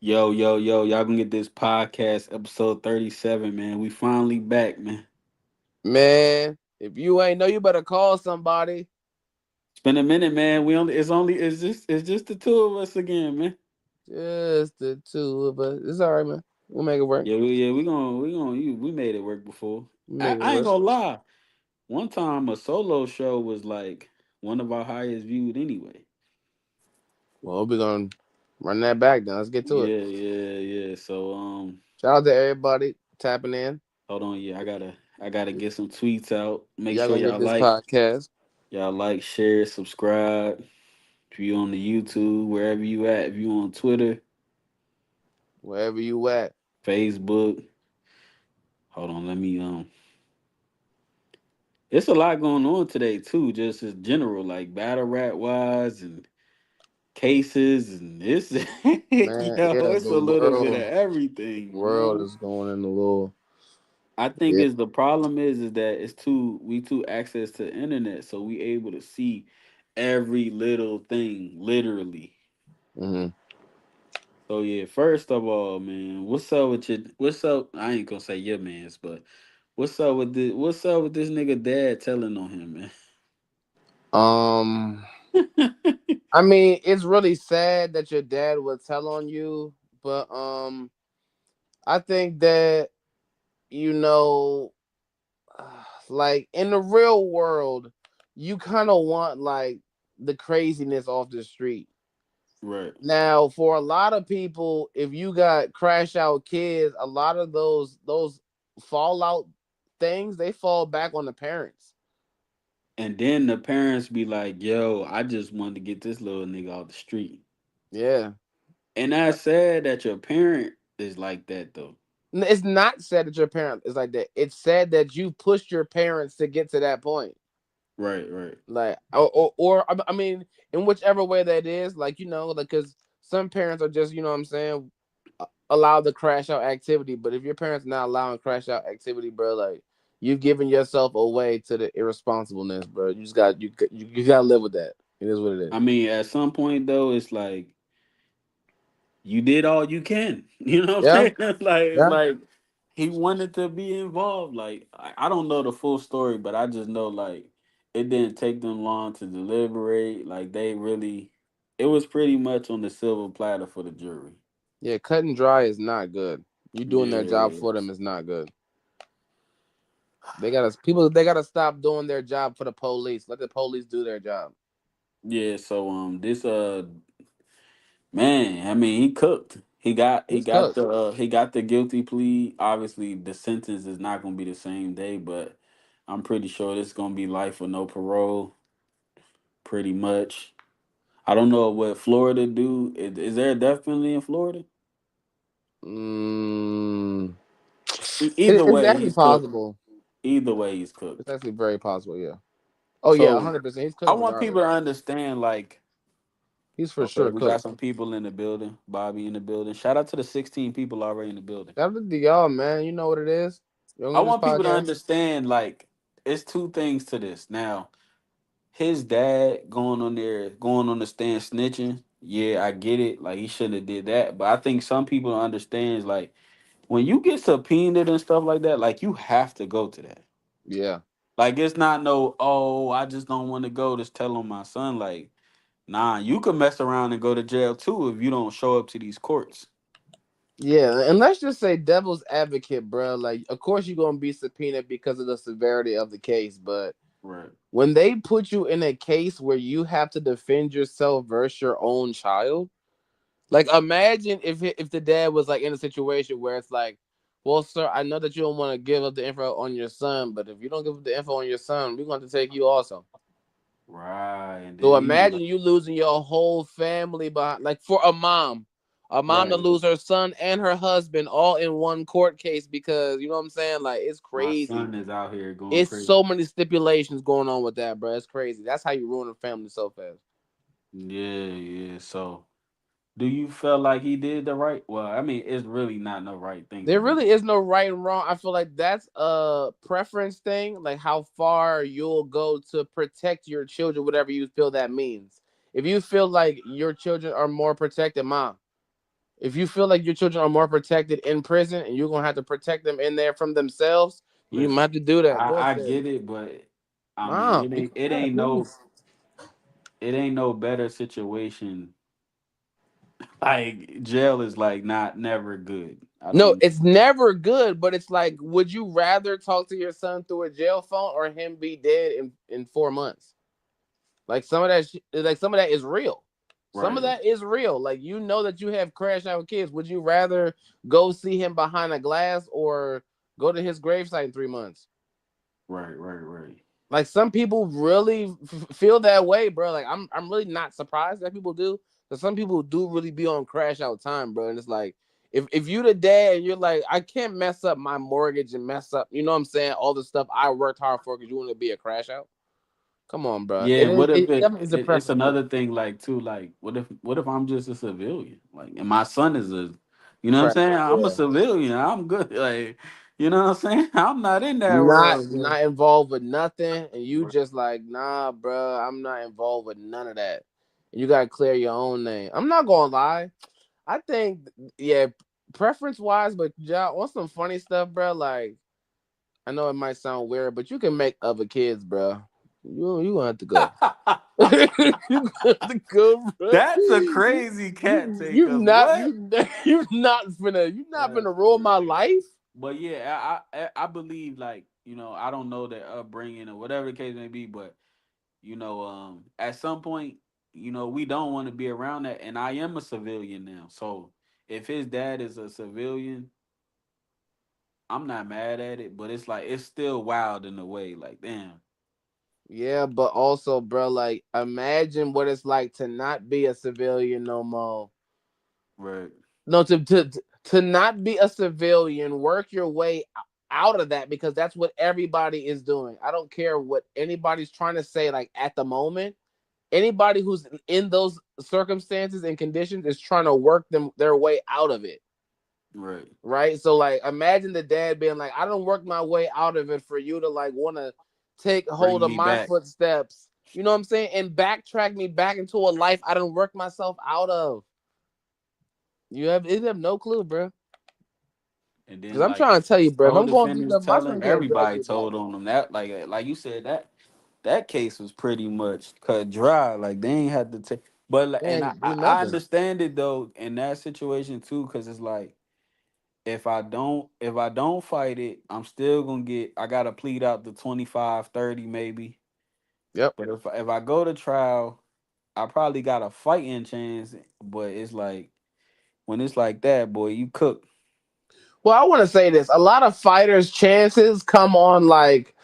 Yo, yo, yo, y'all gonna get this podcast episode 37, man. We finally back, man. Man, if you ain't know, you better call somebody. It's been a minute, man. It's just the two of us again, man. Just the two of us. It's all right, man. We'll make it work. We made it work before. We'll I, make it I ain't work. gonna lie. One time a solo show was like one of our highest viewed anyway. Well, we're gonna run that back then. Let's get to it. Yeah. So Shout out to everybody tapping in. hold on, yeah, I gotta get some tweets out. Make Y'all sure gonna get y'all this like, podcast share, subscribe. If you on the YouTube, wherever you at, if you on Twitter, wherever you at. Facebook. Hold on, let me it's a lot going on today too, just as general, like battle rap wise and cases and this Man, yeah, it's the a little bit of world everything, world man. is going in a little. I think Yeah. is the problem is that we too access to the internet, so we able to see every little thing, literally. hmm So yeah, first of all, man, what's up? I ain't gonna say your man's, but what's up with this nigga dad telling on him, Um, man? I mean, it's really sad that your dad would tell on you, but I think that you know like in the real world, you kind of want like the craziness off the street. Right. Now, for a lot of people, if you got crash out kids, a lot of those fallout things they fall back on the parents. And then the parents be like, yo, I just wanted to get this little nigga off the street. Yeah, And I said that your parent is like that though. It's not sad that your parent is like that. It's sad that you pushed your parents to get to that point. Right. Like I mean, in whichever way that is, like like because some parents are just what I'm saying, allow the crash out activity. But if your parents not allowing crash out activity, bro, like you've given yourself away to the irresponsibleness, bro. You just got you got to live with that. It is what it I is. mean, at some point though, it's like you did all you can. You know what I'm Yeah, saying? It's yeah, like he wanted to be involved. Like I don't know the full story, but I just know like it didn't take them long to deliberate. Like they really, it was pretty much on the silver platter for the jury. yeah. Cut and dry is not good. You doing their job Yeah, for them is not good. They gotta stop doing their job for the police. Let the police do their job. yeah. So this man, I mean he cooked. He He's got cooked. the guilty plea. Obviously, the sentence is not gonna be the same day, but I'm pretty sure it's gonna be life or no parole. Pretty much. I don't know what Florida do. Is there a death penalty in Florida? Mm, Either it's way, actually he's cooked. possible. Either way, he's It's cooked. actually very possible. Yeah. Oh yeah, So 100%. He's I cooked want people regardless. to understand, like, He's for okay, sure we got cooked. some people in the building. Bobby in the building. Shout out to the 16 people already in the building. Shout out to y'all, man. You know what it is. You I on this want people to podcast? understand, like, it's two things to this. Now, his dad going on the stand snitching. Yeah, I get it. Like, he shouldn't have did that. But I think some people understands, like, when you get subpoenaed and stuff like that, like, you have to go to that. Yeah. Like, it's not no, oh, I just don't want to go. Just tell on my son. Like, nah, you could mess around and go to jail too if you don't show up to these courts. Yeah, and let's just say devil's advocate, bro. Like, of course you're gonna be subpoenaed because of the severity of the case, but Right. when they put you in a case where you have to defend yourself versus your own child, like imagine if the dad was like in a situation where it's like, well, sir, I know that you don't want to give up the info on your son, but if you don't give up the info on your son, we're going to take you also. Right. And So then you be imagine like, you losing your whole family behind, like for a mom to right. lose her son and her husband all in one court case because you know what I'm saying? Like it's My crazy. son is out here going It's crazy. so many stipulations going on with that, bro. It's crazy. That's how you ruin a family so fast. Yeah. So do you feel like he did the right? Well, I mean, it's really not no right thing to There do. really is no right and wrong. I feel like that's a preference thing, like how far you'll go to protect your children, whatever you feel that means. If you feel like your children are more protected, mom. If you feel like your children are more protected in prison and you're gonna have to protect them in there from themselves, you might Listen, have to do that. Go I ahead. get it, but I mean Mom, be quiet, please. it ain't no better situation. Like jail is like not never good. I No, don't. it's never good, but it's like, would you rather talk to your son through a jail phone or him be dead in 4 months? Like some of that, like some of that is real. Some of Right, that is real. Like you know that you have crashed out with kids. Would you rather go see him behind a glass or go to his gravesite in 3 months? right. Like some people really feel that way, bro. Like I'm really not surprised that people do. But some people do really be on crash out time, bro. And it's like if you the dad and you're like, I can't mess up my mortgage and mess up, you know what I'm saying, all the stuff I worked hard for because you want to be a crash out. Come on, bro. Yeah, what if It definitely is a it's preference. another thing like too like what if I'm just a civilian like and my son is a you know what I'm Crash saying out, I'm a yeah. civilian I'm good like you know what I'm saying I'm not in that Not world. not involved with nothing, and you just like, nah, bro, I'm not involved with none of that. You gotta clear your own name. I'm not gonna lie. I think, yeah, preference wise, but yeah, on some funny stuff, bro. Like, I know it might sound weird, but you can make other kids, bro. You gonna have to go. You gonna have to go, bro. That's a crazy cat take You cuz not what you you not that's gonna ruin my crazy. life. But yeah, I believe like you know I don't know their upbringing or whatever the case may be, but you know at some point you know we don't want to be around that, and I am a civilian now, so if his dad is a civilian, I'm not mad at it, but it's like it's still wild in a way. Like damn, Yeah, but also, bro, like imagine what it's like to not be a civilian no more. right, No, to not be a civilian, work your way out of that because that's what everybody is doing. I don't care what anybody's trying to say. Like at the moment, anybody who's in those circumstances and conditions is trying to work them their way out of it. right. Right. So like imagine the dad being like, I don't work my way out of it for you to like want to take hold Bring of me my back, footsteps. You know what I'm saying? And backtrack me back into a life I don't work myself out of. You have no clue, bro. and Because then I'm like trying to tell you, bro. If I'm going through co-defendants stuff, my tell son him can't drag everybody me back. told on him that like you said that case was pretty much cut dry. Like they ain't had to take, but They and ain't do I nothing. understand it though in that situation too, because it's like if I don't fight it, I'm still gonna get I gotta plead out the 25, 30 maybe. Yep. But if I go to trial, I probably got a fighting chance. But it's like when it's like that, boy, you cook. Well, I want to say this. A lot of fighters' chances come on like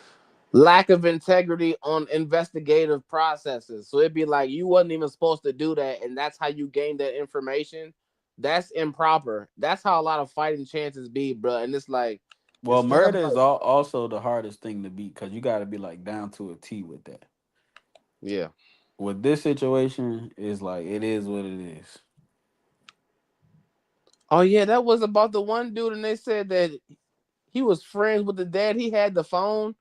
lack of integrity on investigative processes. So it'd be like you wasn't even supposed to do that, and that's how you gain that information. That's improper. That's how a lot of fighting chances be, bro. And it's like Well, instead of murder is like, also the hardest thing to beat because you got to be like down to a T with that. yeah, With this situation, it's like it is what it is. oh yeah, that was about the one dude, and they said that he was friends with the dad. He had the phone,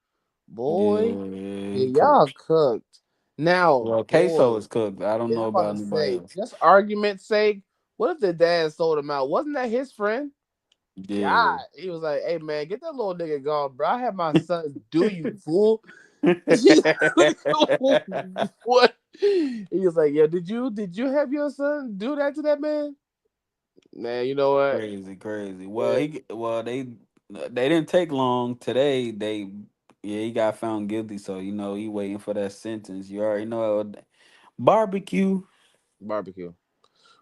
boy. Yeah, Yeah, he y'all cooked. cooked. Now, Well, queso boy, is cooked. I don't yeah, I'm know about about to anybody say, else. just argument's sake, what if the dad sold him out? Wasn't that his friend? Yeah. God, he was like, "Hey man, get that little nigga gone, bro. I had my son do you fool." He's like, what? He was like, "Yeah, did you have your son do that to that man?" Man, you know what? Crazy, crazy. Well, Yeah, they didn't take long today. He got found guilty, so you know he waiting for that sentence. You already know barbecue. barbecue.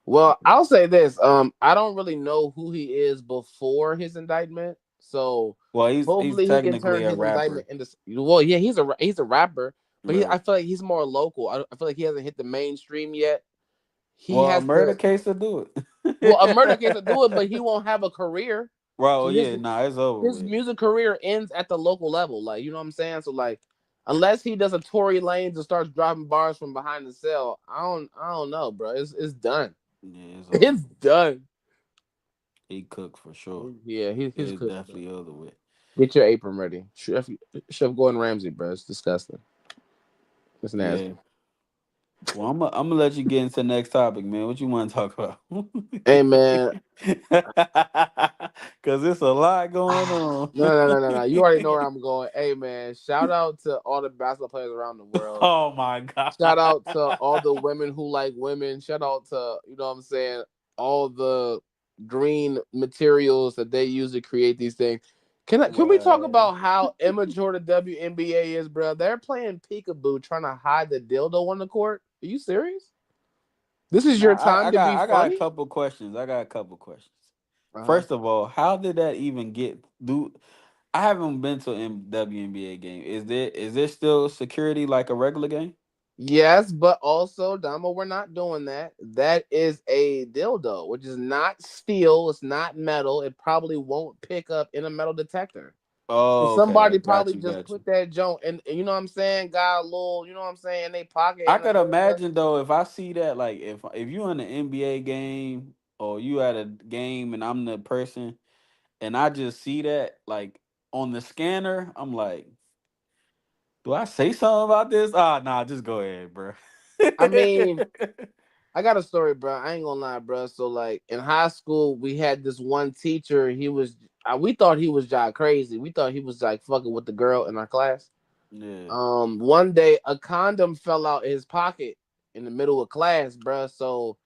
Well, I'll say this. I don't really know who he is before his indictment, so Well, he's hopefully he can technically turn a his indictment rapper, into. Well, yeah, he's a rapper, but right? I feel like he's more local. I feel like he hasn't hit the mainstream yet. He Well, a has murder to. case will do Well, a murder case it. will do it, but he won't have a career. So Well, his yeah, nah, it's over his with. music career ends at the local level. Like, you know what I'm saying? So like, unless he does a Tory Lanez and starts dropping bars from behind the cell, I don't know, bro. It's done. Yeah, it's over. It's done. He cooked for sure. Yeah, he's It's cooked, bro. definitely over with. Get your apron ready, Chef Gordon Ramsay, bro. It's disgusting. It's Yeah, nasty. Well, I'm gonna let you get into the next topic, man. What you want to talk about? Hey man, Cause it's a lot going on. no. You already know where I'm going. Hey man, shout out to all the basketball players around the world. Oh my god. Shout out to all the women who like women. Shout out to, you know what I'm saying, all the green materials that they use to create these things. Can we talk Well, about how immature the WNBA is, bro? They're playing peekaboo trying to hide the dildo on the court. Are you serious? This is now your time I to be got a funny? couple questions. I got a couple questions. Uh-huh. First of all, how did that even get do? I haven't been to a WNBA game. Is there still security like a regular game? Yes, but also, Damo, we're not doing that. That is a dildo, which is not steel. It's not metal. It probably won't pick up in a metal detector. And Oh, okay, somebody got probably you, just got you. put that joint and you know what I'm saying, got a little, you know what I'm saying, in their pocket I in the could middle of imagine though if I see that, like if you in an NBA game or you at a game and I'm the person and I just see that like on the scanner, I'm like, do I say something about this? Ah, nah, just go ahead, bro. I mean, I got a story, bro. I ain't gonna lie, bro. So like in high school, we had this one teacher. He was, we thought he was just crazy. We thought he was like fucking with the girl in our class. Yeah. One day a condom fell out of his pocket in the middle of class, bro. So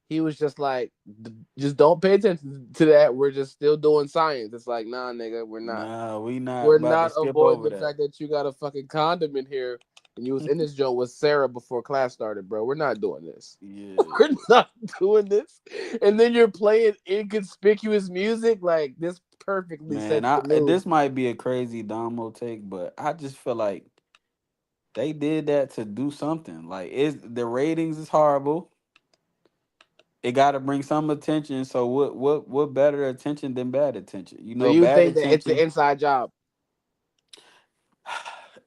he was just like, just don't pay attention to that. We're just still doing science. It's like, nah, nigga, we're not. Nah, we not We're about to not skip avoiding over the that. fact that you got a fucking condom in here and you was in this joint with Sarah before class started, bro. We're not doing this. We're Yeah. not doing this. And then you're playing inconspicuous music. Like this perfectly Man, sets the mood. this might be a crazy Domo take, but I just feel like they did that to do something. Like it's the ratings is horrible. It got to bring some attention. So what better attention than bad attention? You So know, you bad think that it's an attention. inside job?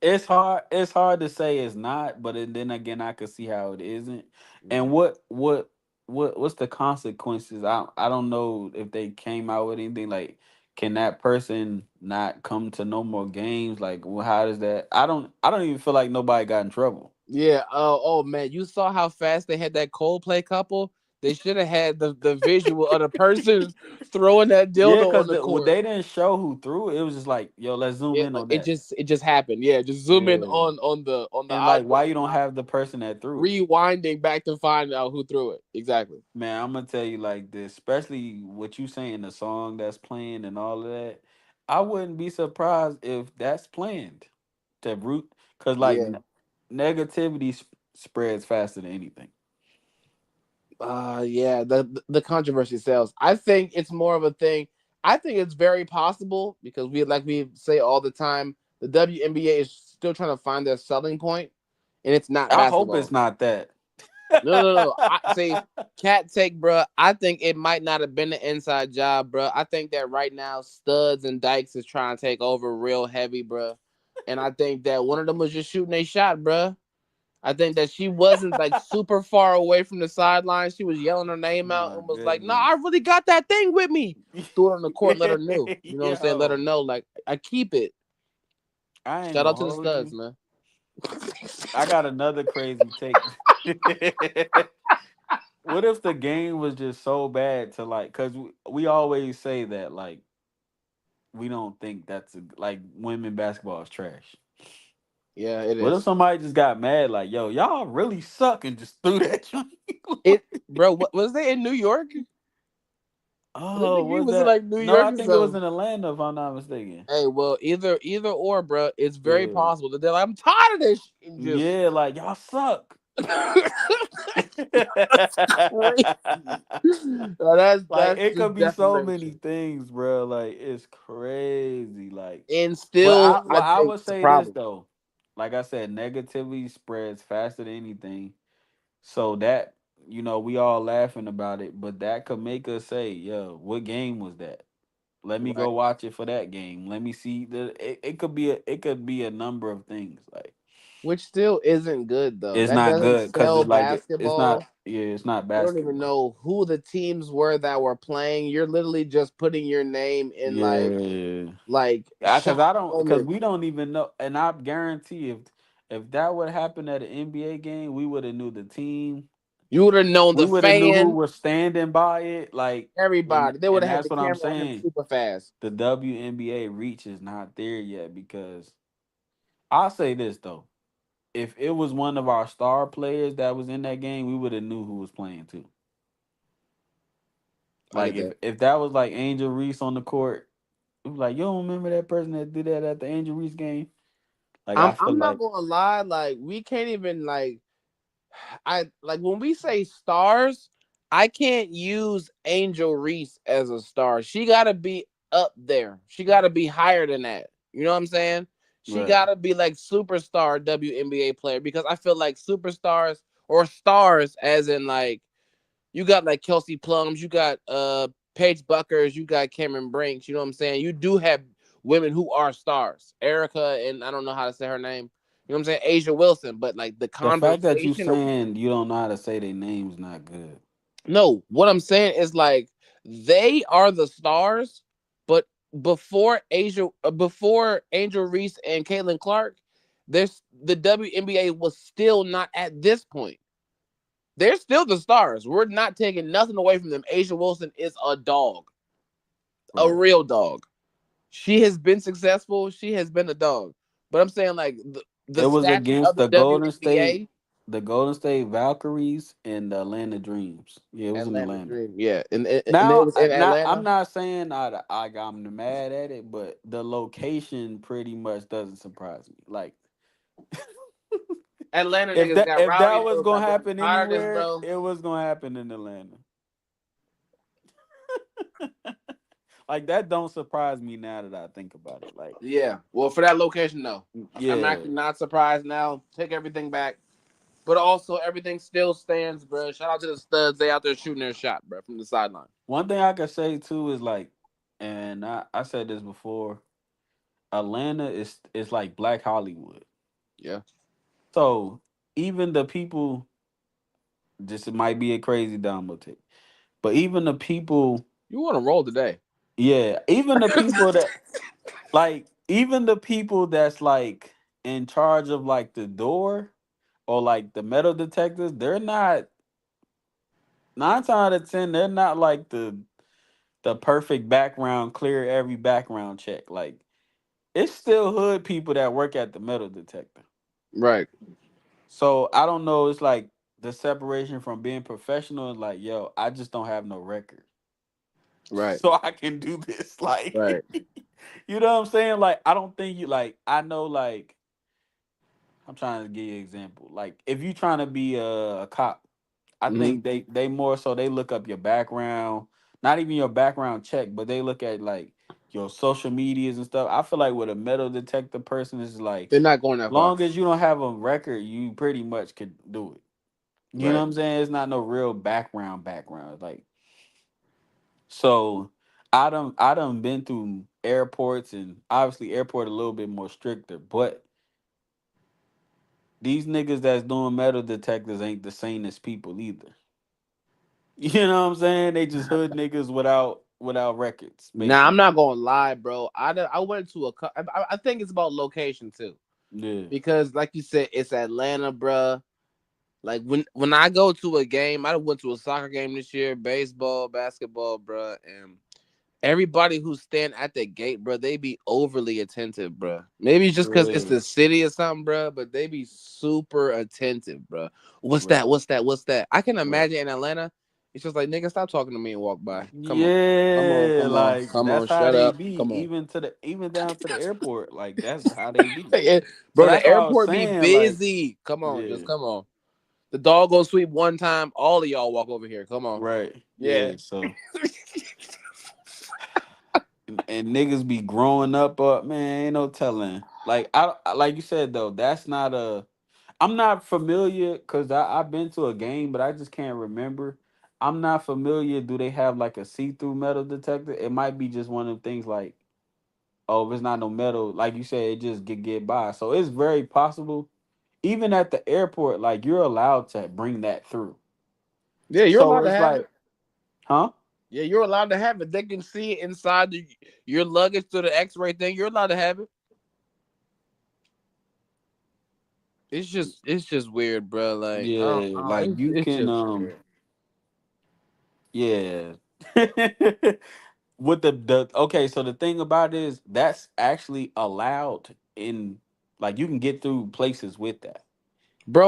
It's hard. It's hard to say it's not, but then again, I could see how it isn't. And Mm. what's the consequences? I don't know if they came out with anything like. Can that person not come to no more games? Like, well, how does that? I don't even feel like nobody got in trouble. Yeah. Oh man, you saw how fast they had that Coldplay couple. They should have had the visual of the person throwing that Yeah, dildo on because the court. they didn't show who threw it. It was just like, yo, let's zoom Yeah, in like on that. it just happened. Yeah, just zoom in Yeah. on the And like, audio why and you don't not have the person that threw it? rewinding back to find out who threw it. Exactly. Man, I'm gonna tell you like this, especially what you saying, the song that's playing and all of that. I wouldn't be surprised if that's planned to root, because like Yeah. negativity spreads faster than anything. Yeah, the controversy sells. I think it's more of a thing. I think it's very possible because we say all the time, the WNBA is still trying to find their selling point, and it's not I hope it's basketball. not that. No. I say cat take, bro. I think it might not have been an inside job, bro. I think that right now Studs and Dykes is trying to take over real heavy, bro. And I think that one of them was just shooting a shot, bro. I think that she wasn't like super far away from the sideline. She was yelling her name out My and was like, "No, goodness. I really got that thing with me." Threw it on the court, let her know. You know what I'm saying? Let her Yo, know, like I keep it. I ain't Shout out gonna to the hold Studs, you. man. I got another crazy take. What if the game was just so bad to like, cause we always say that like we don't think that's like women basketball is trash. Yeah, it What if is. somebody just got mad like, yo, y'all really suck and just threw that joint? It, bro. What was they in New York? I think the Oh, game was was in that? like New No, York I or think it was something. in Atlanta if I'm not mistaken. Hey, well, either or, bro. It's very Yeah. possible that they're like, I'm tired of this, and just Yeah, like y'all suck. crazy. Like That's it just could be so many defamation. things, bro. Like it's crazy. Like, And but still, I I think would it's a say this problem. though. Like I said, negativity spreads faster than anything. So that we all laughing about it, but that could make us say, "Yo, what game was that? Let me go Right. watch it for that game. Let me see the. It could be a number of things. Like Which still isn't good though. it's That not doesn't good because sell it's like it's not. basketball. Yeah, it's not You don't even basketball. know who the teams were that were playing. You're literally just putting your name in Yeah. like Because shot I don't, because moments. we don't even know, and I guarantee If that would happen at an NBA game, we would have knew the team. You would have known We the would have knew who fan, was standing by it. Like, everybody. They would and have had that's the what I'm camera on him saying. super fast. The WNBA reach is not there yet because I'll say this though. If it was one of our star players that was in that game, we would have knew who was playing too. I Like get that. if that was like Angel Reese on the court, it was like you don't remember that person that did that at the Angel Reese game. Like I feel I'm not like gonna lie, like we can't even like I like when we say stars, I can't use Angel Reese as a star. She gotta be up there. She gotta be higher than that. You know what I'm saying? She right. gotta be like superstar WNBA player because I feel like superstars or stars as in like you got like Kelsey Plums, you got Paige Buckers, you got Cameron Brinks, you know what I'm saying? You do have women who are stars. Erica and I don't know how to say her name. You know what I'm saying? Asia Wilson, but like the The fact that you conversation. saying you don't know how to say their names not good. No, what I'm saying is like they are the stars, but before Angel Reese and Caitlin Clark, there's the WNBA was still not at this point. They're still the stars. We're not taking nothing away from them. Asia Wilson is a dog, a Right. real dog. She has been successful. She has been a dog. But I'm saying like the It was stature of against the WNBA, The Golden State Valkyries, and the Atlanta Dreams. Yeah, it was in Atlanta Atlanta. Dream, yeah, and it Now, was in I'm Atlanta. not saying I'm mad at it, but the location pretty much doesn't surprise me. Like, Atlanta niggas got if that rowdy was niggas gonna out there happen retarded, anywhere, bro. it was gonna happen in Atlanta. Like that don't surprise me now that I think about it. Like, Yeah. Well, for that location, no. I'm yeah. actually not surprised now. Take everything back. But also, everything still stands, bro. Shout out to the studs. They out there shooting their shot, bro, from the sideline. One thing I could say too is like, and I said this before, Atlanta is like Black Hollywood. Yeah. So even the people, this might be a crazy Dumbo take, but even the people, You want to roll today? yeah, even the people that even the people that's like in charge of like the door or like the metal detectors, they're not 9 times out of 10, they're not like the perfect background, clear every background check. Like it's still hood people that work at the metal detector. Right. So I don't know. It's like the separation from being professional is like, yo, I just don't have no record, Right. so I can do this. Like, Right. you know what I'm saying? Like, I don't think you like. I know, like, I'm trying to give you an example. Like, if you trying to be a cop, I Mm-hmm. think they more so they look up your background, not even your background check, but they look at like your social medias and stuff. I feel like with a metal detector person is like, They're not going that far. long as you don't have a record, you pretty much could do it. You know what Right. I'm saying? It's not no real background. Like so I done been through airports and obviously airport a little bit more stricter, but these niggas that's doing metal detectors ain't the same as people either. You know what I'm saying? They just hood niggas without records, Now I'm basically. not gonna lie, bro. I went to I think it's about location too, Yeah. because like you said, it's Atlanta, bro. Like when I go to a game, I went to a soccer game this year, baseball, basketball, bro, and everybody who stand at the gate, bro, they be overly attentive, bro. Maybe it's just because it's Yeah. the city or something, bro, but they be super attentive, bro. What's that? Right. What's that? What's that? I can Right. imagine in Atlanta, it's just like nigga, stop talking to me and walk by. Come on, come on, Yeah, come on, like come on. that's how Shut they up. be, Come on, even down to the airport. Like that's how they be. yeah, So bro. The that's why I was airport be saying, like, busy. Come on, just yeah, come on. The dog go sweep one time. All of y'all walk over here. Come on. right, Yeah. yeah. So and niggas be growing up, man. Ain't no telling. Like like you said though, that's not a. I'm not familiar because I've been to a game, but I just can't remember. I'm not familiar. Do they have like a see-through metal detector? It might be just one of them things like, oh, if it's not no metal, like you said, it just get by. So it's very possible. Even at the airport, like you're allowed to bring that through. Yeah, you're So allowed to it's have like, it. huh? Yeah, you're allowed to have it. They can see it inside your luggage through the X-ray thing. You're allowed to have it. it's just weird, bro. Like, Yeah, like you it's can just weird. yeah. With the okay, so the thing about it is that's actually allowed in, like, you can get through places with that.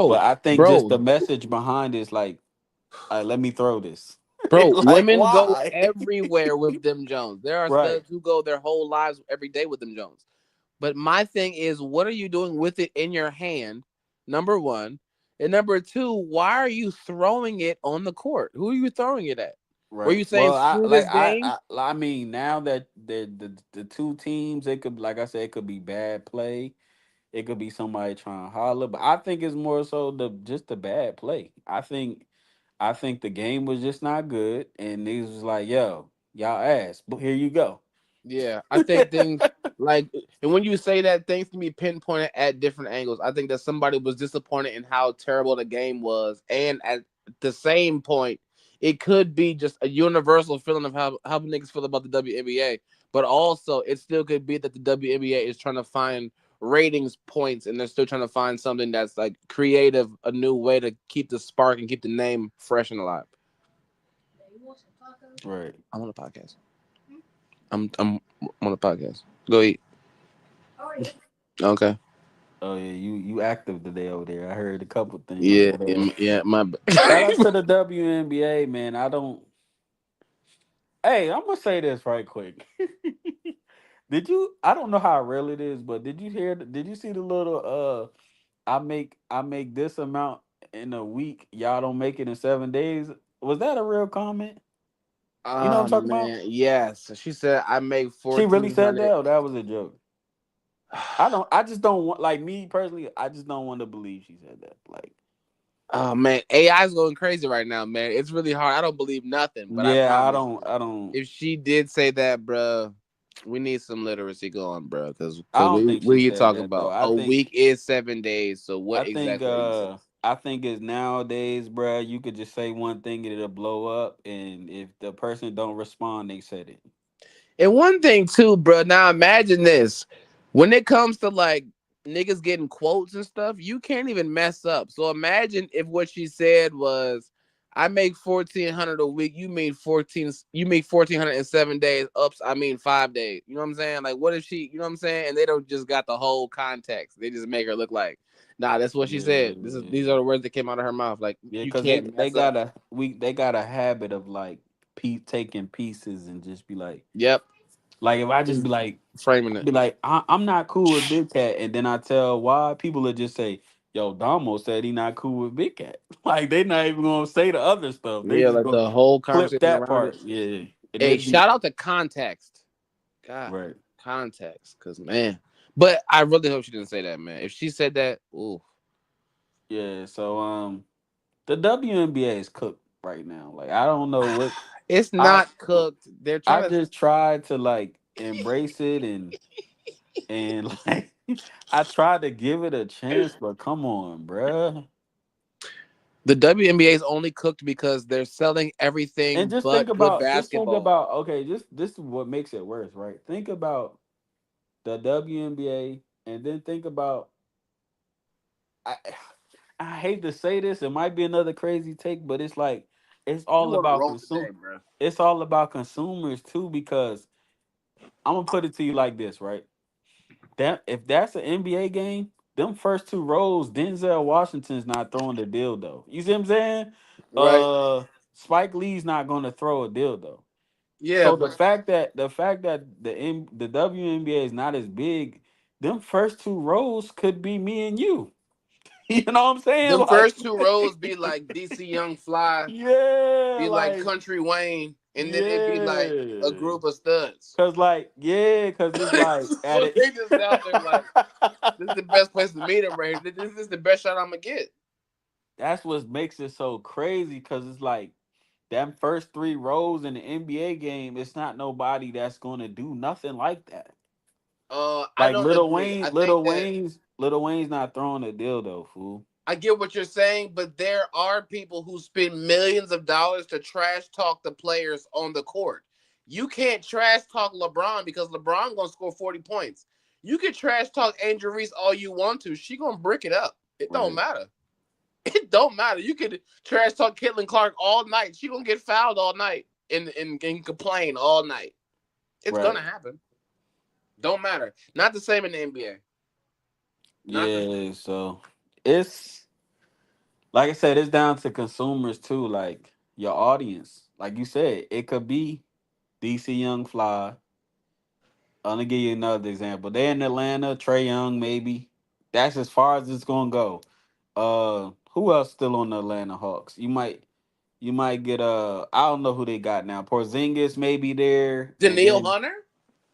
But Bro, I think just bro, the message behind is like, let me throw this. bro, Like, women go why? everywhere with them Jones. There are Right. studs who go their whole lives every day with them Jones. But my thing is, what are you doing with it in your hand? Number one. And number two, why are you throwing it on the court? Who are you throwing it at? Were Right. you saying Well, I screw like this game? I mean, now that the two teams, it could, like I said, it could be bad play. It could be somebody trying to holler, but I think it's more so the bad play. I think the game was just not good, and niggas was like, "Yo, y'all ass," but here you go. Yeah, I think things like, and when you say that, things can be pinpointed at different angles. I think that somebody was disappointed in how terrible the game was, and at the same point, it could be just a universal feeling of how niggas feel about the WNBA. But also, it still could be that the WNBA is trying to find ratings points, and they're still trying to find something that's like creative, a new way to keep the spark and keep the name fresh and alive. Right. I'm on a podcast. I'm on a podcast. Go eat. Okay. Oh yeah, you active today over there. I heard a couple things, Yeah, but yeah, my shout outs to the WNBA, man. I don't. Hey, I'm gonna say this right quick. Did you? I don't know how real it is, but did you hear? Did you see the little I make this amount in a week. Y'all don't make it in 7 days. Was that a real comment? You know what oh I'm talking about? man, yes. She said I make She really said 1,400. that, or that was a joke? I don't. I just don't want. Like me personally, I just don't want to believe she said that. Like, Oh man, AI is going crazy right now, man. It's really hard. I don't believe nothing, but I yeah, I promise don't. you, I don't. if she did say that, bro, we need some literacy going, bro. Because I don't we think what she are you said talking that though. about? I A think. week is 7 days. So I what think. exactly are you saying? I think it's nowadays, bruh, you could just say one thing and it'll blow up, and if the person don't respond, they said it. And one thing too, bro. Now imagine this: when it comes to like niggas getting quotes and stuff, you can't even mess up. So imagine if what she said was, "I make 1,400 a week. You mean 14? You make 1,400 in 7 days. Ups, I mean 5 days. You know what I'm saying? Like, what if she? You know what I'm saying? And they don't just got the whole context. They just make her look like, nah, that's what she said. These are Yeah. the words that came out of her mouth. Like, Yeah, you cause they can't they mess up. got a we they got a habit of like taking pieces and just be Yep, like if I just just be like framing it. I'm not cool with Big Cat, and then I tell why, people will just say, "Yo, Damo said he not cool with Big Cat." Like they not even gonna say the other stuff. They Yeah, just like gonna the whole clip conversation that around it. part. Yeah, and Hey, it be shout out to context. God, right. context, cause man. But I really hope she didn't say that, man. If she said that, ooh, Yeah, so the WNBA is cooked right now. Like I don't know what it's I not cooked. They're I trying to. just tried to like embrace it and like I tried to give it a chance, but come on, bruh. The WNBA is only cooked because they're selling And everything but good just think basketball. about, okay, this is what makes it worse, right? Think about the WNBA, and then think about, I I hate to say this, it might be another crazy take, but it's like it's You all on a about roll today, bro? it's all about consumers too, because I'm gonna put it to you like this, right? That if that's an NBA game, them first two rows, Denzel Washington's not throwing the dildo. You see what I'm saying? Right? Spike Lee's not gonna throw a dildo. Yeah, So but the fact that the WNBA is not as big, them first two rows could be me and you. You know what I'm saying? them Like, first two rows be like DC Young Fly, yeah, be like like, Country Wayne, and then it be like a yeah. group of studs. Cause it's like at So it. they just out there like, this is the best place to meet him right here. This is the best shot I'm gonna get. That's what makes it so crazy, because it's like them first three rows in the NBA game, it's not nobody that's gonna do nothing like that. I Like don't agree. I think that Little Wayne's not throwing a dildo, fool. I get what you're saying, but there are people who spend millions of dollars to trash talk the players on the court. You can't trash talk LeBron because LeBron gonna score 40 points. You can trash talk Angel Reese all you want to. She gonna brick it up. It don't Right. matter. It don't matter. You could trash talk Caitlin Clark all night. She gonna get fouled all night and complain all night. It's gonna Right. happen. Don't matter. Not the same in the NBA. Not the Yeah. So it's like I said, it's down to consumers too. Like your audience. Like you said, it could be DC Young Fly. I'm gonna give you another example. They're in Atlanta, Trey Young, maybe. That's as far as it's gonna go. Who else still on the Atlanta Hawks? You might get I don't know who they got now. Porzingis maybe there, and Daniil then Hunter.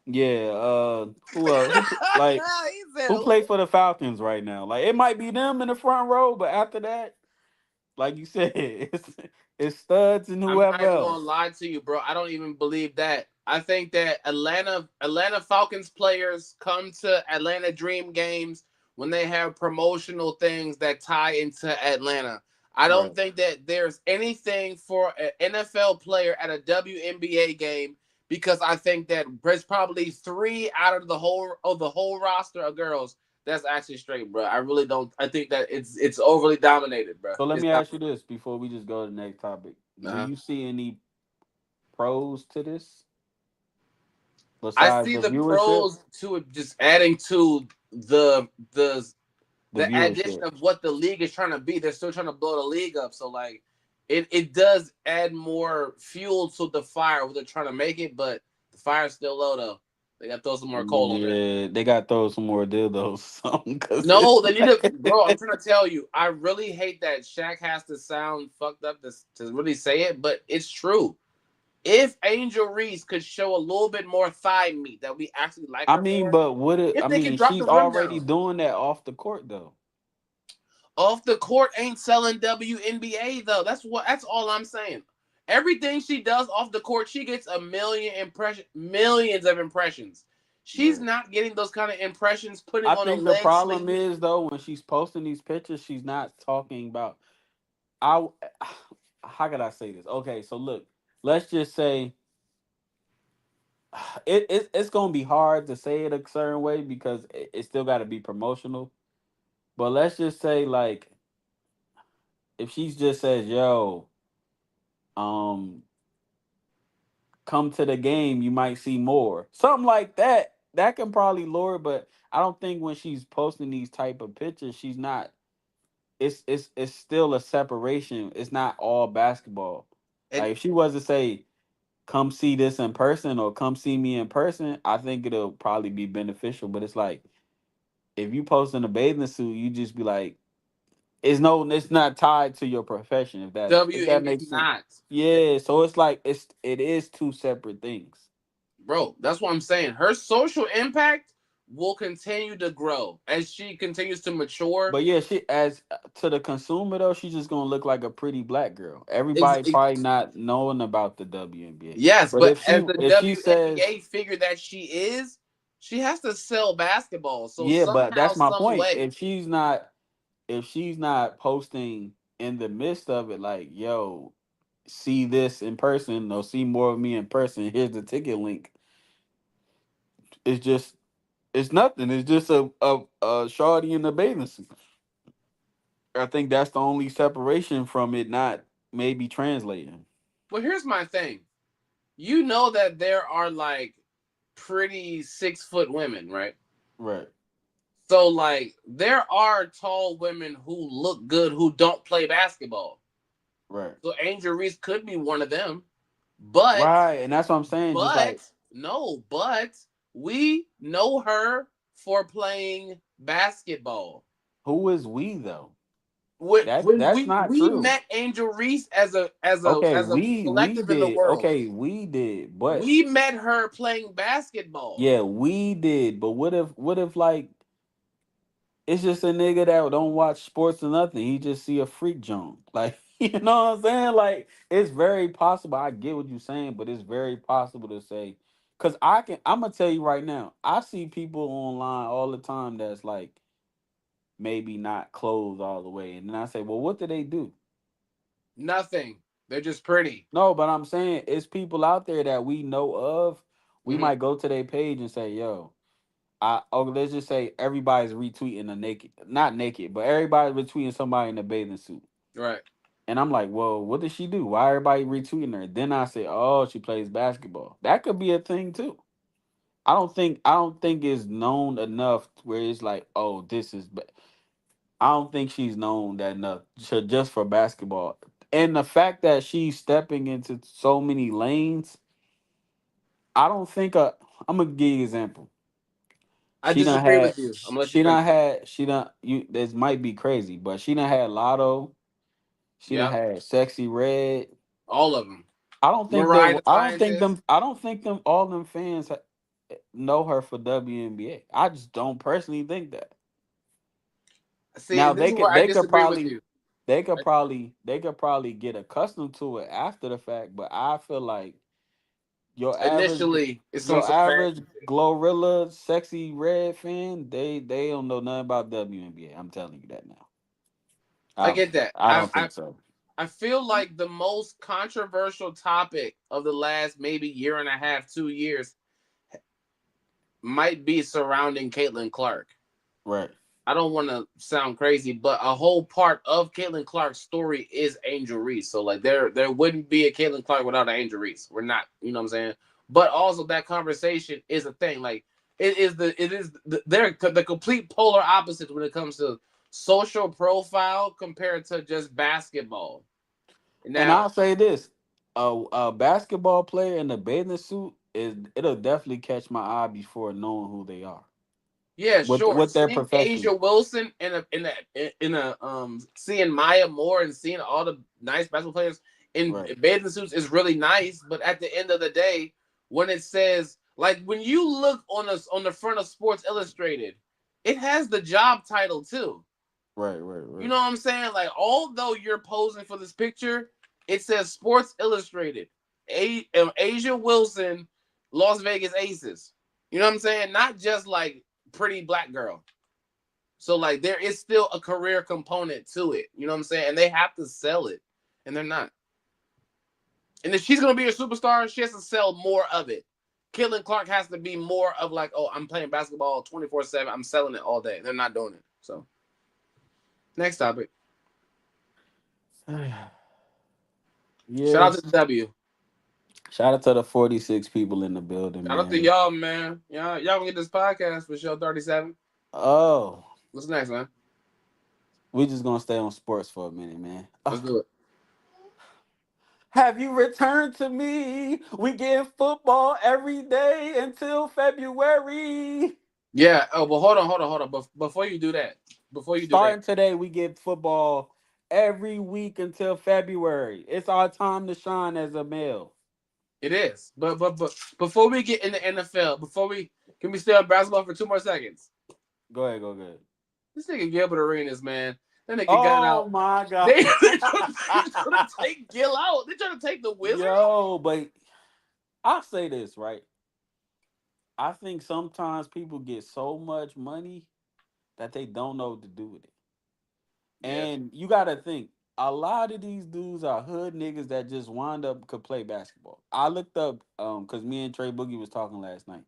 yeah, who like He said, who play for the Falcons right now? Like it might be them in the front row, but after that, like you said, it's studs and I'm not whoever even gonna else. lie to you, bro. I don't even believe that. I think that Atlanta Falcons players come to Atlanta Dream games when they have promotional things that tie into Atlanta. I don't Right. think that there's anything for an NFL player at a WNBA game because I think that there's probably three out of the whole roster of girls that's actually straight, bro. I really don't. I think that it's overly dominated, bro. So let It's me not. ask you this before we just go to the next topic. Do Uh-huh. you see any pros to this I besides see the the viewership? pros to it just adding to the The the addition viewership. of what the league is trying to be. They're still trying to blow the league up. So like it does add more fuel to the fire what they're trying to make it, but the fire's still low though. They gotta throw some more coal on there. Yeah, they got to throw some more dildos, something, cause No, it's they need to, like, bro. I'm trying to tell you, I really hate that Shaq has to sound fucked up to really say it, but it's true. If Angel Reese could show a little bit more thigh meat that we actually like I her mean, for, but what? if I they can mean, drop the she's rim already down. doing that off the court, though. Off the court ain't selling WNBA though. That's all I'm saying. Everything she does off the court, she gets a millions of impressions. She's Right. not getting those kind of impressions putting I on a think the leg problem sleeve. is though when she's posting these pictures, she's not talking about. I. How could I say this? Okay, so look, let's just say it's gonna be hard to say it a certain way because it still got to be promotional. But let's just say like if she just says, "Yo, um, come to the game, you might see more," something like that. That can probably lure, but I don't think when she's posting these type of pictures, she's not. It's still a separation. It's not all basketball. And Like if she was to say, "Come see this in person" or "Come see me in person," I think it'll probably be beneficial. But it's like if you post in a bathing suit, you just be like, it's not tied to your profession. If that WNBA makes sense. not. Yeah, so it's like it is two separate things. Bro, that's what I'm saying. Her social impact will continue to grow as she continues to mature. But yeah, she as to the consumer though, she's just gonna look like a pretty black girl. Ex- Everybody probably ex- not knowing about the WNBA. yes, But but if as she the if she says WNBA figure that she is, she has to sell basketball. So yeah, but somehow, that's my some point. way, If she's not posting in the midst of it, like yo, see this in person or see more of me in person. Here's the ticket link. It's just it's nothing. It's just a shawty in the bathing suit. I think that's the only separation from it not maybe translating. well, here's my thing. You know that there are like pretty 6 foot women, right? Right, So like there are tall women who look good who don't play basketball. right, So Angel Reese could be one of them. But right. And that's what I'm saying. Just but like no, but we know her for playing basketball. who is we though? When, when That's we not we true. met Angel Reese as a as a Okay, as a we collective in the did. world. Okay, we did. But We met her playing basketball. yeah, we did. But what if like it's just a nigga that don't watch sports or nothing. He just see a freak joint. Like, you know what I'm saying? Like, it's very possible. I get what you're saying, but it's very possible to say. Cause I'm gonna tell you right now, I see people online all the time that's like maybe not clothes all the way. And then I say, well, what do they do? Nothing. They're just pretty. No, but I'm saying it's people out there that we know of. We Hmm. might go to their page and say, yo, let's just say everybody's retweeting a naked, not naked, but everybody's retweeting somebody in a bathing suit. Right. And I'm like, well, what does she do? Why everybody retweeting her? Then I say, oh, she plays basketball. That could be a thing too. I don't think it's known enough where it's like, oh, this is. I don't think she's known that enough just for basketball. And the fact that she's stepping into so many lanes, I don't think. I'm gonna give you an example. I She done disagree had. with you. I'm gonna let you She finish. done had. She done. You. This might be crazy, but she done had Lotto. She done Yep. had Sexy Red. All of them. I don't think Mariah that. the Scientist. I don't think them. All them fans know her for WNBA. I just don't personally think that. See, Now and this is where I they could disagree with probably you. they could probably get accustomed to it after the fact, but I feel like your average Initially, it's on your some average fashion shit. Glorilla Sexy Red fan, they don't know nothing about WNBA. I'm telling you that now. I get that. I don't think so. I feel like the most controversial topic of the last maybe year and a half, 2 years might be surrounding Caitlin Clark. Right. I don't want to sound crazy, but a whole part of Caitlin Clark's story is Angel Reese. So like there wouldn't be a Caitlin Clark without an Angel Reese. We're not, you know what I'm saying? But also that conversation is a thing. Like they're the complete polar opposite when it comes to social profile compared to just basketball. And Now, I'll say this: a basketball player in a bathing suit it'll definitely catch my eye before knowing who they are yeah, sure. with their Seeing profession. Asia Wilson in a seeing Maya Moore and seeing all the nice basketball players in Right. bathing suits is really nice. But at the end of the day, when it says like when you look on the front of Sports Illustrated, it has the job title too. Right. Right. You Right. know what I'm saying? Like although you're posing for this picture, it says Sports Illustrated, Asia Wilson, Las Vegas Aces. You know what I'm saying? Not just like pretty black girl. So like there is still a career component to it. You know what I'm saying? And they have to sell it, and they're not. And if she's gonna be a superstar, she has to sell more of it. Caitlin Clark has to be more of like, oh, I'm playing basketball 24/7. I'm selling it all day. They're not doing it. So next topic. Shout out to Yes. the W. Shout out to the 46 people in the building, Shout out to man. y'all, man. Y'all gonna get this podcast for show 37. Oh, What's next, man? we just gonna stay on sports for a minute, man. Let's do it. Have you returned to me? We get football every day until February. Yeah. Oh, but hold on. Before you do that, before you do that, Starting today, we get football every week until February. It's our time to shine as a male. it is. But before we get in the NFL, before we can we stay on basketball for 2 more seconds? Go ahead, go good. This nigga Gilbert Arenas, man. That nigga got Oh out. my god. They trying to take Gil out. They trying to take the Wizard out. Yo, but I'll say this, right? I think sometimes people get so much money that they don't know what to do with it. Yeah. And you gotta think, a lot of these dudes are hood niggas that just wind up could play basketball. I looked up because me and Trey Boogie was talking last night.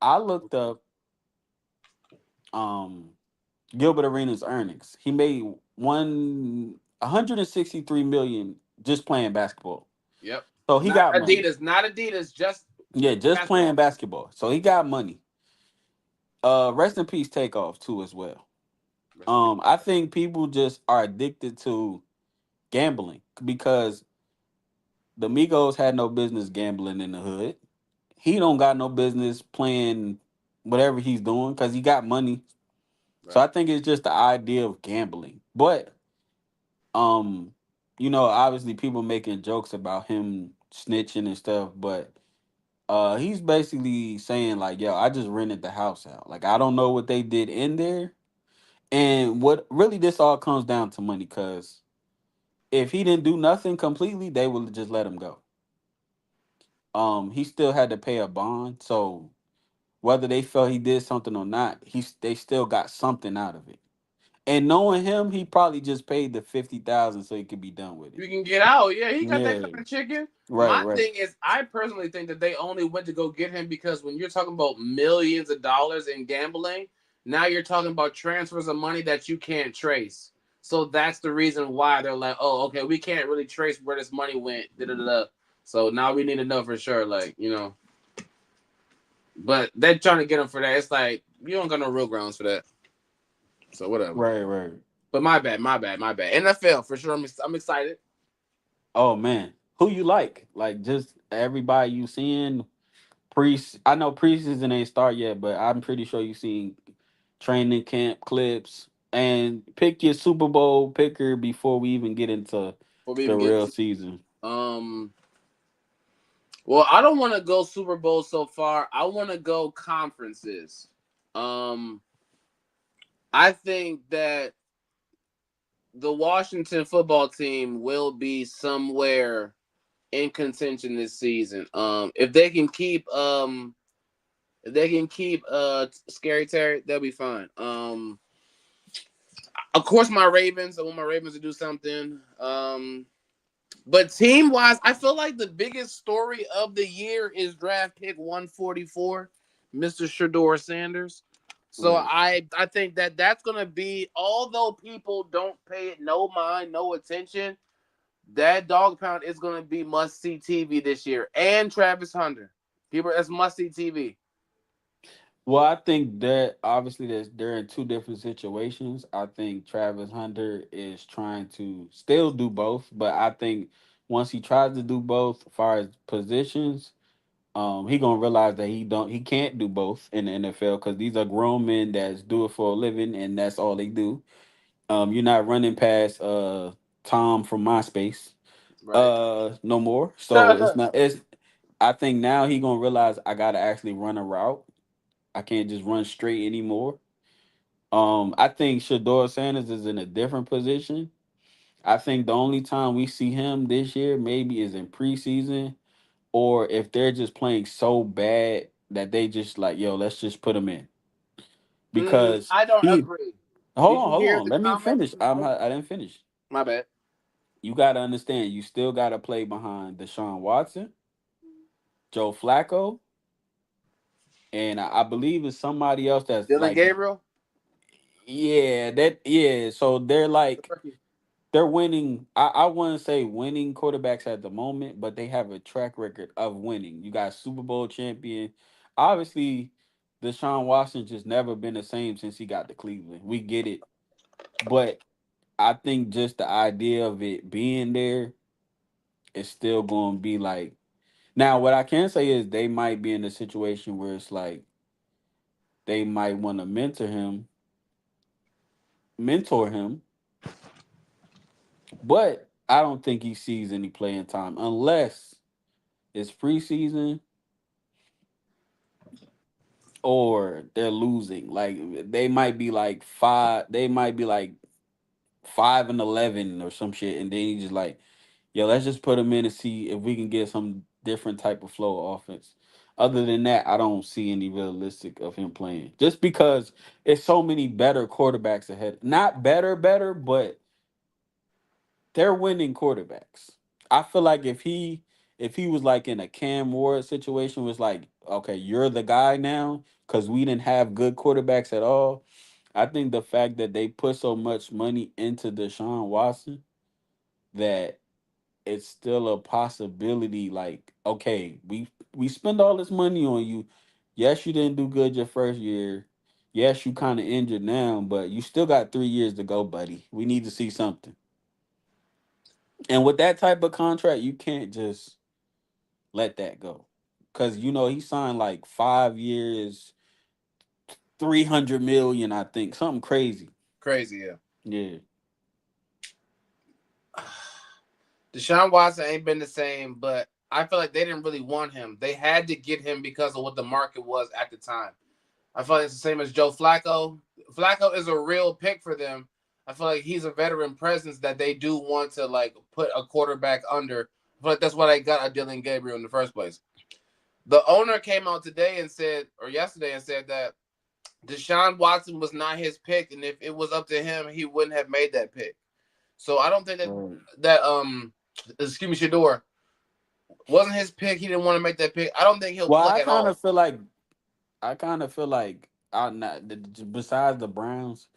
I looked up um Gilbert Arenas' earnings. He made 163 million just playing basketball. Yep. So he Not got money. Adidas. Not Adidas. Just Yeah, just playing basketball. basketball. So he got money. Rest in peace, Takeoff too as well. Rest in peace. I think people just are addicted to gambling because the Migos had no business gambling in the hood. He don't got no business playing whatever he's doing because he got money. So Right. I think it's just the idea of gambling. But um, obviously people making jokes about him snitching and stuff, but he's basically saying like, yo, I just rented the house out. Like I don't know what they did in there. And what really this all comes down to money, because if he didn't do nothing completely, they would just let him go. He still had to pay a bond, so whether they felt he did something or not, they still got something out of it. And knowing him, he probably just paid the 50,000 so he could be done with it. You can get out. Yeah, he got that Yeah, kind of chicken. right, My right, thing is, I personally think that they only went to go get him because when you're talking about millions of dollars in gambling, now you're talking about transfers of money that you can't trace. So that's the reason why they're like, oh, okay, we can't really trace where this money went. Da, da, da, da. So now we need to know for sure, like, But they're trying to get him for that. It's like you don't got no real grounds for that. So whatever. right, right. But my bad, my bad, my bad. NFL for sure. I'm excited. Oh man, who you like? Like just everybody you seeing pre. I know preseason ain't start yet, but I'm pretty sure you seen training camp clips and pick your Super Bowl picker before we even get into Before we the even get real into season. um. Well, I don't want to go Super Bowl so far. I want to go conferences. Um, I think that the Washington football team will be somewhere in contention this season. If they can keep Scary Terry, they'll be fine. Of course my Ravens. I want my Ravens to do something. But team wise, I feel like the biggest story of the year is draft pick 144, Mr. Shador Sanders. So Right. I think that that's gonna be, although people don't pay it no mind, no attention, that dog pound is gonna be must see TV this year. And Travis Hunter, people, that's must see TV. Well, I think that obviously they're in two different situations. I think Travis Hunter is trying to still do both, but I think once he tries to do both, as far as positions, he gonna realize that he can't do both in the NFL because these are grown men that do it for a living and that's all they do. You're not running past Tom from MySpace Right. no more. So it's not it's I think now he gonna realize I gotta actually run a route. I can't just run straight anymore. I think Shador Sanders is in a different position. I think the only time we see him this year maybe is in preseason, or if they're just playing so bad that they just like, yo, let's just put him in. Because I don't he agree. hold Did on, you hold hear on. the Let me comment? finish. I didn't finish. My bad. You gotta understand, you still gotta play behind Deshaun Watson, Joe Flacco, and I believe it's somebody else that's Dylan like, Gabriel. yeah. So they're like Turkey. they're winning. I wouldn't say winning quarterbacks at the moment, but they have a track record of winning. You got Super Bowl champion. Obviously, Deshaun Watson just never been the same since he got to Cleveland. We get it. But I think just the idea of it being there is still going to be like. Now, what I can say is they might be in a situation where it's like they might want to mentor him, but I don't think he sees any playing time unless it's preseason or they're losing. Like they might be like 5-11 or some shit, and then he just like, yo, let's just put him in and see if we can get some different type of flow of offense. Other than that, I don't see any realistic of him playing. Just because it's so many better quarterbacks ahead. Not better, but they're winning quarterbacks. I feel like if he was like in a Cam Ward situation, was like, okay, you're the guy now because we didn't have good quarterbacks at all. I think the fact that they put so much money into Deshaun Watson that it's still a possibility. Like, okay, we spend all this money on you. Yes, you didn't do good your first year. Yes, you kind of injured now, but you still got 3 years to go, buddy. We need to see something. And with that type of contract, you can't just let that go. Cause he signed like 5 years, 300 million, I think. Something crazy. Crazy, yeah. Yeah. Deshaun Watson ain't been the same, but I feel like they didn't really want him. They had to get him because of what the market was at the time. I feel like it's the same as Joe Flacco. Flacco is a real pick for them. I feel like he's a veteran presence that they do want to like put a quarterback under. I feel like that's why they got a Dylan Gabriel in the first place. The owner came out today and said, or yesterday, and said that Deshaun Watson was not his pick, and if it was up to him, he wouldn't have made that pick. So I don't think that Right. that excuse me, Shador wasn't his pick. He didn't want to make that pick. I don't think he'll Well, play at all. I kind of feel like out not besides the Browns,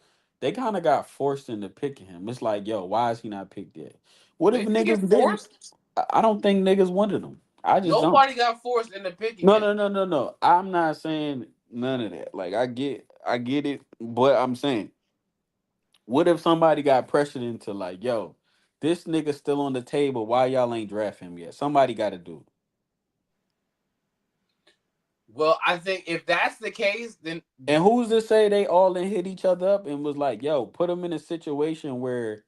they kind of got forced into picking him. It's like, yo, why is he not picked yet? What if They didn't get niggas didn't? forced. I don't think niggas wanted him. I just don't. Nobody got forced into picking No, him. no, no, no, no. I'm not saying none of that. Like I get it, but I'm saying, what if somebody got pressured into like, yo, this nigga still on the table? Why y'all ain't draft him yet? Somebody got to do it. Well, I think if that's the case, then And who's to say they all didn't hit each other up and was like, yo, put him in a situation where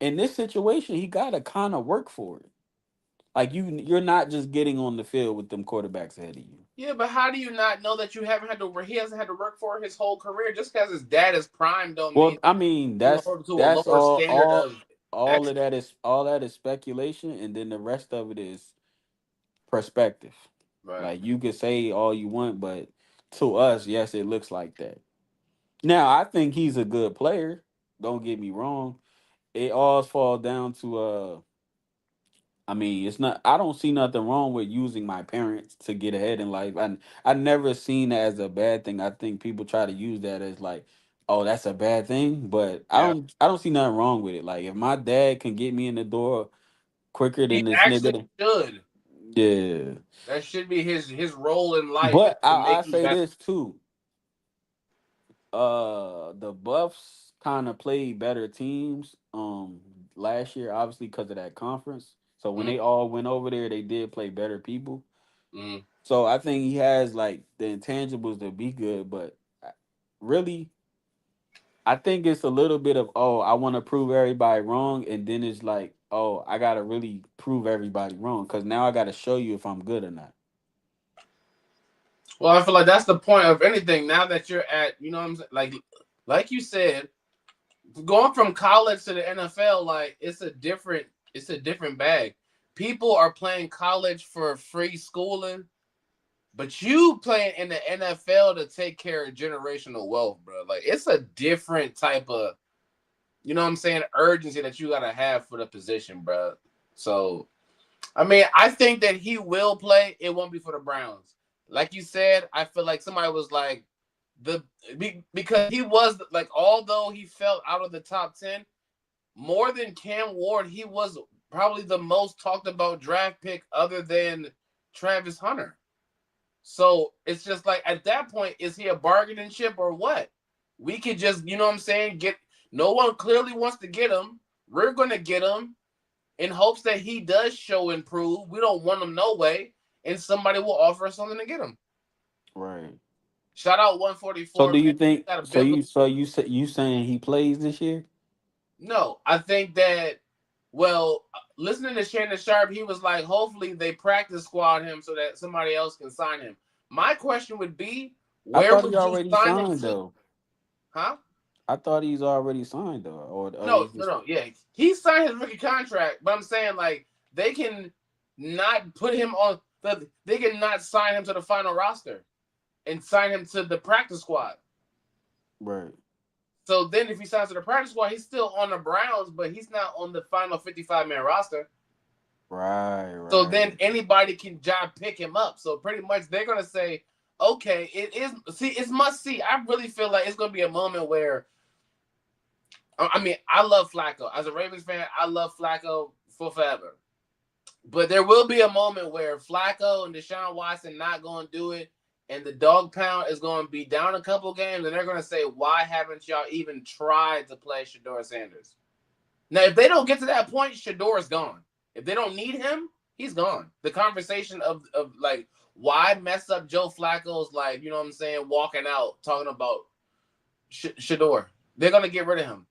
in this situation he gotta kind of work for it. Like you're not just getting on the field with them quarterbacks ahead of you. yeah, but how do you not know that you haven't had to? He hasn't had to work for his whole career. Just because his dad is prime, don't mean Well, I mean you hold to a that's lower standard of all of excellence. that is all that is speculation, and then the rest of it is perspective. Right. Like you could say all you want, but to us, yes, it looks like that. Now I think he's a good player. Don't get me wrong. It all falls down to I mean, it's not. I don't see nothing wrong with using my parents to get ahead in life, and I never seen that as a bad thing. I think people try to use that as like, oh, that's a bad thing, but Yeah. I don't see nothing wrong with it. Like if my dad can get me in the door quicker He than this actually nigga, should. yeah. That should be his role in life is But to I make you say better. this too. The Buffs kind of played better teams last year, obviously because of that conference. So when Mm, they all went over there, they did play better people. mm. So I think he has like the intangibles to be good, but really, I think it's a little bit of I want to prove everybody wrong, and then it's like I gotta really prove everybody wrong because now I gotta show you if I'm good or not. Well, I feel like that's the point of anything. Now that you're at, you know what I'm saying? Like you said, going from college to the NFL, like it's a different bag. People are playing college for free schooling, but you playing in the NFL to take care of generational wealth, bro. Like it's a different type of, you know what I'm saying, urgency that you gotta have for the position, bro. So I mean, I think that he will play. It won't be for the Browns. Like you said, I feel like somebody was like the because he was like, although he fell out of the top 10, more than Cam Ward, he was probably the most talked about draft pick other than Travis Hunter. So it's just like at that point, is he a bargaining chip or what? We could just, you know what I'm saying, get no one clearly wants to get him. We're gonna get him in hopes that he does show and prove. We don't want him no way, and somebody will offer us something to get him. Right. Shout out So 144, do man. you think? Got a biblical. You saying he plays this year? No, I think that. Well, listening to Shannon Sharp, he was like, hopefully they practice squad him so that somebody else can sign him. My question would be, I where thought he would you already sign him signed to? though. Huh? I thought he's already signed though, or No, he's no, just no. Yeah, he signed his rookie contract, but I'm saying like they can not put him on. They can not sign him to the final roster and sign him to the practice squad. right, So then, if he signs to the practice squad, he's still on the Browns, but he's not on the final 55-man roster. right, So right. then anybody can job pick him up. So pretty much they're gonna say, okay, it is. See, it's must see. I really feel like it's gonna be a moment where I mean, I love Flacco as a Ravens fan. I love Flacco for forever. But there will be a moment where Flacco and Deshaun Watson not going to do it, and the dog pound is going to be down a couple games, and they're going to say, "Why haven't y'all even tried to play Shador Sanders?" Now, if they don't get to that point, Shador is gone. If they don't need him, he's gone. The conversation of like why mess up Joe Flacco's like, you know what I'm saying, walking out talking about Shador. They're going to get rid of him.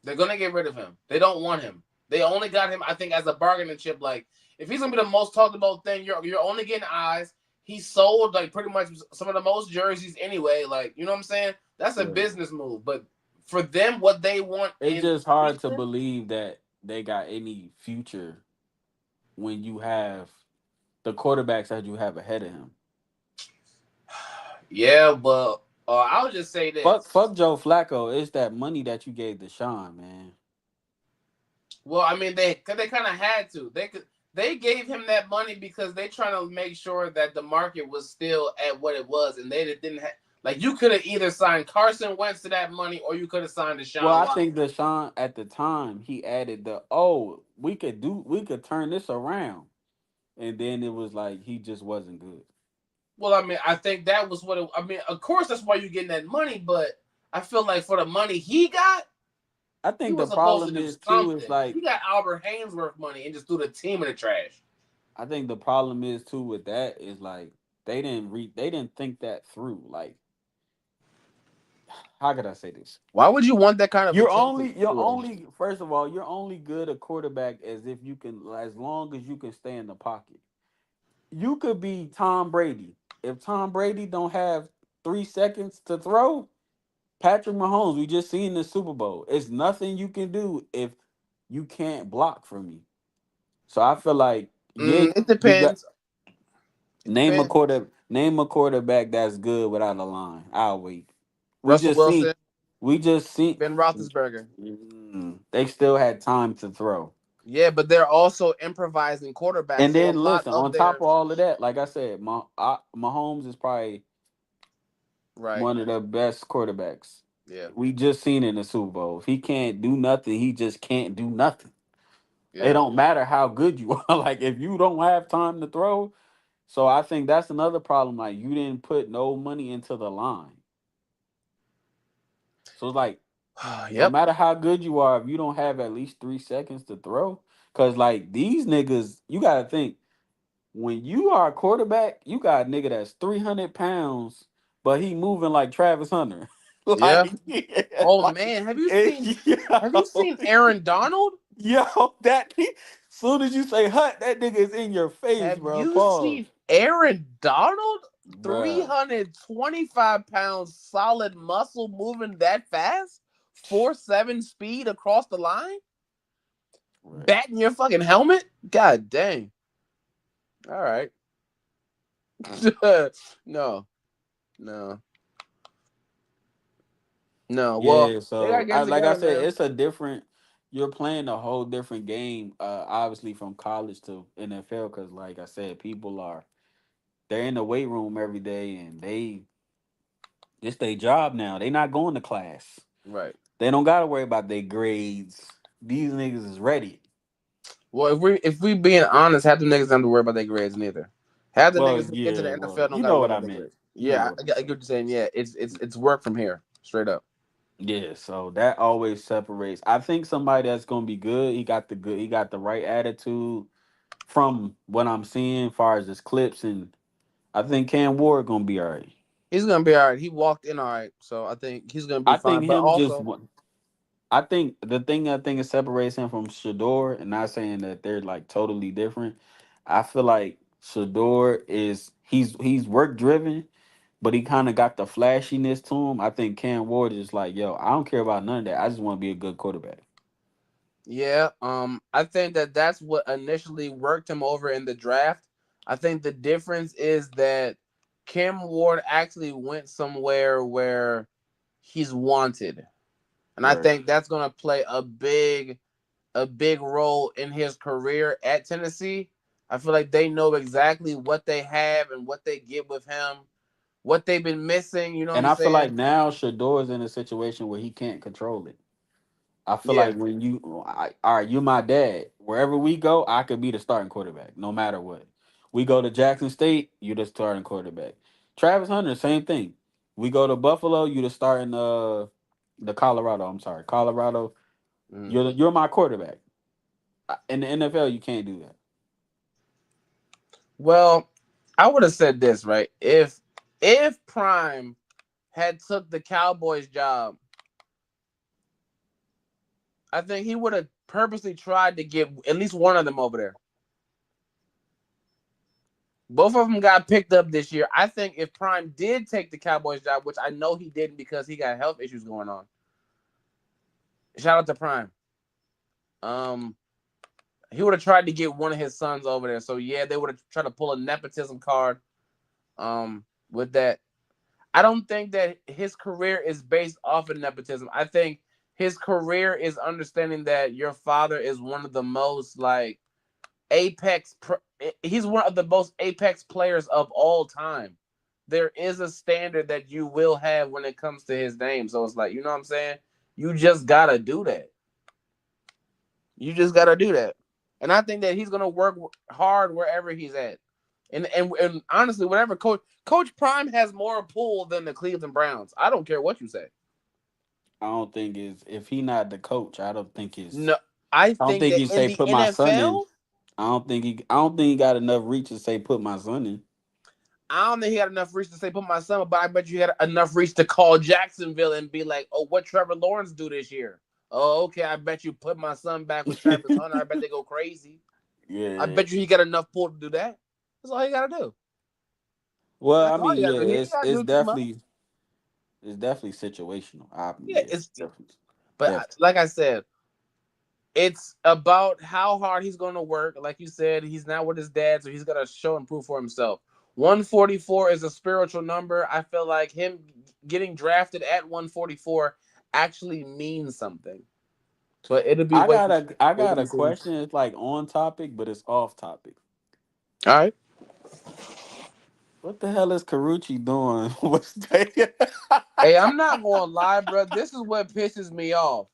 They're gonna get rid of him. They don't want him. They only got him, I think, as a bargaining chip. Like, if he's gonna be the most talked about thing, you're only getting eyes. He sold like pretty much some of the most jerseys anyway. Like, you know what I'm saying? That's a Right. business move. But for them, what they want It's in just hard to future, believe that they got any future when you have the quarterbacks that you have ahead of him. yeah, but Or I'll just say Fuck, this. fuck Joe Flacco. It's that money that you gave Deshaun, man. Well, I mean, they kind of had to. They gave him that money because they trying to make sure that the market was still at what it was, and they didn't have like you could have either signed Carson Wentz to that money, or you could have signed Well, Deshaun I Watson. think Deshaun at the time he added we could turn this around, and then it was like he just wasn't good. Well, I mean, I think that was what I mean. Of course, that's why you're getting that money, but I feel like for the money he got, I he think the was supposed to problem do is too is something. like He got Albert Hainsworth money and just threw the team in the trash. I think the problem is too with that is like they didn't think that through. Like how could I say this? Why would you want that kind of attention You're anyway? only first of all you're only good a quarterback as if you can as long as you can stay in the pocket. You could be Tom Brady. If Tom Brady don't have 3 seconds to throw, Patrick Mahomes, we just seen the Super Bowl. It's nothing you can do if you can't block for me. So I feel like yeah, It you got depends. It depends. name a quarterback that's good without a line. I'll wait. We Russell just seen Wilson, we just seen Ben Roethlisberger. they still had time to throw. Yeah, but they're also improvising quarterbacks, And so a then lot listen, of on top their of all of that, like I said, Mahomes is probably right. one of the best quarterbacks. Yeah, We just seen it in the Super Bowl. If he can't do nothing, he just can't do nothing. It yeah. don't matter how good you are. Like if you don't have time to throw, so I think that's another problem. Like you didn't put no money into the line. So it's like no Yep. matter how good you are, if you don't have at least 3 seconds to throw, because like these niggas, you gotta think when you are a quarterback, you got a nigga that's 300 pounds, but he moving like Travis Hunter. Yeah. Like, yeah, Oh like man, have you yo, seen Aaron Donald? yo, soon as you say hut, that nigga is in your face, Have bro. you Pause, seen Aaron Donald? bruh. 325 pounds, solid muscle, moving that fast, 4.7 speed across the line, Right. batting your fucking helmet. God dang. All right. No, no, no. Well, Yeah, they got so I games like I together, said, man. it's a different. You're playing a whole different game, obviously from college to NFL, because like I said, people are they're in the weight room every day and it's their job now. They not going to class. Right. They don't gotta worry about their grades. These niggas is ready. Well, if we being honest, half the niggas don't have to worry about their grades neither. Half the Well, niggas who get to the yeah, well, NFL don't you got to know worry what about I their meant. grades. You know Yeah, what I I get meant. what you're saying. Yeah, it's work from here, straight up. Yeah, so that always separates. I think somebody that's gonna be good, he got the right attitude from what I'm seeing, as far as his clips, and I think Cam Ward gonna be all right. He's gonna be all right. He walked in all right, so I think he's gonna be I fine. think But him just also, one. I think the thing I think it separates him from Shador, and not saying that they're like totally different. I feel like Shador is he's work driven, but he kind of got the flashiness to him. I think Cam Ward is like, yo, I don't care about none of that. I just want to be a good quarterback. yeah, I think that's what initially worked him over in the draft. I think the difference is that Kim Ward actually went somewhere where he's wanted, and I Right. think that's gonna play a big role in his career at Tennessee. I feel like they know exactly what they have and what they get with him, what they've been missing. You know what And I'm I feel like saying? now Shador's in a situation where he can't control it. I feel Yeah. like when all right, you my dad. Wherever we go, I could be the starting quarterback, no matter what. We go to Jackson State, you the starting quarterback. Travis Hunter, same thing. We go to Buffalo, you the starting the Colorado. I'm sorry, Colorado. Mhm. You're my quarterback. In the NFL, you can't do that. Well, I would have said this right if Prime had took the Cowboys job, I think he would have purposely tried to get at least one of them over there. Both of them got picked up this year. I think if Prime did take the Cowboys job, which I know he didn't because he got health issues going on. Shout out to Prime. Um, he would have tried to get one of his sons over there. So yeah, they would have tried to pull a nepotism card. With that, I don't think that his career is based off of nepotism. I think his career is understanding that your father is one of the most like he's one of the most apex players of all time. There is a standard that you will have when it comes to his name. So it's like, you know what I'm saying? You just gotta do that. You just gotta do that. And I think that he's gonna work hard wherever he's at. And honestly, whatever Coach Prime has more pull than the Cleveland Browns. I don't care what you say. I don't think is if he not the coach. I don't think is. No, I I don't think think that he in say the put my son in. NFL, I don't think he. I don't think he got enough reach to say put my son in. I don't think he had enough reach to say put my son, but I bet you had enough reach to call Jacksonville and be like, "Oh, what Trevor Lawrence do this year? Oh, okay, I bet you put my son back with Travis Hunter. I bet they go crazy. I Yeah. bet you he got enough pull to do that. That's all he got to do. Well, I That's all mean, he got yeah, to do. He ain't got to do too much. it's definitely situational. Yeah, Yeah, it's definitely, but definitely. like I said, it's about how hard he's going to work. Like you said, he's not with his dad, so he's got to show and prove for himself. 144 is a spiritual number. I feel like him getting drafted at 144 actually means something. But it'll be I wait got and a see. question. It's like on topic, but it's off topic. All right. What the hell is Carucci doing? What's Hey, I'm not going to lie, bro. This is what pisses me off.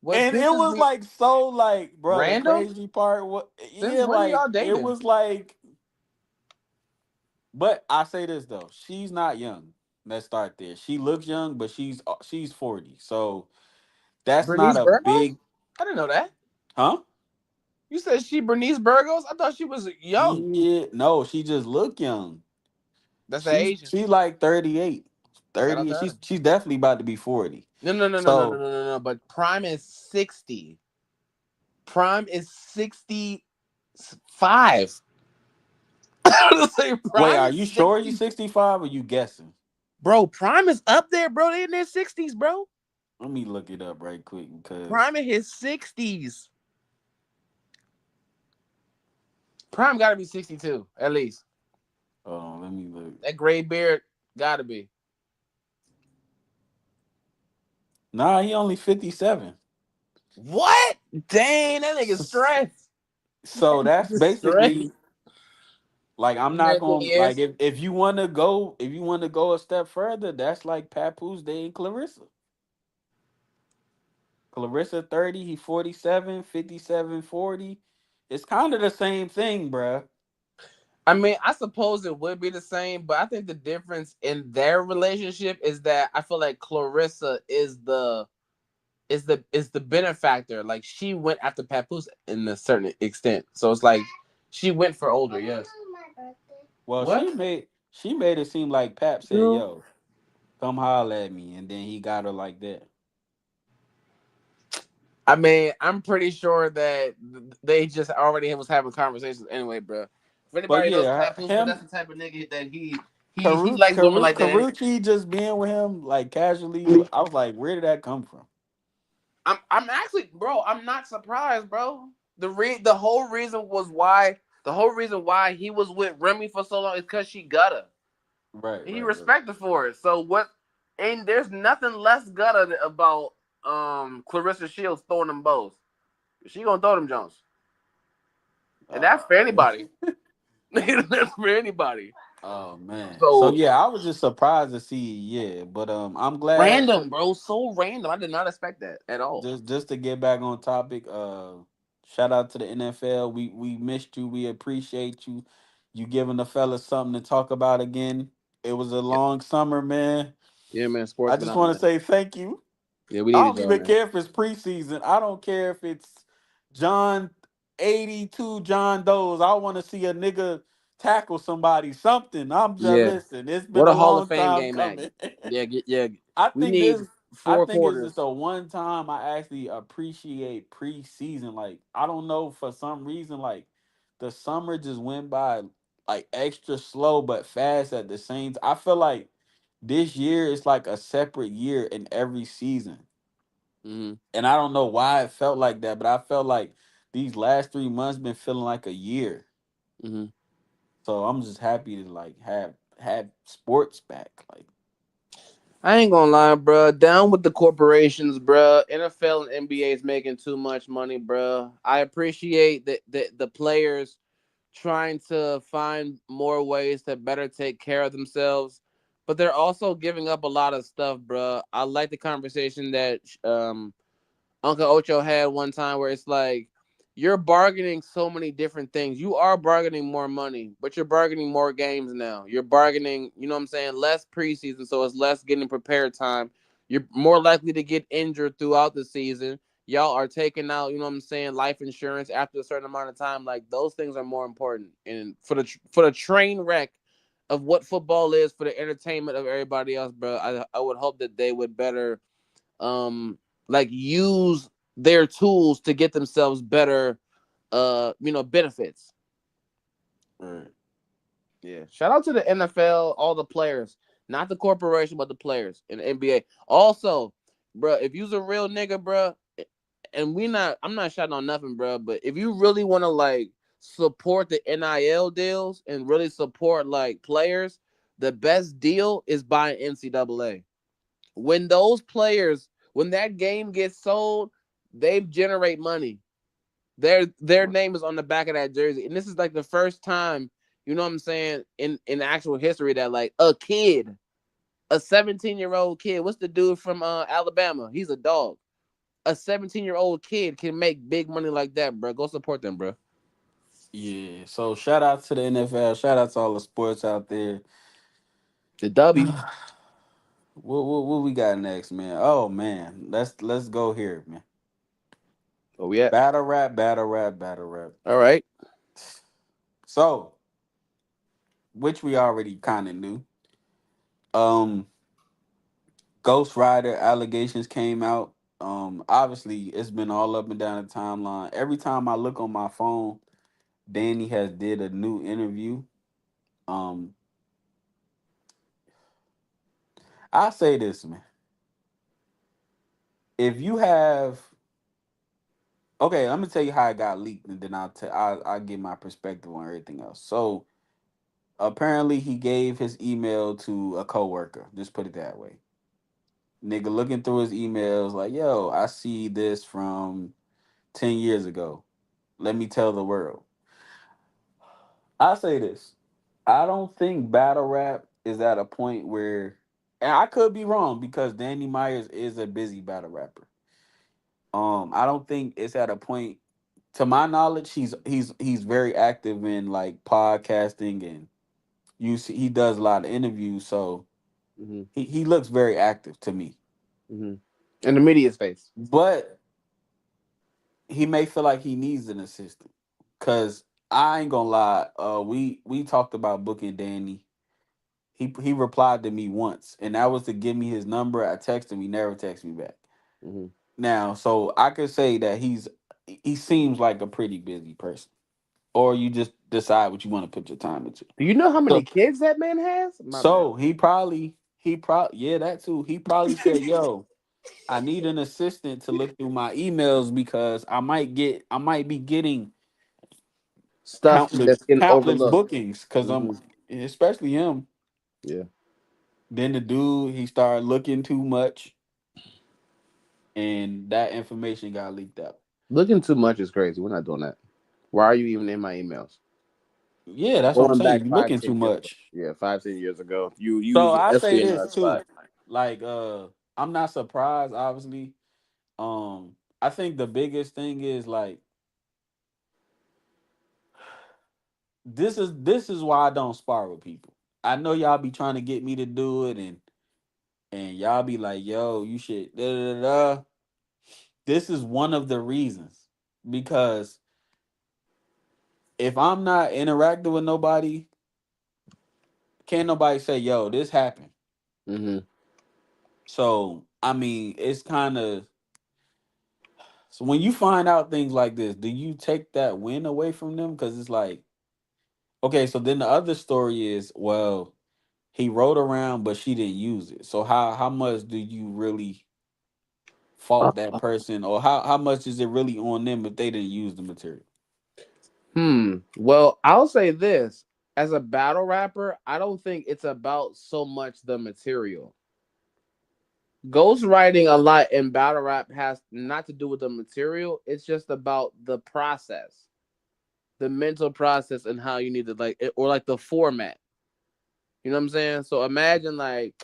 What And it pisses was me like so like, bro. The random? crazy part, what? Since Yeah, when are like y'all it dating? was like. But I say this though, she's not young. Let's start there. She looks young, but she's 40. So that's not Bernice a Burgos? big, I didn't know that. huh? You said she Bernice Burgos? I thought she was young. Yeah, no, she just look young. That's that She's Asian. she like 38. Shout out 30, to she's her. she's definitely about to be 40. No, no, no, no, no, no, So no, no, no. But Prime is 60. Prime is 65. Say wait, Prime are is you sure you 60. 65 or you guessing? Bro, Prime is up there, bro. They in their 60s, bro. Let me look it up right quick because Prime in his 60s. Prime got to be 62, at least. hold on, let me look. That gray beard got to be. Nah, he only 57. What? Dang, that nigga stressed. So That that's nigga stressed. basically like I'm You know not what thing gonna like is? if you want to go if you want to go a step further, that's like Papoose Day and Clarissa. Clarissa 30, he 47, 57, 40. It's kind of the same thing, bruh. I mean, I suppose it would be the same, but I think the difference in their relationship is that I feel like Clarissa is the benefactor. Like she went after Papoose in a certain extent. So it's like she went for older, yes. Well, What? she made it seem like Pap said, Dude. "Yo, come holler at me," and then he got her like that. I mean, I'm pretty sure that they just already was having conversations anyway, bro. If But anybody knows yeah, Papoose, but that's him the type of nigga that he likes women like that. Karuchi just being with him like casually. I was like, where did that come from? I'm actually, bro. I'm not surprised, bro. The whole reason why he was with Remy for so long is because she gutter. Right, And he right, right. respected for it. So what? And there's nothing less gutter about Clarissa Shields throwing them bows. She gonna throw them Jones, and that's for Man. anybody. That's for anybody. Oh man. So So yeah, I was just surprised to see. Yeah, but I'm glad. random, bro. So random. I did not expect that at all. Just to get back on topic, shout out to the NFL. We missed you. We appreciate you. You giving the fellas something to talk about again. It was a Yeah, long summer, man. yeah, man. I Sports been just out, want to man. say thank you. Yeah, we I needed don't y'all, even man. care if it's preseason. I don't care if it's John 82 John Doe's. I want to see a nigga tackle somebody, something. I'm just Yeah. listen. It's been What a a Hall of long Fame time game at? coming. Yeah, yeah. I We think need this. I four think it's just quarters. a one time I actually appreciate preseason. Like I don't know for some reason, like the summer just went by like extra slow but fast at the same. I feel like this year is like a separate year in every season, Mm-hmm. and I don't know why it felt like that, but I felt like these last 3 months been feeling like a year. Mm-hmm. So I'm just happy to like have sports back. Like I ain't gonna lie, bro. Down with the corporations, bro. NFL and NBA is making too much money, bro. I appreciate the players trying to find more ways to better take care of themselves, but they're also giving up a lot of stuff, bro. I like the conversation that Uncle Ocho had one time where it's like you're bargaining so many different things. You are bargaining more money, but you're bargaining more games now. You're bargaining, you know what I'm saying, less preseason, so it's less getting prepared time. You're more likely to get injured throughout the season. Y'all are taking out, you know what I'm saying, life insurance after a certain amount of time. Like those things are more important. And for the train wreck of what football is for the entertainment of everybody else, bro, I would hope that they would better um like use their tools to get themselves better benefits. Right. Yeah. Shout out to the NFL, all the players, not the corporation, but the players in the NBA. Also, bro, if you's a real nigga, bro, and I'm not shouting on nothing, bro, but if you really want to like support the NIL deals and really support like players, the best deal is buying NCAA. When those players, when that game gets sold, they generate money. Their name is on the back of that jersey, and this is like the first time, you know what I'm saying, in actual history that like a kid, a 17-year-old kid, what's the dude from Alabama? He's a dog. A 17-year-old kid can make big money like that, bro. Go support them, bro. Yeah. So shout out to the NFL. Shout out to all the sports out there. The W. What we got next, man? Oh man, let's go here, man. Oh yeah. Battle rap, battle rap, battle rap. All right. So, which we already kind of knew. Um, Ghost Rider allegations came out. Obviously, it's been all up and down the timeline. Every time I look on my phone, Danny has did a new interview. Um, I say this, man. If you have, okay, let me tell you how it got leaked, and then I'll give my perspective on everything else. So apparently, he gave his email to a coworker. Just put it that way. Nigga looking through his emails, like, yo, I see this from 10 years ago. Let me tell the world. I say this. I don't think battle rap is at a point where, and I could be wrong because Danny Myers is a busy battle rapper. I don't think it's at a point. To my knowledge, he's very active in like podcasting, and you see he does a lot of interviews. So Mm-hmm. he looks very active to me. Mm-hmm. In the media space. But he may feel like he needs an assistant. Cause I ain't gonna lie, we talked about booking Danny. He replied to me once, and that was to give me his number. I texted him, he never texted me back. Mm-hmm. Now, so I could say that he seems like a pretty busy person. Or you just decide what you want to put your time into. Do you know how many So kids that man has? My bad. so he probably yeah, that too. He probably said, yo, I need an assistant to look through my emails because I might be getting Stuff countless that's getting countless overlooked. bookings because I'm Mm-hmm. especially him. Yeah. Then the dude he started looking too much, and that information got leaked out. Looking too much is crazy. We're not doing that. Why are you even in my emails? Yeah, that's what I'm Going saying. back You five, looking too 10 years ago. much. Yeah, 5, 10 years ago. You So was an I say this espionage spy. too. Like I'm not surprised, obviously. I think the biggest thing is like this is why I don't spar with people. I know y'all be trying to get me to do it, and y'all be like, yo, you should da, da, da, da. This is one of the reasons. Because if I'm not interacting with nobody, can't nobody say, yo, this happened. Mm-hmm. So I mean, it's kind of so when you find out things like this, do you take that win away from them? Because it's like, okay, so then the other story is, well, he wrote around, but she didn't use it. So how much do you really fault that person, or how much is it really on them if they didn't use the material? Well, I'll say this. As a battle rapper, I don't think it's about so much the material. Ghostwriting a lot in battle rap has not to do with the material. It's just about the process, the mental process, and how you need to like it, or like the format. You know what I'm saying? So imagine like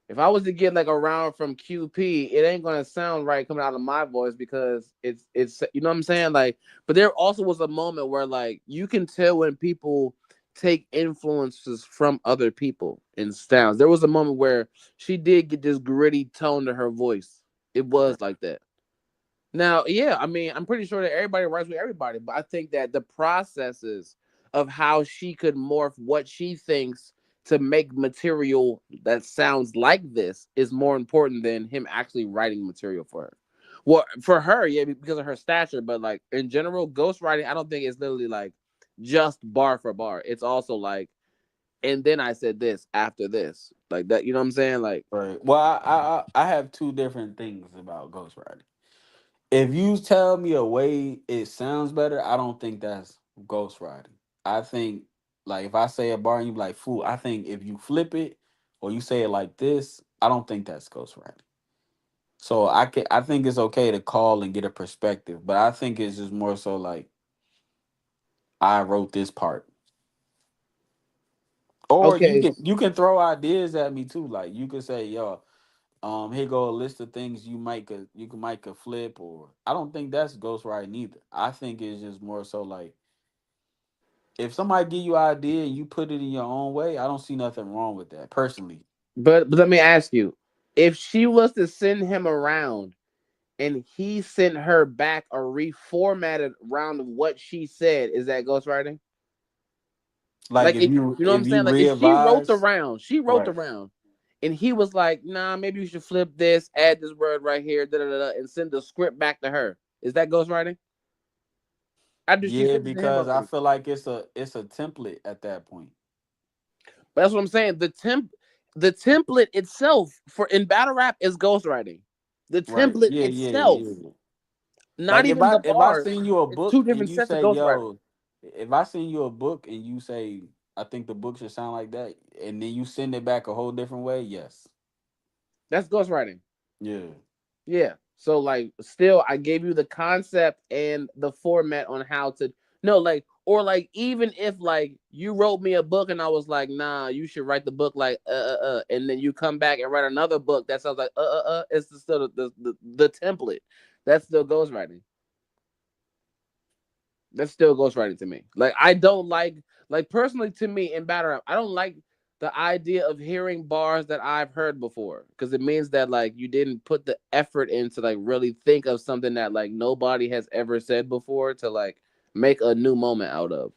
if I was to get like a round from QP, it ain't gonna sound right coming out of my voice because it's you know what I'm saying? Like, but there also was a moment where like you can tell when people take influences from other people in styles. There was a moment where she did get this gritty tone to her voice. It was like that. Now, yeah, I mean, I'm pretty sure that everybody writes with everybody, but I think that the processes of how she could morph what she thinks to make material that sounds like this is more important than him actually writing material for her. Well, for her, yeah, because of her stature, but like in general, ghostwriting, I don't think it's literally like just bar for bar. It's also like, and then I said this after this, like that. You know what I'm saying? Like, Right. Well, I have two different things about ghostwriting. If you tell me a way it sounds better, I don't think that's ghostwriting. I think like if I say a bar and you be like, fool, I think if you flip it or you say it like this, I don't think that's ghostwriting. So I think it's okay to call and get a perspective, but I think it's just more so like I wrote this part. Or okay, you can throw ideas at me too. Like you could say, yo, here go a list of things you can might could flip, or I don't think that's ghostwriting either. I think it's just more so like if somebody give you an idea and you put it in your own way, I don't see nothing wrong with that personally. but let me ask you, if she was to send him around and he sent her back a reformatted round of what she said, is that ghostwriting? Like Like if you know what I'm if you saying? Like if revise, she wrote the right? round, and he was like, nah, maybe you should flip this, add this word right here, da da da, and send the script back to her. Is that ghostwriting? After she Yeah, sent it to him because I already. feel like it's a template at that point. But that's what I'm saying. The template itself for in battle rap is ghostwriting. The Right. template Yeah, yeah, itself, yeah. not Like even the if I bars. send you a It's book two and different you sets of say, ghostwriting. yo, if I send you a book and you say I think the book should sound like that, and then you send it back a whole different way, yes. That's ghostwriting. Yeah. Yeah. So like still I gave you the concept and the format on how to no like or like even if like you wrote me a book and I was like, nah, you should write the book like and then you come back and write another book that sounds like it's still the template. That still ghostwriting. That still ghostwriting to me. Like I don't like personally to me in battle rap, I don't like the idea of hearing bars that I've heard before because it means that like you didn't put the effort in to like really think of something that like nobody has ever said before to like make a new moment out of.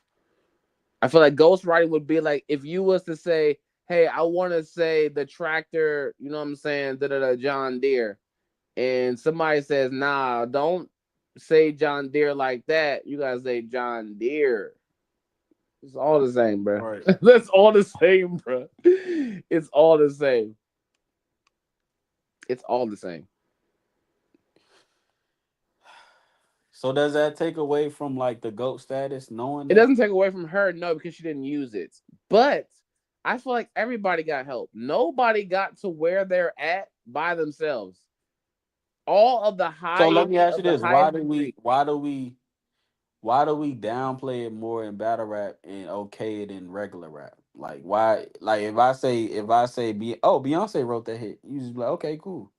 I feel like ghostwriting would be like if you was to say, "Hey, I want to say the tractor," you know what I'm saying, da da da John Deere, and somebody says, "Nah, don't say John Deere like that. You gotta say John Deere." It's all the same, bro. Right. That's all the same, bro. It's all the same. It's all the same. So does that take away from like the GOAT status, knowing It that? doesn't take away from her, no, because she didn't use it. But I feel like everybody got help. Nobody got to where they're at by themselves. All of the So let highest me ask you of the this: highest degree. why do we downplay it more in battle rap and okay it in regular rap? Like why? Like if I say Beyonce wrote that hit, you just be like okay cool.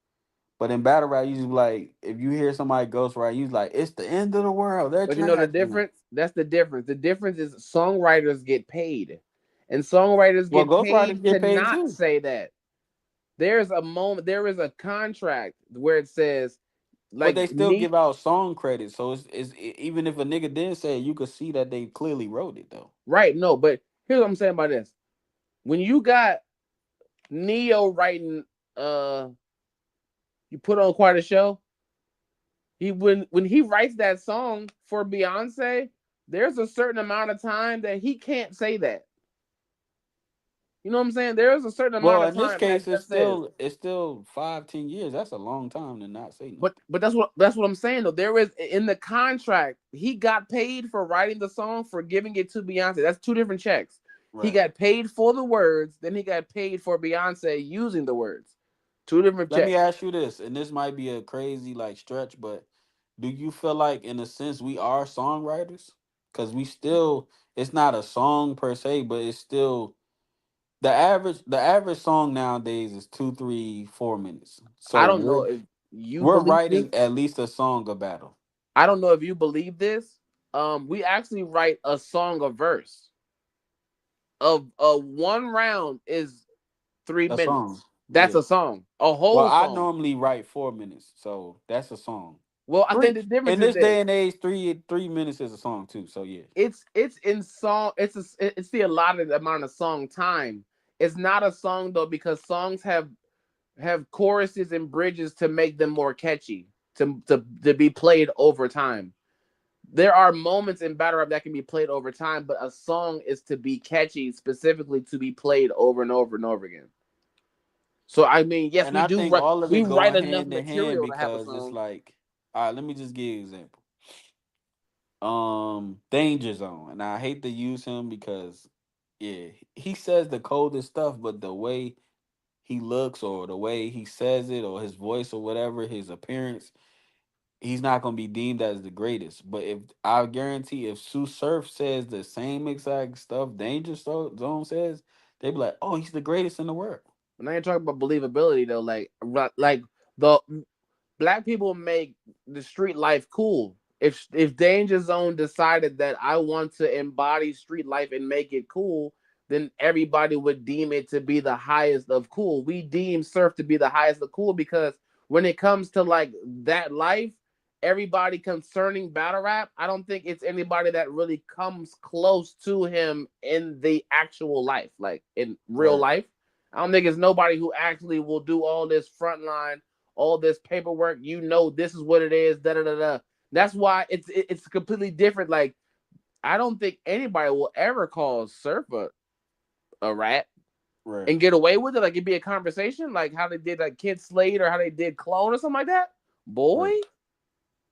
But in battle rap, you just be like if you hear somebody ghost rap, you just like it's the end of the world. They're But you know the trash. difference? That's the difference. The difference is songwriters get paid. And songwriters Well, get ghostwriters paid to get paid not too, say that. There's a moment, there is a contract where it says, but like, they still me, give out song credit. So even if a nigga didn't say it, you could see that they clearly wrote it though. right? No, but here's what I'm saying about this. When you got Neo writing, uh, you put on quite a show. He when he writes that song for Beyonce, there's a certain amount of time that he can't say that. You know what I'm saying? There is a certain Well, amount of in this time that case, Jeff says. it's still 5, 10 years. That's a long time to not say nothing. But that's what I'm saying though. There is in the contract, he got paid for writing the song for giving it to Beyonce. That's two different checks. He Right. got paid for the words, then he got paid for Beyonce using the words. Two different Let me checks. ask you this, and this might be a crazy like stretch, but do you feel like in a sense we are songwriters? Cause we still, it's not a song per se, but it's still the average song nowadays is 2, 3, 4 minutes. I So don't know we're if you we're believe this. writing at least a song a battle. I don't know if you believe this. We actually write a song a verse. Of a one round is three A song. minutes. That's Yeah. a song, a Well, whole I song. normally write 4 minutes, so that's a song. Well, I Three think the difference in is this this: day and age, 3 minutes is a song too. So yeah. it's in song. It's the allotted amount of song time. It's not a song though because songs have choruses and bridges to make them more catchy to be played over time. There are moments in battle rap that can be played over time, but a song is to be catchy, specifically to be played over and over and over again. So I mean, yes, And we I do think write. all of We it write going enough hand in hand material to have a because it's song. like, all right, let me just give you an example. Danger Zone, and I hate to use him because yeah, he says the coldest stuff, but the way he looks or the way he says it or his voice or whatever, his appearance, he's not gonna be deemed as the greatest. But if I guarantee if Sue Surf says the same exact stuff Zone says, they be like, oh, he's the greatest in the world. When I ain't talking about believability though, like the black people make the street life cool. If Danger Zone decided that I want to embody street life and make it cool, then everybody would deem it to be the highest of cool. We deem surf to be the highest of cool because when it comes to like that life, everybody concerning battle rap, I don't think it's anybody that really comes close to him in the actual life, like in real Right. life. I don't think it's nobody who actually will do all this frontline, all this paperwork. You know, this is what it is. Da da da da. That's why it's completely different. Like I don't think anybody will ever call Surf a rat Right. and get away with it. Like it'd be a conversation, like how they did like Kid Slade or how they did Clone or something like that. Boy, Right.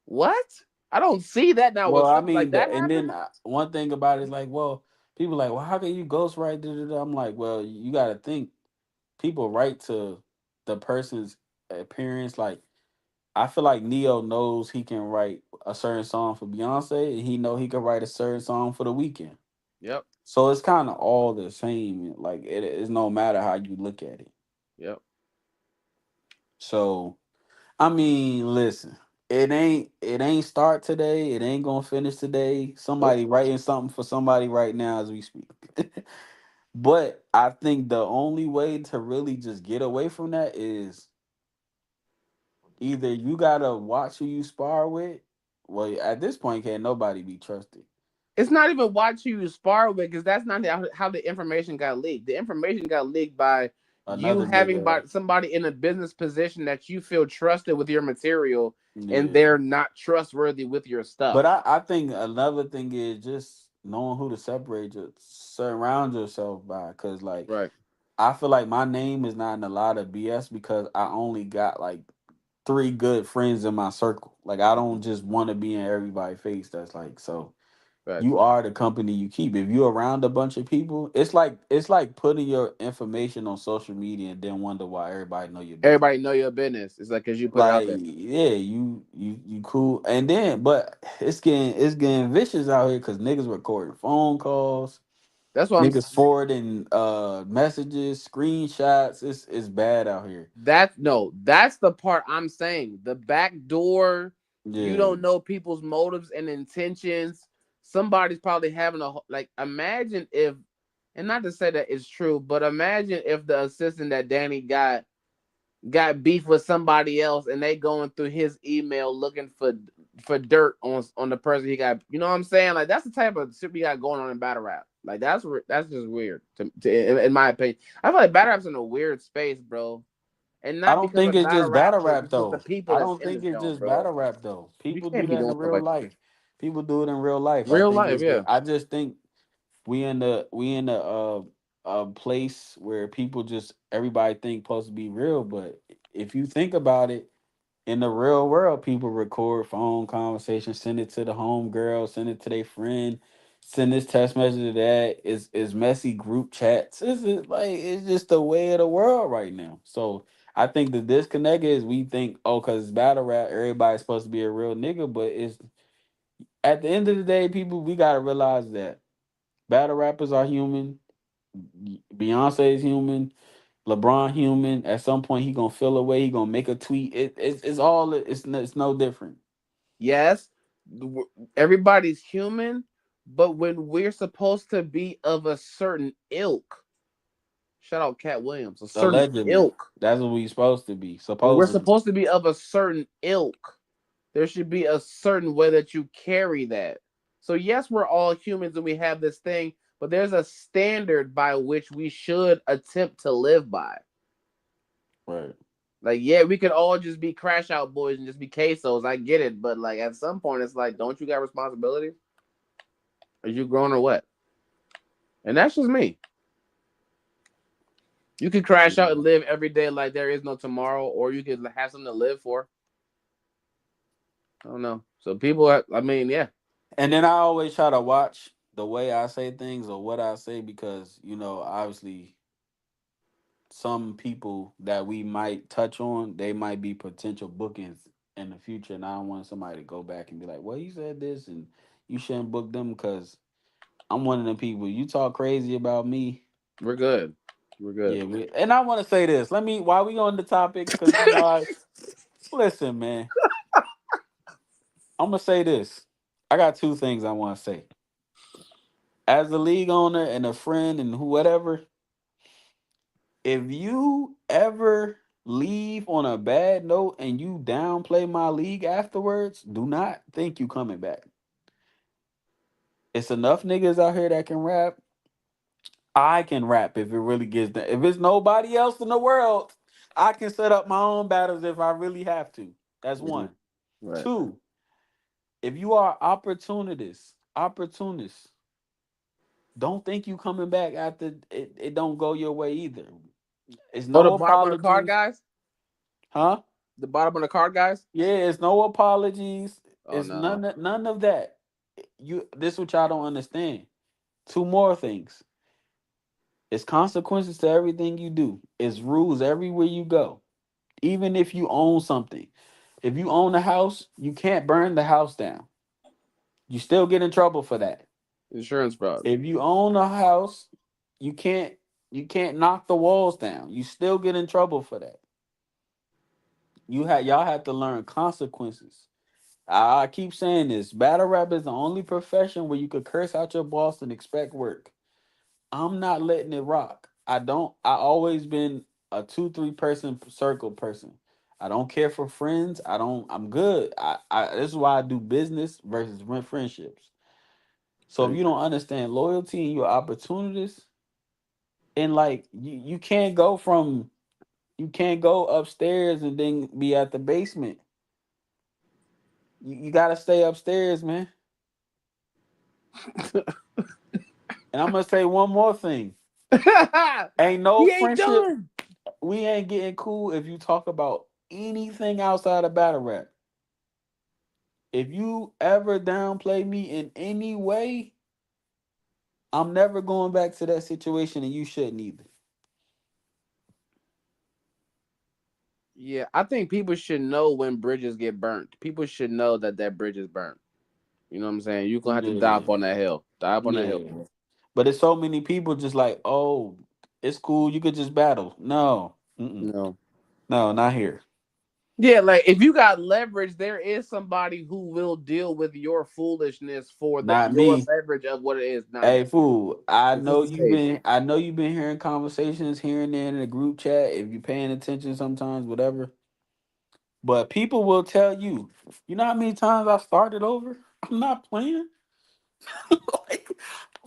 what? I don't see that now Well, with I Surf mean, like that and then happening. one thing about it is like, well, people like, well, how can you ghostwrite? Da, da, da? I'm like, well, you got to think people write to the person's appearance. Like, I feel like Neo knows he can write a certain song for Beyonce, and he know he can write a certain song for the weekend. Yep, So it's kind of all the same. Like, it is no matter how you look at it. yep. So I mean, listen, it ain't start today. It ain't gonna finish today. Nope. Somebody writing something for somebody right now as we speak. But I think the only way to really just get away from that is either you gotta watch who you spar with. Well, at this point, can't nobody be trusted. It's not even what you spar with because that's not how the information got leaked. The information got leaked by you Another having nigga, somebody in a business position that you feel trusted with your material and yeah. they're not trustworthy with your But stuff. I think another thing is just knowing who to surround yourself by, cause like Right. I feel like my name is not in a lot of BS because I only got like 3 good friends in my circle. Like I don't just want to be in everybody's face. That's like so. Right. You are the company you keep. If you're around a bunch of people, it's like putting your information on social media and then wonder why everybody know your business. Everybody know your business. It's like because you put it out Like there. yeah, you cool, and then but it's getting vicious out here because niggas recording phone calls, That's what I'm. niggas forwarding messages, screenshots. It's bad out here. That no, that's the part I'm saying. The back door, you Yeah, don't know people's motives and intentions. Somebody's probably having like imagine if and not to say that it's true, but imagine if the assistant that Danny got beef with somebody else and they going through his email looking for dirt on the person he got. You know what I'm saying? Like that's the type of shit we got going on in battle rap. Like that's just weird in my opinion. I feel like battle rap's in a weird space, bro. And I not don't because think of it's battle just rap, battle but rap it's just the though. people I that's don't in the think it's film, just bro. battle rap though. You People do can't be that in doing stuff real like life. People do it in real life. I real think life, it's yeah. I just think we in a place where people just everybody think supposed to be real, but if you think about it, in the real world, people record phone conversations, send it to the home girl, send it to their friend, send this text message to that. It's messy group chats. It's just like it's just the way of the world right now. So I think the disconnect is we think, oh, because it's battle rap, everybody's supposed to be a real nigga. But it's at the end of the day, people, we gotta realize that battle rappers are human. Beyonce is human. LeBron human. At some point, he gonna feel away. He gonna make a tweet. It's all. It's no different. Yes, everybody's human, but when we're supposed to be of a certain ilk, shout out Cat Williams, a certain Allegedly, ilk. that's what we supposed to be. When we're Supposedly, supposed to be of a certain ilk, there should be a certain way that you carry that. So yes, we're all humans and we have this thing, but there's a standard by which we should attempt to live by. right? Like, yeah, we could all just be crash out boys and just be quesos. I get it, but like at some point, it's like, don't you got responsibility? Are you grown or what? And that's just me. You can crash out and live every day like there is no tomorrow, or you could have something to live for. I don't know. So people, I mean, yeah, And then I always try to watch the way I say things or what I say because obviously some people that we might touch on, they might be potential bookings in the future, and I don't want somebody to go back and be like, "Well, you said this, and you shouldn't book them," because I'm one of them people. You talk crazy about me, we're good. We're good. yeah. And I want to say this. Let me while we on the topic, because I listen, man. I'm gonna say this. I got two things I want to say. As a league owner and a friend and whatever, if you ever leave on a bad note and you downplay my league afterwards, do not think you coming back. It's enough niggas out here that can rap. I can rap if it really gets done. If it's nobody else in the world, I can set up my own battles if I really have to. That's Mhm. one. Right. Two, if you are opportunists, don't think you coming back after it don't go your way either. It's Oh, the no bottom of the card, apologies. guys. Huh? The bottom of the card, guys. Yeah, it's no apologies. Oh It's no. none of that. This what y'all don't understand. Two more things. It's consequences to everything you do. It's rules everywhere you go. Even if you own something. If you own a house, you can't burn the house down. You still get in trouble for that. Insurance fraud. If you own a house, you can't knock the walls down. You still get in trouble for that. Y'all have to learn consequences. I keep saying this. Battle rap is the only profession where you could curse out your boss and expect work. I'm not letting it rock. I always been a 2, 3 person circle person. I don't care for friends. I'm good. This is why I do business versus friendships. So if Thank you don't understand loyalty and your opportunities, and like you can't go upstairs and then be at the basement. You gotta stay upstairs, man. And I'm gonna say one more thing. you. Ain't no He ain't friendship. done. We ain't getting cool if you talk about anything outside of battle rap. If you ever downplay me in any way, I'm never going back to that situation, and you shouldn't either. Yeah, I think people should know when bridges get burnt. People should know that that bridge is burnt. You know what I'm saying? You're gonna have to die Yeah, up on that hill. Die up on that hill, yeah. bro. But it's so many people just like, oh, it's cool. You could just battle. No, mm-mm. No. No, not here. Yeah, like if you got leverage, there is somebody who will deal with your foolishness for the Not your me. leverage of what it is. Nah, Hey, fool. this is the stage. I know you've been hearing conversations here and there in the group chat. If you're paying attention, sometimes, whatever. But people will tell you, you know how many times I started over? I'm not playing. Like,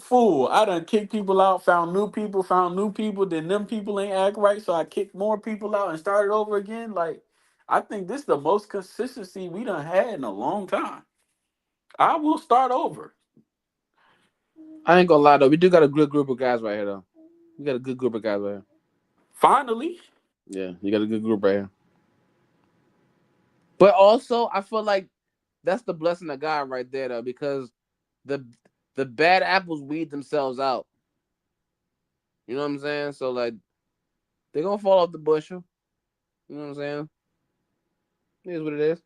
fool, I done kicked people out, found new people, then them people ain't act right, so I kicked more people out and started over again. Like, I think this is the most consistency we done had in a long time. I will start over. I ain't gonna lie though, we do got a good group of guys right here though. We got a good group of guys right here. Finally. Yeah, you got a good group right here. But also, I feel like that's the blessing of God right there though, because the the bad apples weed themselves out. You know what I'm saying? So like they're gonna fall off the bushel. You know what I'm saying? It is what it is.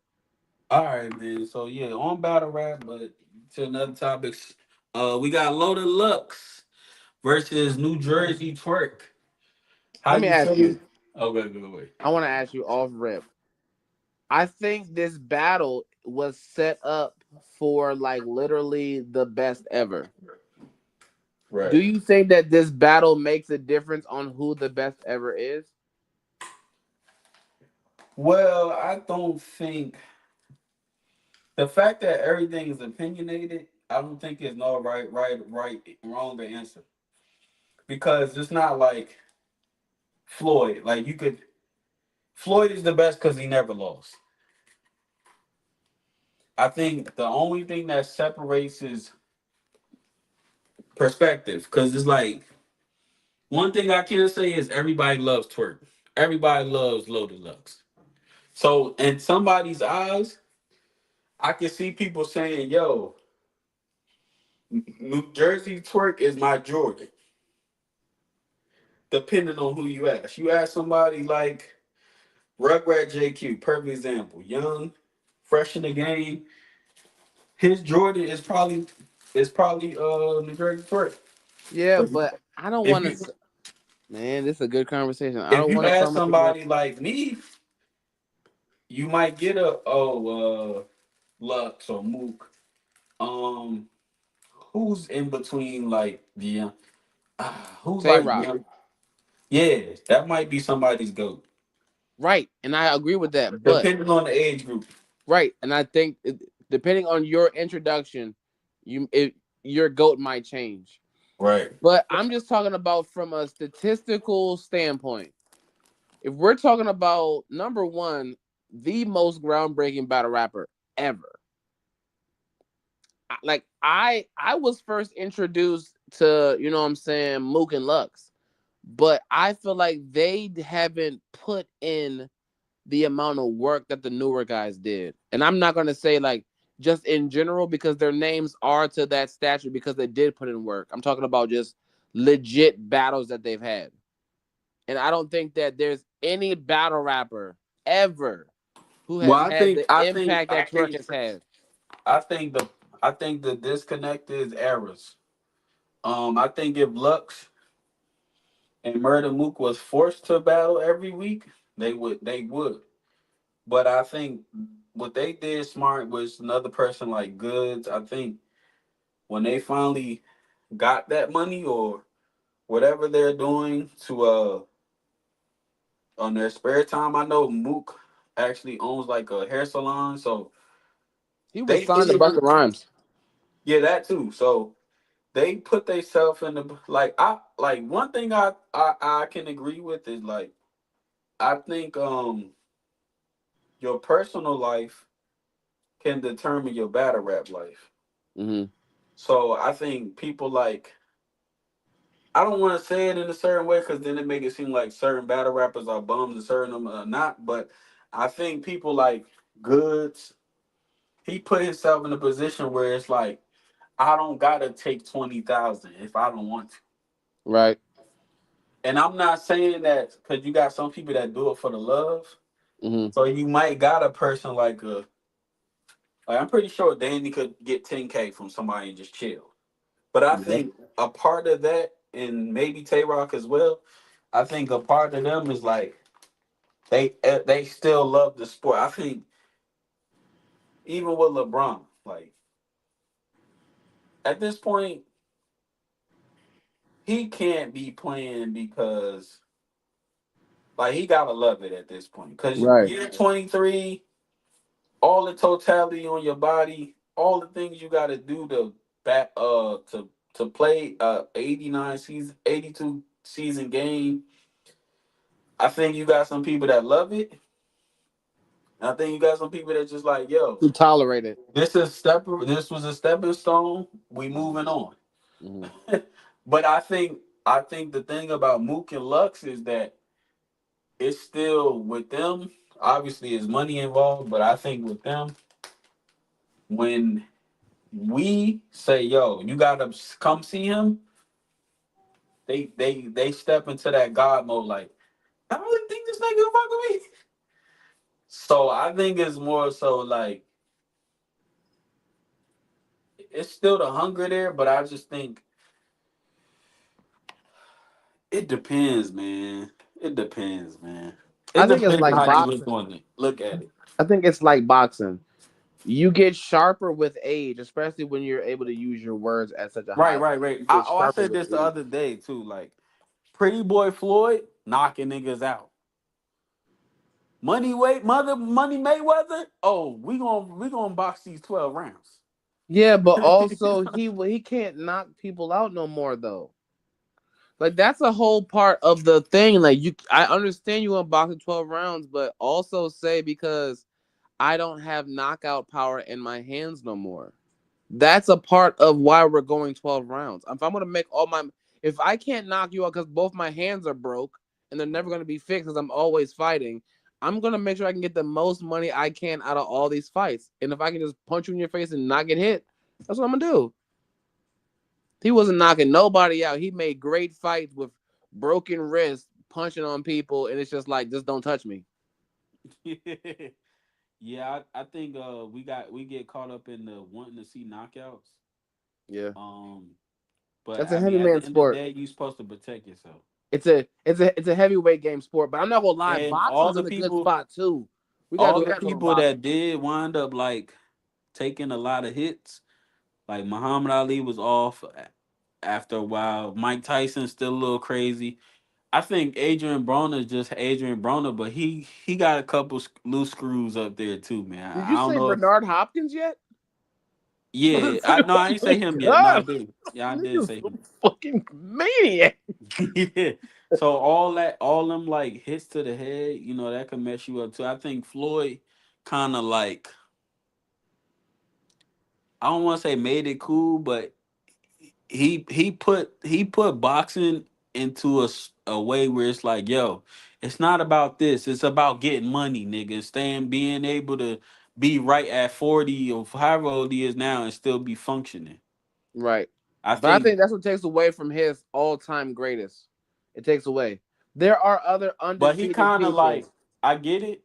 All right, man. So yeah, on battle rap, but to another topics. We got Loaded Lux versus New Jersey Twork. How Let me you ask you. feeling? Okay, good way. I want to ask you off rip. I think this battle was set up for like literally the best ever. Do Right. you think that this battle makes a difference on who the best ever is? Well, I don't think the fact that everything is opinionated, I don't think it's no wrong to answer. Because it's not like Floyd. Like you could Floyd is the best because he never lost. I think the only thing that separates is perspective. Because it's like one thing I can say is everybody loves twerk. Everybody loves Loaded Lux. So in somebody's eyes, I can see people saying, "Yo, New Jersey twerk is my Jordan." Depending on who you ask, you ask somebody like Rugrat JQ, perfect example, young, fresh in the game. His Jordan is probably New Jersey twerk. Yeah, But but I don't if want you to. Man, this is a good conversation. I if don't you want to ask summarize it. somebody like me, you might get a Lux or Mook. Um, who's in between like the who's Tay like Rock. young? Yeah, that might be somebody's goat, Right, and I agree with that. But depending on the age group. right, and I think depending on your introduction, your goat might change. Right. But I'm just talking about from a statistical standpoint. If we're talking about number one, the most groundbreaking battle rapper ever, I was first introduced to, you know what I'm saying, Mook and Lux, but I feel like they haven't put in the amount of work that the newer guys did. And I'm not gonna say like just in general because their names are to that stature because they did put in work. I'm talking about just legit battles that they've had. And I don't think that there's any battle rapper ever who Well, has I had think the I think impact I that Twerk think has had. I think the I think the disconnect is errors. I think if Lux and Murder Mook was forced to battle every week, they would. But I think what they did smart was another person like Goods. I think when they finally got that money or whatever they're doing to on their spare time, I know Mook actually owns like a hair salon, so He was they signed to Busta Rhymes. yeah, that too. So they put themselves in the like one thing I can agree with is like I think your personal life can determine your battle rap life. Hmm. So I think people like I don't want to say it in a certain way because then it make it seem like certain battle rappers are bums and certain of them are not. But I think people like Goods, he put himself in a position where it's like I don't gotta take 20,000 if I don't want to. Right. And I'm not saying that because you got some people that do it for the love. Hmm. So you might got a person like I'm pretty sure Danny could get 10K from somebody and just chill. But I Yeah. think a part of that, and maybe Tay Rock as well, I think a part of them is like they still love the sport. I think even with LeBron, like at this point, he can't be playing because like he gotta love it at this point. Because Right. you're 23, all the totality on your body, all the things you gotta do to back to play 89 season 82 season game. I think you got some people that love it. And I think you got some people that just like, yo, To tolerate it. this was a stepping stone. We moving on. Hmm. But I think the thing about Mook and Lux is that it's still with them. Obviously, is money involved, but I think with them, when we say, "Yo, you gotta come see him," they step into that God mode. Like, I don't really think this nigga fuck with me. So I think it's more so like it's still the hunger there, but I just think it depends, man. It depends, man. I It think it's depends like how you look boxing. on it. Look at it. I think it's like boxing. You get sharper with age, especially when you're able to use your words at such a high Right, level. right, right. You get I sharper said with this the age. other day too. Like Pretty Boy Floyd knocking niggas out. Money Mayweather. Oh, we gonna box these 12 rounds. Yeah, but also he can't knock people out no more though. Like that's a whole part of the thing. Like I understand you want to box in 12 rounds, but also say because I don't have knockout power in my hands no more. That's a part of why we're going 12 rounds. If I'm gonna make all my, if I can't knock you out because both my hands are broke and they're never gonna be fixed because I'm always fighting, I'm gonna make sure I can get the most money I can out of all these fights. And if I can just punch you in your face and not get hit, that's what I'm gonna do. He wasn't knocking nobody out. He made great fights with broken wrists, punching on people, and it's just like, just don't touch me. Yeah, I think we get caught up in the wanting to see knockouts. Yeah, Um, but that's a I mean, heavy at man the end of the sport. day, you supposed to protect yourself. It's a heavyweight game sport, but I'm not gonna lie, And all boxing's the in a good people, spot too. We all the gotta talk about people boxing. that did wind up like taking a lot of hits, like Muhammad Ali was off after a while. Mike Tyson still a little crazy. I think Adrian Broner is just Adrian Broner, but he got a couple loose screws up there too, man. Did I you don't say know if Bernard Hopkins yet? yeah, I no, I ain't My say him yet. No, I God, did. Yeah, I did nigga's say a him. fucking maniac. Yeah. So all them like hits to the head, that can mess you up too. I think Floyd kind of like I don't want to say made it cool, but he put boxing into a way where it's like, yo, it's not about this. It's about getting money, nigga. Staying, being able to be right at 40 or however old he is now and still be functioning. Right, I but I think, think that's what takes away from his all-time greatest. It takes away. There are other but he undefeated kind of like, people. I get it,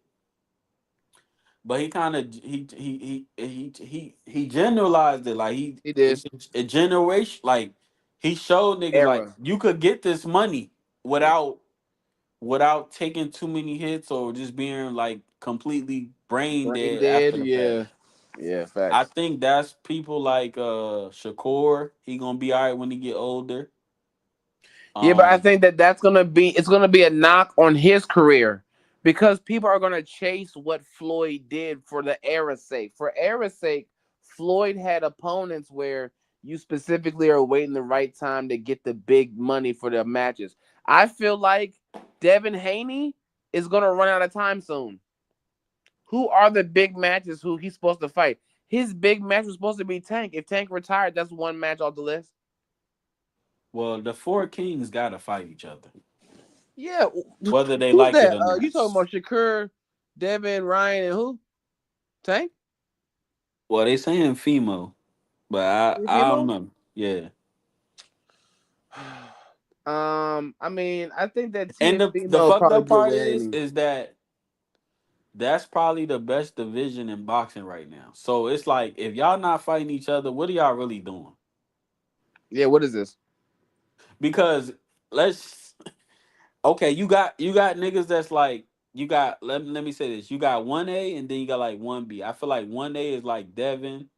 but he kind of he generalized it like He did. it's a generation like he showed niggas like Era. you could get this money Yeah. without taking too many hits or just being like completely brain Brain dead dead. after the fact. Yeah. Yeah. I Facts. think that's people like Shakur. He gonna be all right when he get older. Yeah, but I Um, think that it's gonna be a knock on his career because people are gonna chase what Floyd did for the era's sake. For era's sake, Floyd had opponents where you specifically are waiting the right time to get the big money for the matches. I feel like Devin Haney is gonna run out of time soon. Who are the big matches who he's supposed to fight? His big match was supposed to be Tank. If Tank retired, that's one match off the list. well, the four kings gotta fight each other, Yeah, whether they who's like it that? or not. You talking about Shakur, Devin, Ryan, and who? Tank? Well, they saying Fimo, but I don't Fimo? know. Yeah. I mean, I think that And the Fimo fucked probably up get part with is Haney. is that that's probably the best division in boxing right now. So it's like if y'all not fighting each other, what are y'all really doing? Yeah, what is this? Because let's okay, you got niggas that's like you got let me say this. You got 1A and then you got like 1B. I feel like 1A is like Devin,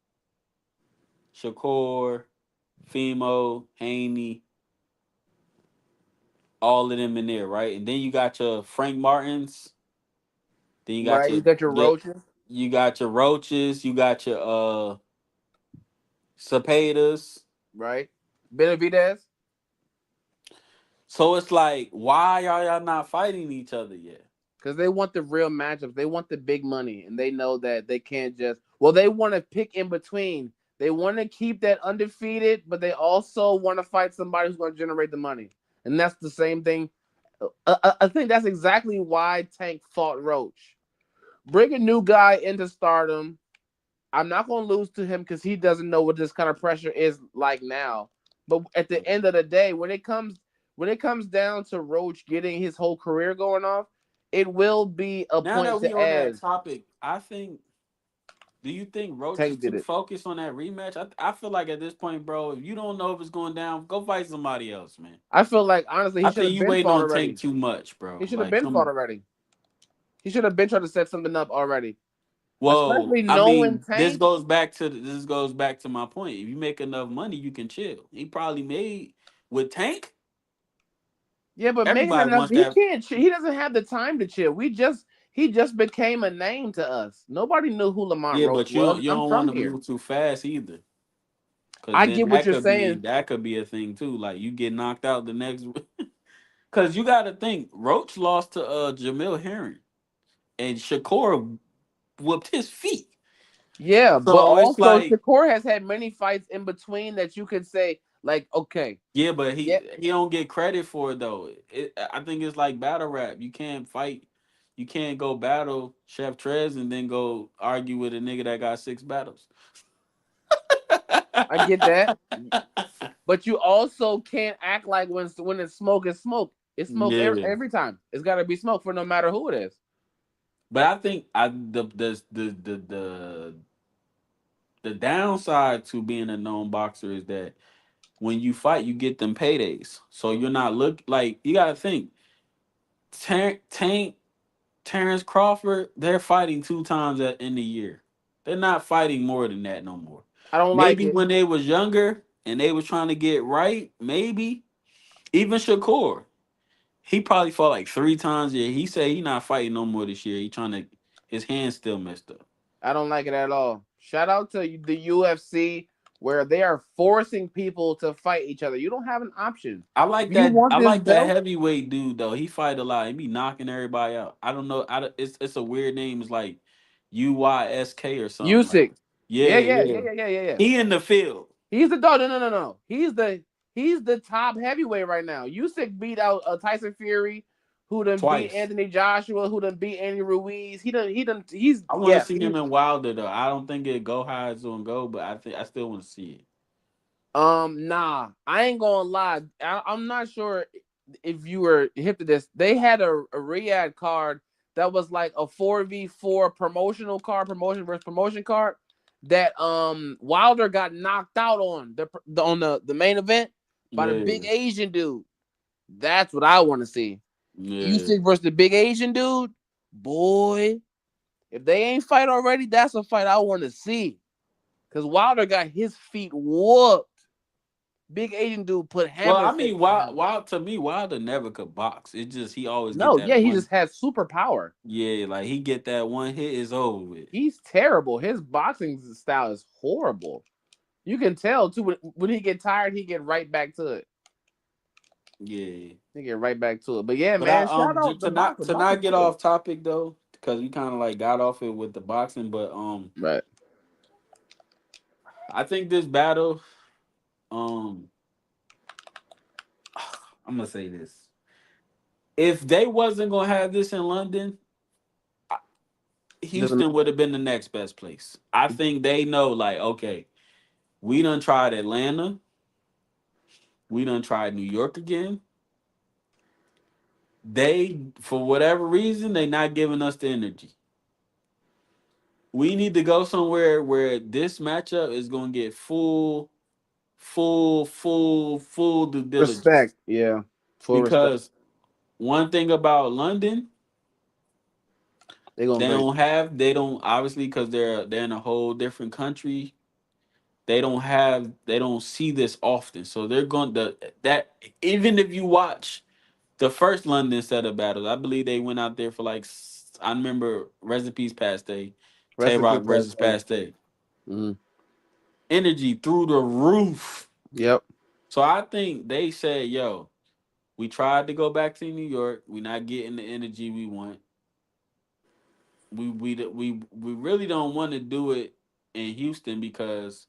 Shakur, Fimo, Haney, all of them in there, right? And then you got your Frank Martins, then you got Right, you got your your roaches, you got your Roaches, you got your Cepedas. right? Benavidez, So it's like, why are y'all not fighting each other yet? because they want the real matchups. They want the big money, and they know that they can't just. Well, they want to pick in between. They want to keep that undefeated, but they also want to fight somebody who's going to generate the money. And that's the same thing. I think that's exactly why Tank fought Roach. Bring a new guy into stardom. I'm not going to lose to him because he doesn't know what this kind of pressure is like now. But at the end of the day, when it comes down to Roach getting his whole career going off, it will be a Now point that we to on that add. topic, I think. Do you think Roach is Tank did too it. focused on that rematch? I feel like at this point, bro, if you don't know if it's going down, go fight somebody else, man. I feel like honestly, he I should think have you been waiting fought on Tank already. too much, bro. He should have Like, been come fought on. already. He should have been trying to set something up already. Well, Especially I knowing mean, Tank. this goes back to my point. If you make enough money, you can chill. He probably made with Tank. Yeah, but making Everybody enough, wants he that. can't. He doesn't have the time to chill. He just became a name to us. Nobody knew who Lamont Yeah, Roach but was. you I'm don't want from to here. move too fast either, because I then get what you're saying. that could be a thing too. Like you get knocked out the next. Because you got to think Roach lost to Jamil Herring and Shakur whooped his feet. Yeah, but So it's also like, Shakur has had many fights in between that you could say like, okay, yeah, but yeah, he don't get credit for it though. I think it's like battle rap. You can't fight, you can't go battle Chef Trez and then go argue with a nigga that got 6 battles. I get that. But you also can't act like when it's smoke, it's smoke. It's smoke Yeah, every time. It's got to be smoke for no matter who it is. but I think the downside to being a known boxer is that when you fight, you get them paydays. So you're not look like you gotta think. Tank Terrence Crawford, they're fighting 2 times in the year. They're not fighting more than that no more. I don't like Maybe it. when they was younger and they was trying to get right, maybe even Shakur, he probably fought like 3 times a year. He said he not fighting no more this year. He trying to his hands still messed up. I don't like it at all. Shout out to the UFC where they are forcing people to fight each other. You don't have an option. I If like you that. want I this like that belt, heavyweight dude though. He fight a lot. He be knocking everybody out. I don't know. It's a weird name. It's like UYSK or something like. Usyk. Yeah, Yeah, yeah, yeah. yeah, yeah, yeah, yeah, yeah. He in the field. He's the dog. No, no, no, no. He's the top heavyweight right now. Usyk beat out Tyson Fury, who done beat Twice. Anthony Joshua, who done beat Andy Ruiz. He done. He's I want to yes. see him in Wilder though. I don't think it go high it's gonna go, but I think I still want to see it. Nah, I ain't gonna lie. I'm not sure if you were hip to this. They had a Riyadh card that was like a 4v4 promotional card, promotion versus promotion card that Wilder got knocked out on the main event by the big Yeah, Asian dude. That's what I want to see. yeah. Usyk versus the big Asian dude. Boy, if they ain't fight already, that's a fight I want to see. Cause Wilder got his feet whooped. Big Asian dude put Well, hammer I fist mean, on him. Wild to me, Wilder never could box. It just he always get No, that yeah, he one. just has superpower. Yeah, like he get that one hit is over with. He's terrible. His boxing style is horrible. You can tell too when he get tired, he get right back to it. Yeah, He get right back to it. But yeah, but I man, shout out the to not boxer. to Boxing not get good. off topic though, because we kind of like got off it with the boxing, but Right. I think this battle, um, I'm gonna say this: if they wasn't gonna have this in London, Doesn't Houston would have been the next best place. I think they know, like, okay, we done tried Atlanta, we done tried New York again. They, for whatever reason, they not giving us the energy. We need to go somewhere where this matchup is gonna get full due diligence. respect. Yeah. Full respect. Because one thing about London, They gonna grace. they don't obviously because they're in a whole different country. They don't see this often. So they're going to that even if you watch the first London set of battles, I believe they went out there for like I remember Recipes Past Day, Tay Rest in peace, Rock Pastor versus K. Past Day. Mm-hmm. Energy through the roof. Yep. So I think they said, yo, we tried to go back to New York. We're not getting the energy we want. We really don't want to do it in Houston because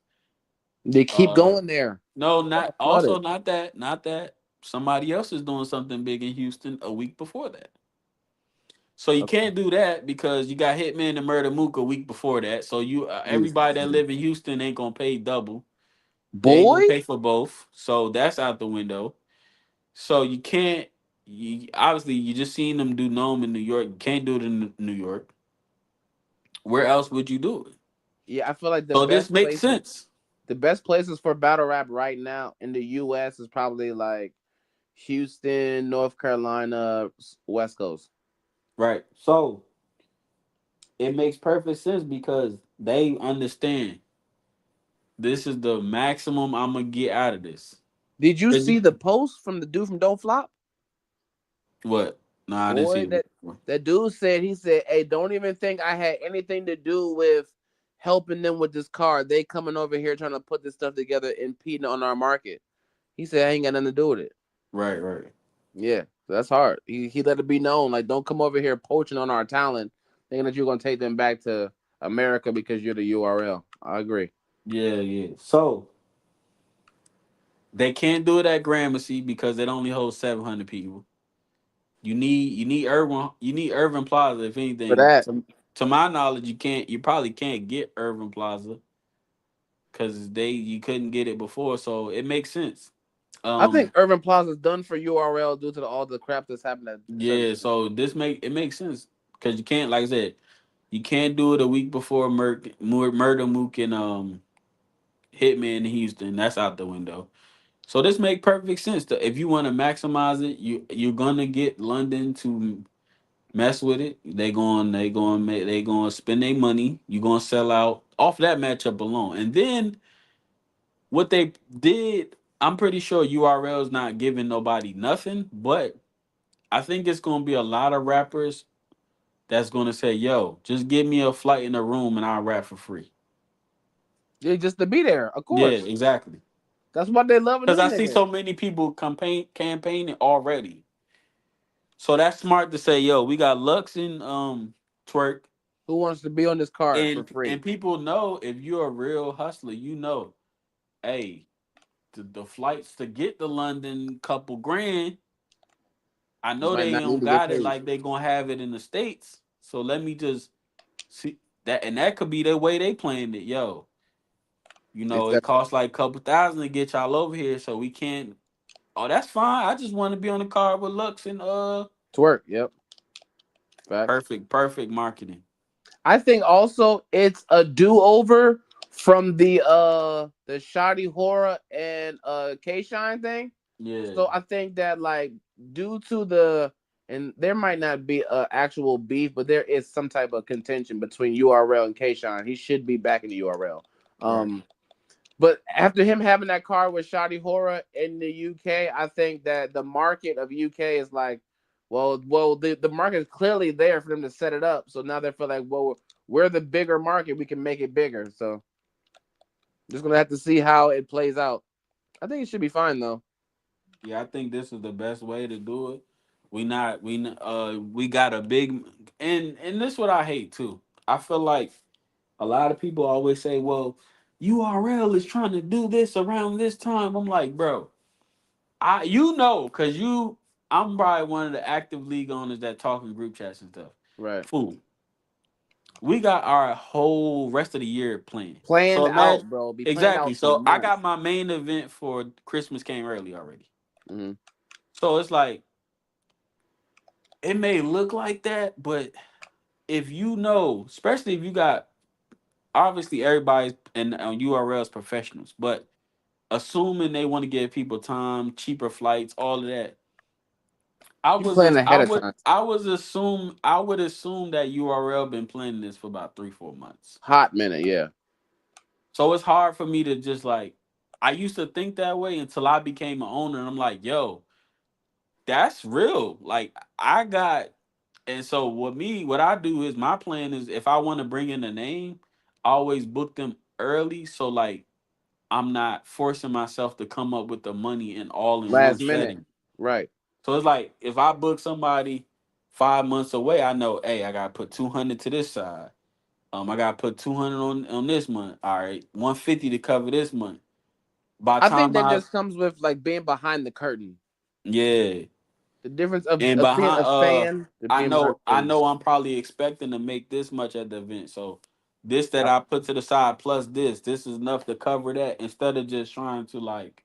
They keep uh going there. no, They not got also flooded. not that somebody else is doing something big in Houston a week before that. So you Okay. can't do that because you got Hitman and Murder Mook a week before that. So you everybody that Jesus. live in Houston ain't gonna pay double. They ain't gonna Boy, pay for both. So that's out the window. So you can't. Obviously you just seen them do Gnome in New York. You can't do it in New York. Where else would you do it? Yeah, I feel like So this makes sense. the best places for battle rap right now in the U.S. is probably like Houston, North Carolina, West Coast. Right. So it makes perfect sense because they understand this is the maximum I'm gonna get out of this. Did you 'Cause see the post from the dude from Don't Flop? what? Nah, I didn't see Boy, it. that dude said, he said, "Hey, don't even think I had anything to do with helping them with this car. They coming over here trying to put this stuff together, impeding on our market." He said, "I ain't got nothing to do with it." Right, right. Yeah, so that's hard. He let it be known, like, don't come over here poaching on our talent, thinking that you're gonna take them back to America because you're the URL. I agree. Yeah, yeah. So they can't do it at Gramercy because it only holds 700 people. You need Urban Plaza if For anything. that, To my knowledge, you probably can't get Urban Plaza because you couldn't get it before, so it makes sense. I think Um, Urban Plaza's done for URL due to all the crap that's happened at certain yeah, so it makes sense because you can't, like I said, you can't do it a week before Murder Mook and Hitman in Houston. That's out the window. So this make perfect sense. If you want to maximize it, you're gonna get London to mess with it. They going spend their money. You're gonna sell out off that matchup alone. And then what they did, I'm pretty sure URL is not giving nobody nothing, but I think it's gonna be a lot of rappers that's gonna say, "Yo, just give me a flight in a room and I'll rap for free." yeah, just to be there, of Yeah, course. exactly. That's what they loving Because them I see niggas. so many people campaigning already. So that's smart to say, "Yo, we got Lux and Twork." Who wants to be on this card for And free? people know if you're a real hustler, hey, the flights to get to London, couple grand. I You know might they not need don't to get got it paid. like they gonna have it in the States. So let me just see that, and that could be the way they planned it. Yo, It's it that costs like a couple thousand to get y'all over here, so we can't. Oh, that's fine. I just want to be on the card with Lux and twerk. Yep, facts. perfect marketing. I think also it's a do over from the shoddy horror and K Shine thing. Yeah, So I think that, like, due to the, and there might not be a actual beef, but there is some type of contention between URL and K Shine. He should be back in the URL. right. But after him having that car with Shoddy Horror in the UK, I think that the market of UK is like, well, the market is clearly there for them to set it up. So now they feel like, well, we're the bigger market, we can make it bigger. So just gonna have to see how it plays out. I think it should be fine though. Yeah, I think this is the best way to do it. We got a big, and this what I hate too. I feel like a lot of people always say, "Well, URL is trying to do this around this time." I'm like, bro, cause I'm probably one of the active league owners that talk in group chats and stuff. Right. Fool, we got our whole rest of the year planned. So Planned imagine out, bro. Be planned exactly. out for So I months. got my main event for Christmas came early already. Hmm. So it's like it may look like that, but if especially if you got obviously everybody's and URLs professionals, but assuming they want to give people time, cheaper flights, all of that. You plan ahead of time. I would assume that URL been planning this for about 3-4 months. Hot minute, yeah. So it's hard for me to just like I used to think that way until I became an owner and I'm like, yo, that's real. Like I got and so what I do is my plan is if I want to bring in a name, I always book them early so like I'm not forcing myself to come up with the money in all in one Last minute. setting. Right. So it's like if I book somebody 5 months away, I know, hey, I gotta put 200 to this side. I gotta put 200 on this month. All right, 150 to cover this month. By the I think time that I just comes with like being behind the curtain. yeah, The difference and of being behind a fan to being behind the I curtain. know I'm probably expecting to make this much at the event. So this that I, I put to the side plus this is enough to cover that instead of just trying to like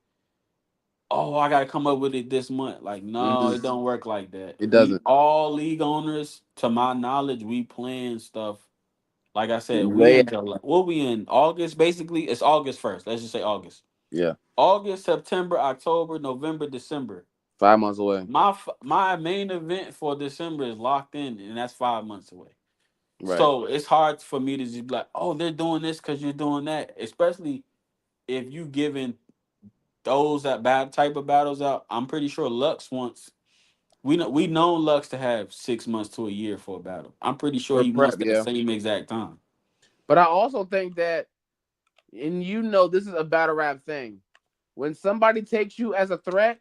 oh, I gotta come up with it this month. Like, no, Hmm. it don't work like that. It We doesn't. all league owners, to my knowledge, we plan stuff. Like I said, we Way. in July. What we in August? Basically, it's August 1st. Let's just say August. Yeah. August, September, October, November, December. 5 months away. My main event for December is locked in, and that's 5 months away. Right. So it's hard for me to just be like, oh, they're doing this because you're doing that. Especially if you giving those that bad type of battles out. I'm pretty sure Lux wants. We know Lux to have 6 months to a year for a battle. I'm pretty sure For he prep, wants that yeah. same exact time. But I also think that, and this is a battle rap thing. When somebody takes you as a threat,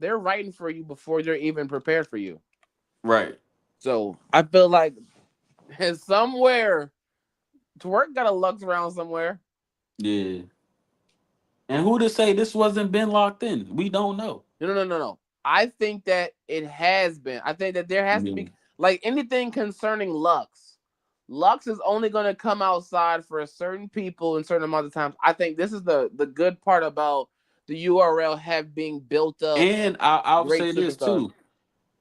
they're writing for you before they're even prepared for you. Right. So I feel like somewhere Twork got a Lux round somewhere. Yeah. And who to say this wasn't been locked in? We don't know. No, no, no, no, no. I think that it has been. I think that there has to Yeah. be like anything concerning Lux. Lux is only going to come outside for certain people in certain amounts of times. I think this is the good part about the URL have being built up And I'll great say this superstars. too.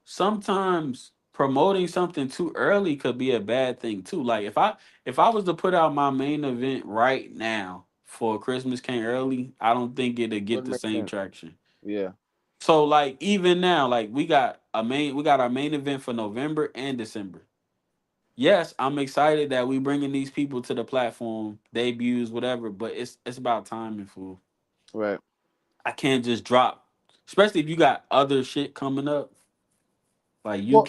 Sometimes promoting something too early could be a bad thing too. Like if I was to put out my main event right now for Christmas came early, I don't think it'd get Wouldn't the make same sense. traction. Yeah. So like even now, like we got our main event for November and December. Yes, I'm excited that we bringing these people to the platform, debuts, whatever. But it's about timing, fool. Right. I can't just drop, especially if you got other shit coming up. Well,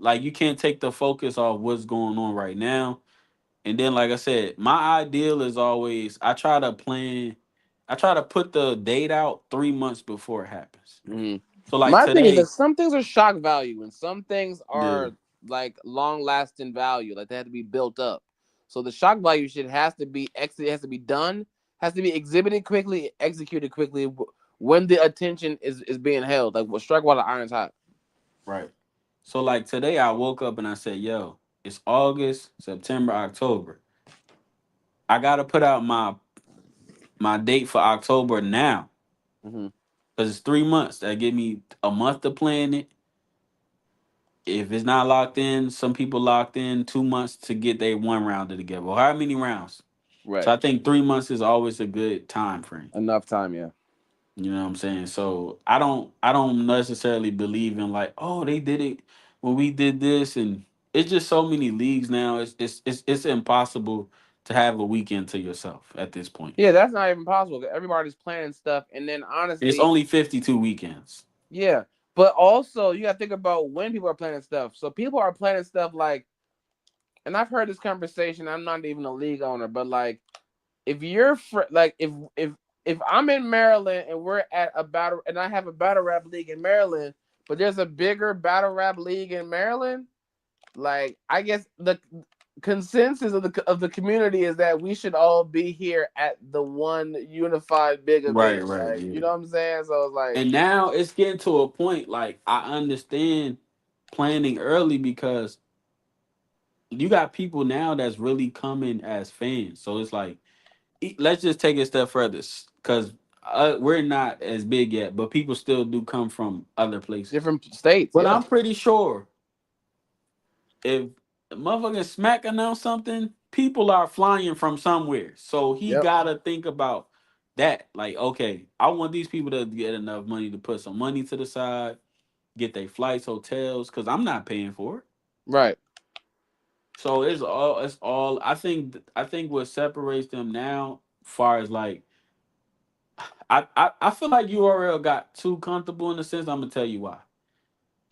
Like you can't take the focus off what's going on right now. And then like I said, my ideal is always I try to put the date out 3 months before it happens. mhm. So like My thing is that today, some things are shock value and some things yeah, are like long lasting value. Like they have to be built up. So the shock value shit has to be has to be done, has to be exhibited quickly, executed quickly when the attention is being held. Like what strike while the iron's hot. right. So like today I woke up and I said, yo, it's August, September, October. I gotta put out my date for October now. Hmm. Because it's 3 months. That give me a month to plan it. If it's not locked in, some people locked in 2 months to get their one rounder together. Or how many rounds? So Right. I think 3 months is always a good time frame. Enough time, yeah. You know what I'm saying? So I don't necessarily believe in like, oh, they did it when we did this, and it's just so many leagues now. It's impossible to have a weekend to yourself at this point. Yeah, that's not even possible. Everybody's planning stuff, and then It's honestly, only 52 weekends. yeah. But also, you got to think about when people are planning stuff. So people are planning stuff like, and I've heard this conversation. I'm not even a league owner, but like, if you're like, if I'm in Maryland and we're at a battle, and I have a battle rap league in Maryland, but there's a bigger battle rap league in Maryland, like I guess the consensus of the community is that we should all be here at the one unified big Right, event. right, Like, you yeah. know what I'm saying? So it's like And now it's getting to a point like I understand planning early because you got people now that's really coming as fans. So it's like let's just take it a step further because we're not as big yet, but people still do come from other places. different states, But yeah. I'm pretty sure if motherfucking Smack announced something, people are flying from somewhere. So he Yep. gotta think about that. Like, okay, I want these people to get enough money to put some money to the side, get their flights, hotels, because I'm not paying for it. Right. So it's all I think what separates them now, far as like I feel like URL got too comfortable in the sense I'm gonna tell you why.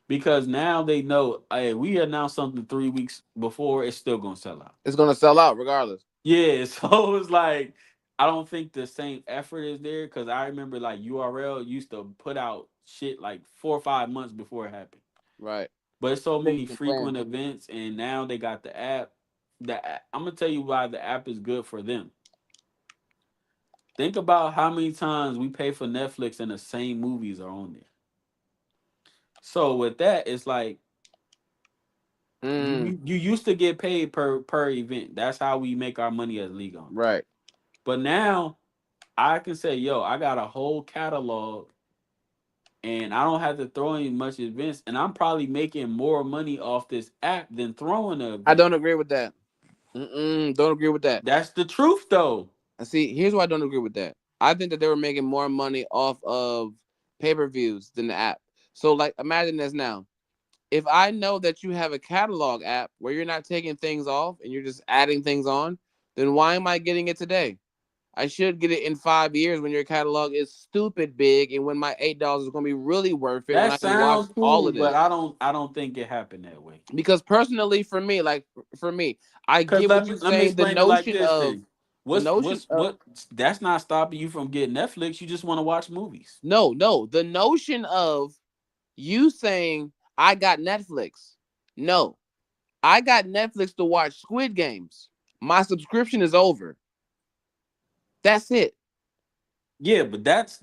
Because now they know, hey, we announced something 3 weeks before, it's still gonna sell out. It's gonna sell out regardless. Yeah, so it's like I don't think the same effort is there because I remember like URL used to put out shit like 4 or 5 months before it happened. Right. But it's so Niggas many can plan. frequent events, and now they got the app. I'm gonna tell you why the app is good for them. Think about how many times we pay for Netflix and the same movies are on there. So with that, it's like Mm, you used to get paid per event. That's how we make our money as league owners. right. But now I can say, yo, I got a whole catalog. and I don't have to throw in much events, and I'm probably making more money off this app than throwing an I event. don't agree with that. Don't agree with that. That's the truth, though. And see, here's why I don't agree with that. I think that they were making more money off of pay-per-views than the app. So like imagine this now. If I know that you have a catalog app where you're not taking things off and you're just adding things on, then why am I getting it today? I should get it in 5 years when your catalog is stupid big and when my $8 is going to be really worth it when That I can watch sounds all cool, of but this. I don't think it happened that way. Because personally, for me, like for me, I Cause get let what me you're let me saying. The explain it like notion this of then. the What's notion what's of what That's not stopping you from getting Netflix. You just want to watch movies. no, the notion of you saying I got Netflix. No, I got Netflix to watch Squid Games. My subscription is over. That's it. Yeah, but that's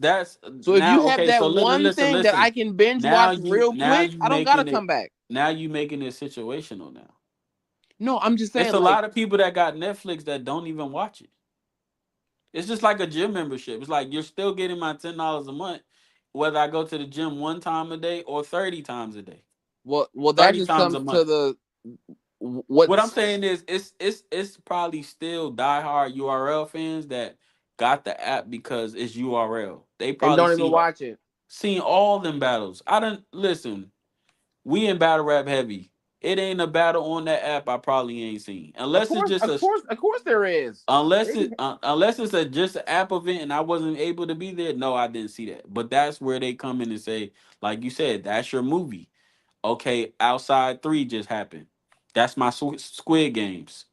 So if you now have okay. that So one listen, thing that I listen. can binge Now watch you real now quick, you I don't gotta making it come back. now you making it situational now. No, I'm just It's saying, a like, lot of people that got Netflix that don't even watch it. It's just like a gym membership. It's like you're still getting my $10 a month, whether I go to the gym one time a day or 30 times a day. well, that 30 just times a comes to month. the What I'm what's saying is it's probably still diehard URL fans that got the app because it's URL. They and probably don't even watch it. seen all them battles. I don't listen. We in battle rap heavy. It ain't a battle on that app I probably ain't seen. Of course, of course, there is. They- Unless it's a just an app event and I wasn't able to be there. No, I didn't see that. But that's where they come in and say, like you said, that's your movie. Okay, Outside 3 just happened. That's my Squid Games.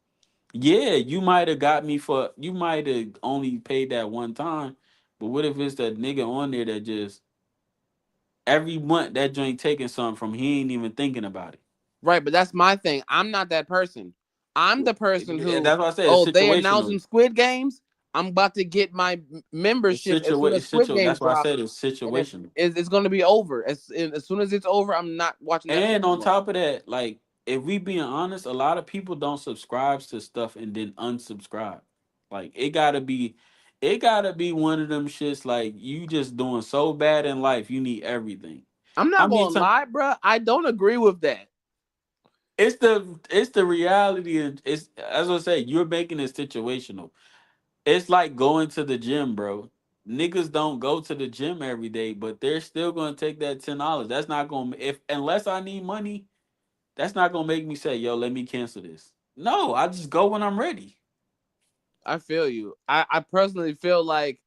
Yeah, you might have only paid that one time, but what if it's that nigga on there that just every month that joint taking something from he ain't even thinking about it. Right, but that's my thing. I'm not that person. I'm the person who, That's why I said it's oh, they announcing situational. Squid Games. I'm about to get my membership as soon as Squid Games That's why I drops, said it's and situational. it's going to be over. As soon as it's over, I'm not watching Netflix And no on more. top of that, like if we being honest, a lot of people don't subscribe to stuff and then unsubscribe. Like it gotta be one of them shits like you just doing so bad in life, you need everything. I'm How not many going to times lie, bro. I don't agree with that. it's the reality and it's as I say, you're making it situational. It's like going to the gym, bro. Niggas don't go to the gym every day, but they're still gonna take that $10. That's not gonna if unless I need money, that's not gonna make me say, yo, let me cancel this. No, I just go when I'm ready. I feel you. I personally feel like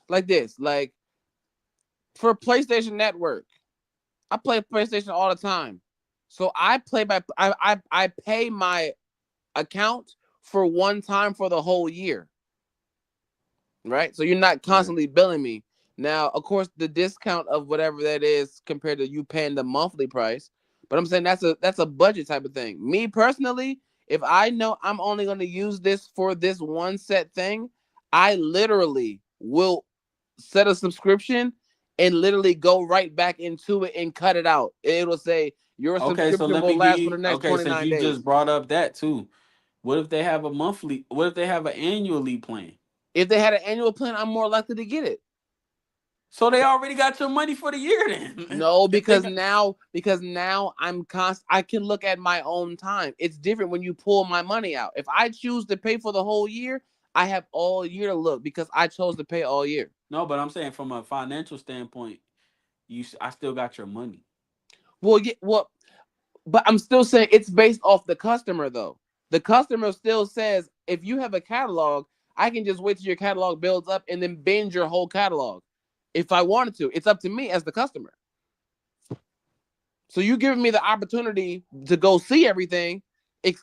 like this. Like for PlayStation Network, I play PlayStation all the time. So I play by I pay my account for one time for the whole year, right? So you're not Right. constantly billing me. Now, of course, the discount of whatever that is compared to you paying the monthly price, but I'm saying that's a budget type of thing. Me personally, if I know I'm only going to use this for this one set thing, I literally will set a subscription and literally go right back into it and cut it out. It'll say your Okay, so subscription let will me give last for you the next okay, since 29 you days. just brought up that too. What if they have an annually plan? If they had an annual plan, I'm more likely to get it. So they already got your money for the year then. No, if they got because now I can look at my own time. It's different when you pull my money out. If I choose to pay for the whole year, I have all year to look because I chose to pay all year. No, but I'm saying from a financial standpoint, I still got your money. Well, yeah, well, but I'm still saying it's based off the customer though. The customer still says if you have a catalog, I can just wait till your catalog builds up and then binge your whole catalog. If I wanted to, it's up to me as the customer. So you giving me the opportunity to go see everything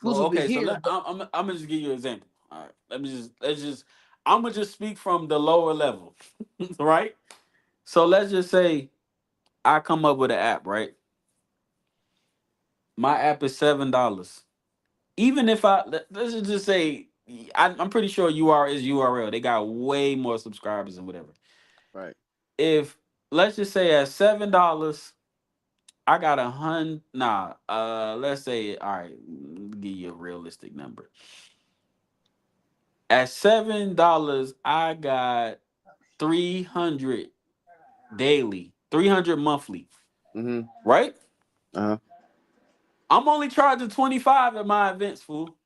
Well, exclusively okay, so here, but I'm gonna just give you an example. All right, let's just I'm gonna just speak from the lower level, right? So let's just say I come up with an app, right? My app is $7. Even if let's just say I'm pretty sure UR is URL. They got way more subscribers and whatever. right. If let's just say at $7, I got 100. Nah, let's say all right. Give you a realistic number. At $7, I got 300. daily, 300 monthly, Mm-hmm. right? Uh-huh. I'm only charging 25 at my events, fool.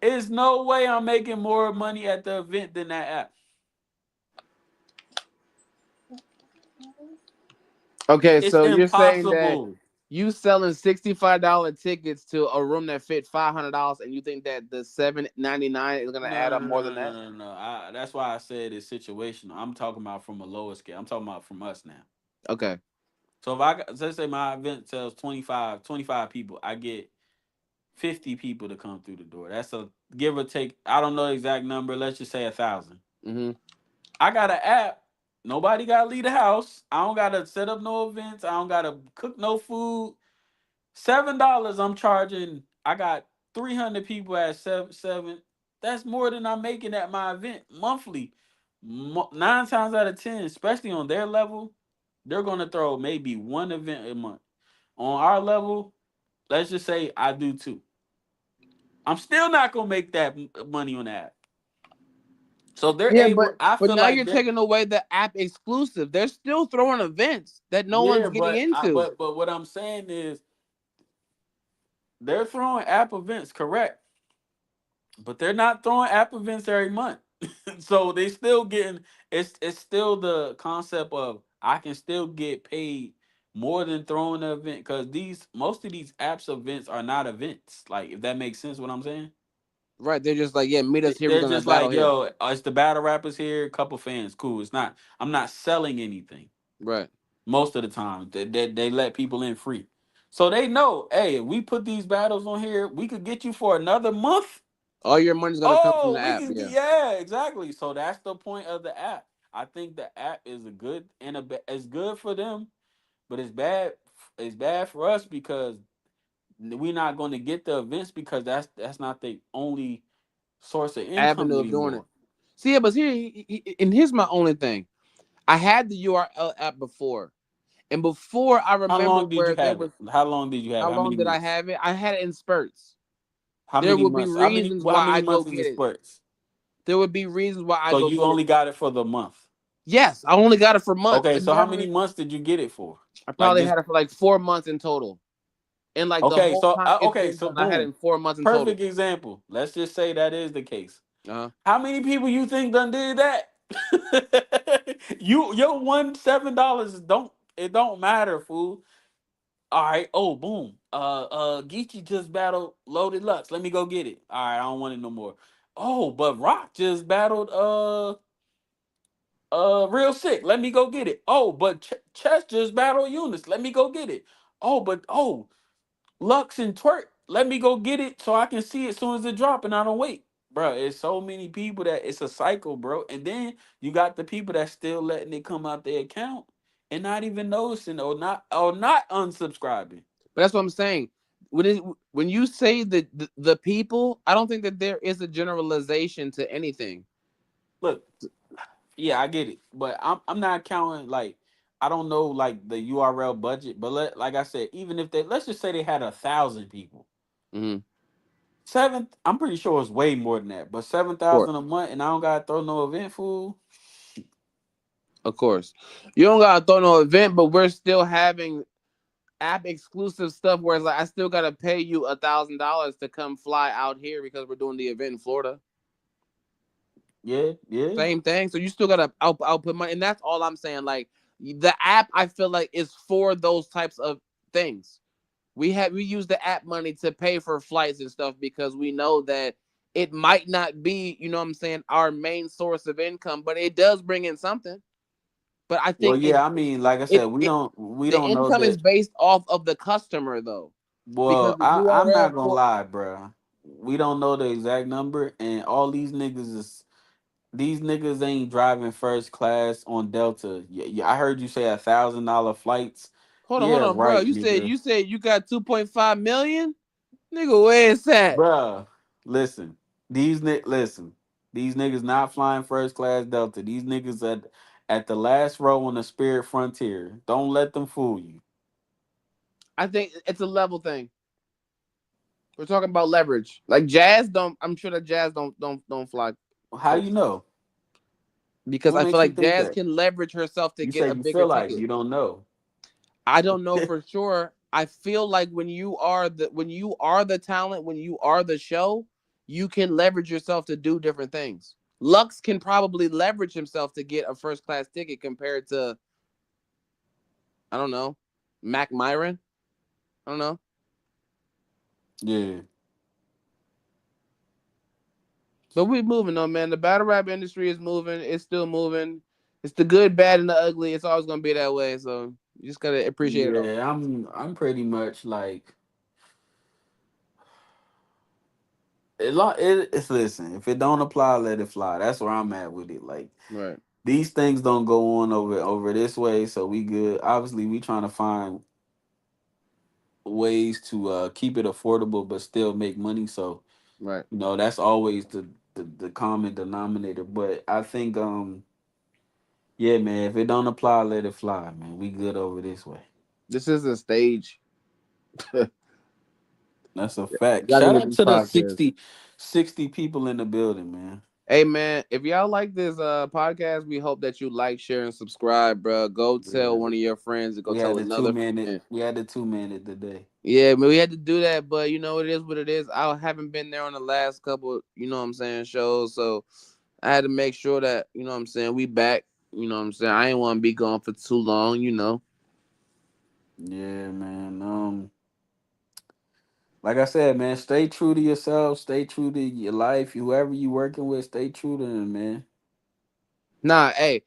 There's no way I'm making more money at the event than that app. Okay, It's so you're saying that impossible. you selling $65 tickets to a room that fit $500, and you think that the $7.99 is gonna No, add up no, more no, than no, that? no, no, no. That's why I said it's situational. I'm talking about from a lower scale. I'm talking about from us now. Okay. So if I let's say my event sells 25 people, I get 50 people to come through the door. That's a give or take. I don't know the exact number. Let's just say 1,000. Mm-hmm. I got an app. Nobody got to leave the house. I don't got to set up no events. I don't got to cook no food. $7 I'm charging. I got 300 people at seven. That's more than I'm making at my event monthly. 9 times out of 10, especially on their level, they're gonna throw maybe one event a month. On our level, let's just say I do two. I'm still not gonna make that money on that. So they're Yeah, able. I but feel now like you're they're taking away the app exclusive. They're still throwing events that no yeah, one's getting but into. but what I'm saying is they're throwing app events, correct? But they're not throwing app events every month. So they still getting it's still the concept of I can still get paid more than throwing an event because these most of these apps events are not events. Like if that makes sense what I'm saying. Right? They're just like, yeah, meet us here. We're They're gonna just battle like, here. yo, it's the battle rappers here, couple fans, cool. It's not I'm not selling anything Right. most of the time. They let people in free. So they know, hey, if we put these battles on here, we could get you for another month. All your money's gonna come from Oh, the we app. can get Yeah. yeah, exactly. So that's the point of the app. I think the app is a good and it's good for them, but it's bad. It's bad for us because we're not going to get the events because that's not the only source of income Avenue of doing it. anymore. See, yeah, but and here's my only thing. I had the URL app before, and before I How remember long did you where there have was. it? How long did you have? How How many long did I months? have it? I had it in spurts. How There many would be months? How many? reasons Well, how why many I go months is get the it. spurts? There would be reasons why I So go you get it. only got it for the month. Yes, I only got it for months. Okay, It so how many never. months did you get it for? I Like probably this. had it for like 4 months in total, and like the Okay, whole so time it's okay, been so done, I had it boom, in 4 months in total. perfect example. Let's just say that is the case. Uh huh. How many people you think done did that? You your $17 don't it don't matter, fool. All right. Oh, boom. Geechee just battled Loaded Lux. Let me go get it. All right, I don't want it no more. Oh, but Rock just battled Real Sick. Let me go get it. Oh, but Chess just battled Eunice. Let me go get it. Oh, Lux and Twork. Let me go get it so I can see it as soon as it drop and I don't wait. Bro, it's so many people that it's a cycle, bro. And then you got the people that still letting it come out their account and not even noticing or not unsubscribing. But that's what I'm saying. When you say the people, I don't think that there is a generalization to anything. Look, yeah, I get it. But I'm not counting like I don't know like the URL budget, but like I said, even if they let's just say they had 1,000 people. Mm-hmm. Of Seven, I'm pretty sure it's way more than that, but seven course, thousand a month, and I don't gotta throw no event fool. of course. You don't gotta throw no event, but we're still having app exclusive stuff where it's like I still gotta pay you $1,000 to come fly out here because we're doing the event in Florida. Yeah, yeah. Same thing. So you still gotta output money, and that's all I'm saying. Like the app, I feel like is for those types of things. We use the app money to pay for flights and stuff because we know that it might not be, you know what I'm saying, our main source of income, but it does bring in something. But I Well, think yeah. I mean, like I said, it, we it don't the know income is that. based off of the customer though, because Well, the I'm not URL gonna for lie, bro. We don't know the exact number, and all these niggas ain't driving first class on Delta. Yeah, yeah, I heard you say $1,000 flights. hold Yeah, on, bro. right, You said nigga. you got 2.5 million, nigga. Where is that? Bruh, listen. Listen. These niggas not flying first class Delta. These niggas at the last row on the Spirit Frontier. Don't let them fool you. I think it's a level thing. We're talking about leverage. Like Jazz don't. I'm sure that Jazz don't fly How you first class. know? because What I feel makes you like think Jazz that? can leverage herself to You get say a you bigger feel like ticket. you don't know. I don't know for sure. I feel like when you are the talent, when you are the show, you can leverage yourself to do different things. Lux can probably leverage himself to get a first class ticket compared to, I don't know, Mac Myron. I don't know. Yeah. But we moving on, man. The battle rap industry is moving. It's still moving. It's the good, bad, and the ugly. It's always gonna be that way. So you just gotta appreciate it all. Yeah, I'm pretty much like it's listen, if it don't apply, let it fly. That's where I'm at with it. Like Right, these things don't go on over this way, so we good. Obviously, we trying to find ways to keep it affordable but still make money. So, right. that's always the common denominator. But I think yeah, man, if it don't apply, let it fly, man. We good over this way. This is a stage. You That's a fact. gotta Shout get out these to the podcasts. 60 people in the building, man. Hey man, if y'all like this podcast, we hope that you like, share, and subscribe, bro. Go tell Yeah. one of your friends and go We had tell the two another minute. friend. We had the 2 minute today. Yeah, man, we had to do that, but you know it is what it is. I haven't been there on the last couple, shows, so I had to make sure that we back. I ain't want to be gone for too long. Yeah, man. Like I said, man, stay true to yourself. Stay true to your life. Whoever you working with, stay true to them, man. Nah, hey,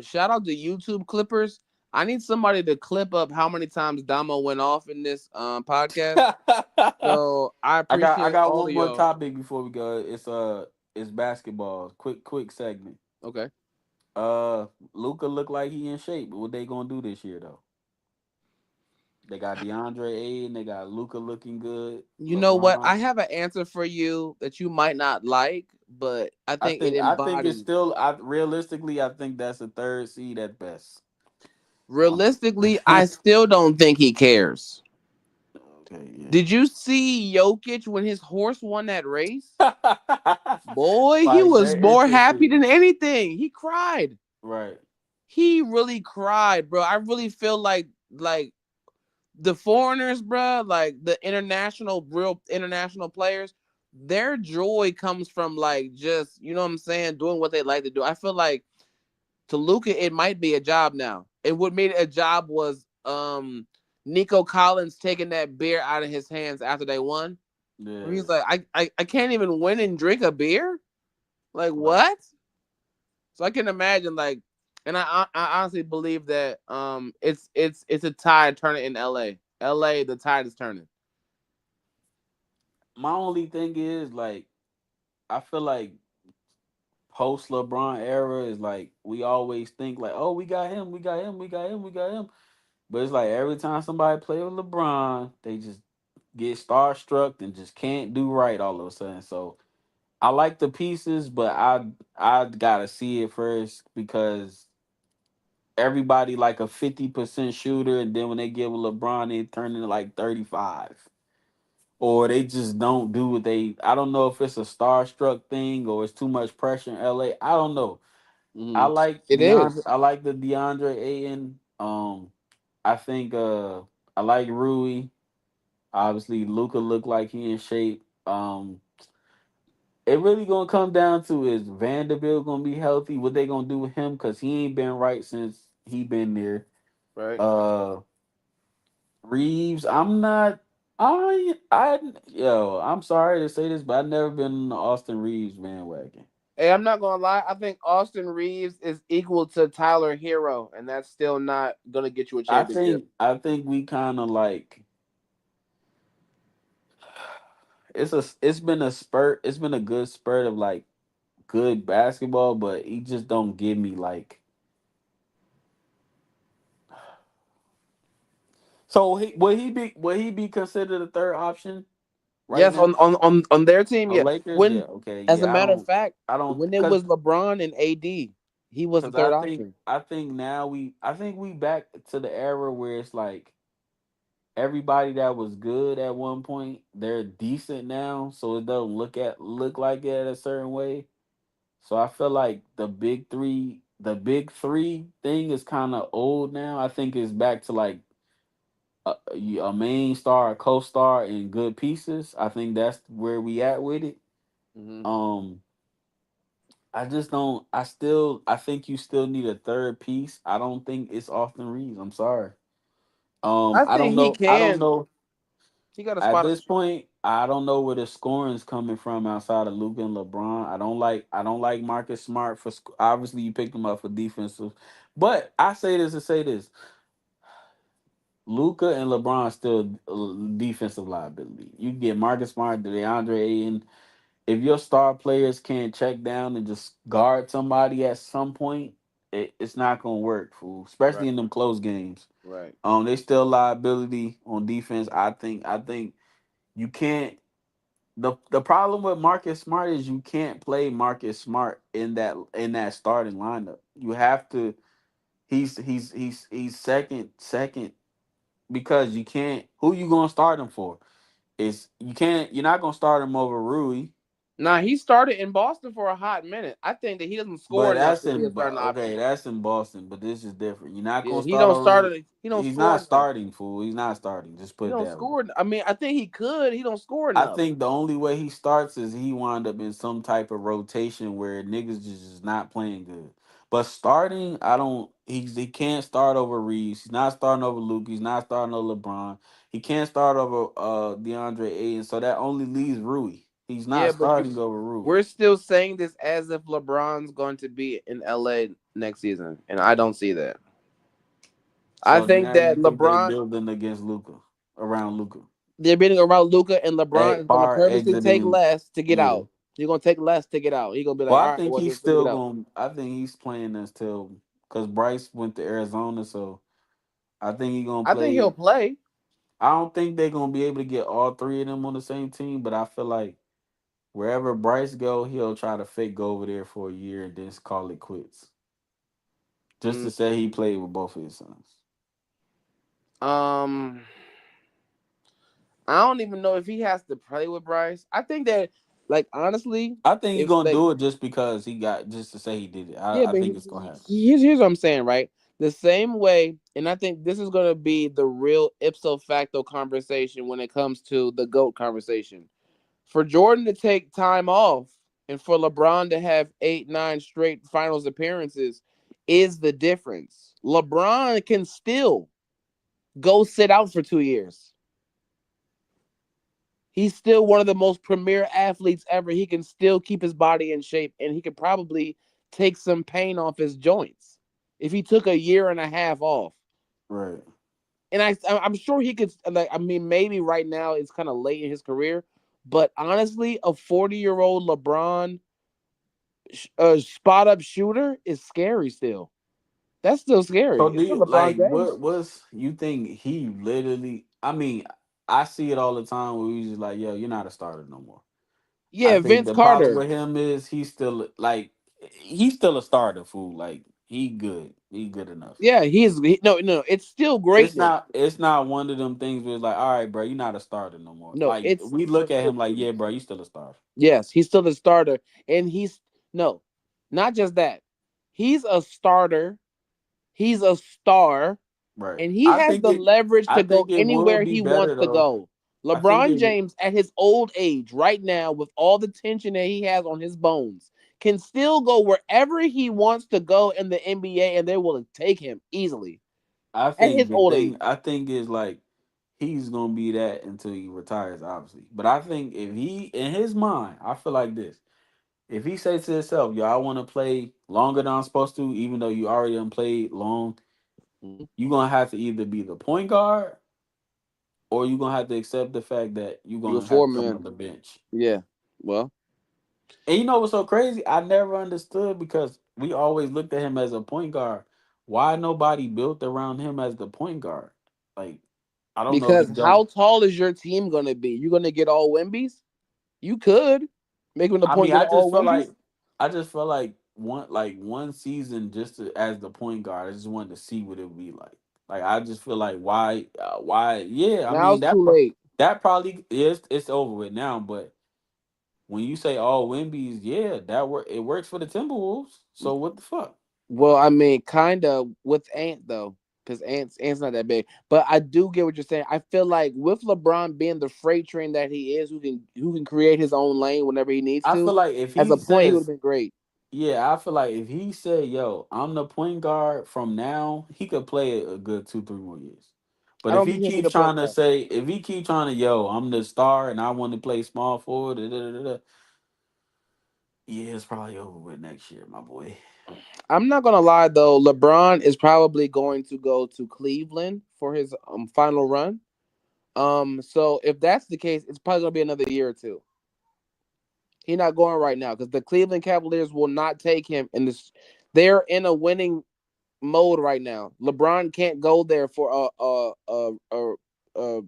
shout out to YouTube clippers. I need somebody to clip up how many times Damo went off in this podcast. I So I got I appreciate got all one of more y'all. topic before we go. It's basketball. Quick segment. Okay. Uh, Luca look like he in shape. What they gonna do this year though? They got DeAndre Ayton. They got Luca looking good. You know what? LeBron. I have an answer for you that you might not like, but I think it I think it's embodies. still. I realistically, I think that's a third seed at best. Uh, Realistically, I still don't think he cares. okay, Did you see Jokic when his horse won that race? yeah. Boy, he Like was they're more happy interested, than anything. He cried. right? He really cried, bro. I really feel like the foreigners, bro, like the real international players, their joy comes from like just what I'm saying, doing what they like to do. I feel like to Luca, it might be a job now. And what made it a job was Nico Collins taking that beer out of his hands after they won. Where Yeah, he's like, I can't even win and drink a beer? Like right. what? So I can imagine like, and I honestly believe that it's a tide turning in LA. LA, the tide is turning. My only thing is like I feel like post LeBron era is like we always think like, oh, we got him, we got him, we got him, we got him. But it's like every time somebody play with LeBron, they just get starstruck and just can't do right all of a sudden. So I like the pieces, but I gotta see it first because everybody like a 50% shooter, and then when they get with LeBron, they turn into like 35. Or they just don't do what they I don't know if it's a starstruck thing or it's too much pressure in LA. I don't know. I Hmm. like It DeAndre is I like the DeAndre Ayton. I think I like Rui. Obviously Luca looked like he in shape. It really gonna come down to is Vanderbilt gonna be healthy? What they gonna do with him? Cause he ain't been right since he been there. right. Uh Reeves, I'm not. I yo, I'm sorry to say this, but I've never been on the Austin Reeves bandwagon. Hey, I'm not gonna lie. I think Austin Reeves is equal to Tyler Hero, and that's still not gonna get you a championship. I think we kind of like it's been a spurt. It's been a good spurt of like good basketball, but he just don't give me like. So would he be considered a third option right Yes, now? on their team, On yeah. Lakers, yeah, When, okay, as a yeah. matter of fact, I don't, when it because was LeBron and AD, he was the because I third think option. I think now I think we back to the era where it's like everybody that was good at one point they're decent now, so it doesn't look like it a certain way. So I feel like the big three thing is kind of old now. I think it's back to like a main star, a co-star, and good pieces. I think that's where we at with it. Hmm. Um, I just don't. I think you still need a third piece. I don't think it's Austin Reeves. I'm sorry. I I think don't he know. I don't can. know. He got a At spot up. this point, I don't know where the scoring is coming from outside of Luca and LeBron. I don't like Marcus Smart for obviously you picked him up for defensive, but I say this to say this: Luca and LeBron still defensive liability. You get Marcus Smart, DeAndre Ayton. If your star players can't check down and just guard somebody at some point, it's not gonna work, fool. Right. Especially in them close games. Right. They still liability on defense. I think you can't. The problem with Marcus Smart is you can't play Marcus Smart in that starting lineup. You have to. He's second because you can't. Who you gonna start him for? Is you can't. You're not gonna start him over Rui. Now he started in Boston for a hot minute. I think that he doesn't score But enough that's to be a in starting okay. option. That's in Boston. But this is different. You're not Yeah, gonna he start don't over. start it. He don't He's score not enough. starting, fool. He's not starting. Just He put it don't that way. score. I mean, I think he could. He don't score I enough. think the only way he starts is he wind up in some type of rotation where niggas just not playing good. But starting, I don't. He can't start over Reeves. He's not starting over Luke. He's not starting over LeBron. He can't start over DeAndre Ayton. So that only leaves Rui. He's not Yeah, but starting over Rui. we're still saying this as if LeBron's going to be in LA next season, and I don't see that. I So think now you that think they LeBron, building against Luca, around Luca. they're beating around Luca, and LeBron is going to purposely take Exiting. less to get Yeah. out. He's going to take less to get out. He's going to be like, Well, I all right, think well, he's just let me get still out. going. I think he's playing until because Bryce went to Arizona, so I think he's gonna I think he'll play. play. I don't think they're gonna be able to get all three of them on the same team, but I feel like wherever Bryce go, he'll try to fake go over there for a year and then just call it quits, just Mm, to say he played with both of his sons. um, I don't even know if he has to play with Bryce. I think that, like, honestly, I think he's if gonna like, do it just because he got just to say he did it. yeah, I but think it's gonna happen. here's what I'm saying, right? The same way, and I think this is going to be the real ipso facto conversation when it comes to the GOAT conversation. For Jordan to take time off and for LeBron to have 8, 9 straight finals appearances is the difference. LeBron can still go sit out for 2 years. He's still one of the most premier athletes ever. He can still keep his body in shape, and he could probably take some pain off his joints if he took a year and a half off. Right. And I'm sure he could. Like, I mean, maybe right now it's kind of late in his career, but honestly, a 40-year-old LeBron spot up shooter is scary still. That's still So scary. do It's still you LeBron like James. what was you think he literally? I mean, I see it all the time where he's just like, "Yo, you're not a starter no more." I Yeah, think Vince the problem Carter. with him is he's still a starter fool. Like he good. He good enough. Yeah, no, no. It's still It's greatness. not it's not one of them things where it's like, all right, bro, you're not a starter no more. No, Like it's we for look at sure him like, yeah, greatness. bro, you still a starter. Yes, he's still the starter, and he's no, not just that. He's a starter. He's a star, Right. and he has the leverage I to go think it would anywhere be he better wants to though. go. I think LeBron it James, at his old age, right now, with all the tension that he has on his bones, can still go wherever he wants to go in the NBA, and they will take him easily I at think his the old age. thing I think is like he's gonna be that until he retires, obviously. But I think if he in his mind, I feel like this. If he says to himself, yo, I want to play longer than I'm supposed to, even though you already done played long, Mhm. you're gonna have to either be the point guard or you're gonna have to accept the fact that you're You a gonna have four to come man. on the bench. Yeah. Well, And you know what's so crazy? I never understood because we always looked at him as a point guard. Why nobody built around him as the point guard? Like, I don't know if because you don't. how tall is your team gonna be? You gonna get all Wimbies? You could make him the I point mean, get all Wimbies. I just felt like one season just as the point guard. I just wanted to see what it would be like. Like I just feel like why? Yeah, I Now mean it's too late. that probably is it's over with now, but when you say all Wimbies, yeah, that work. It works for the Timberwolves. So what the fuck? Well, I mean, kind of with Ant though, because Ant's not that big. But I do get what you're saying. I feel like with LeBron being the freight train that he is, who can create his own lane whenever he needs I feel to. like if As he a point, he would have says, been great. yeah, I feel like if he said, "Yo, I'm the point guard from now," he could play a good 2, 3 more years. I But if don't he think he'll be keeps the trying point to guard. say, if he keep trying to, "Yo, I'm the star and I want to play small forward," da, da, da, da, yeah, it's probably over with next year, my boy. I'm not gonna lie though. LeBron is probably going to go to Cleveland for his final run. So if that's the case, it's probably gonna be another year or two. He's not going right now because the Cleveland Cavaliers will not take him in this. They're in a winning mode right now. LeBron can't go there for a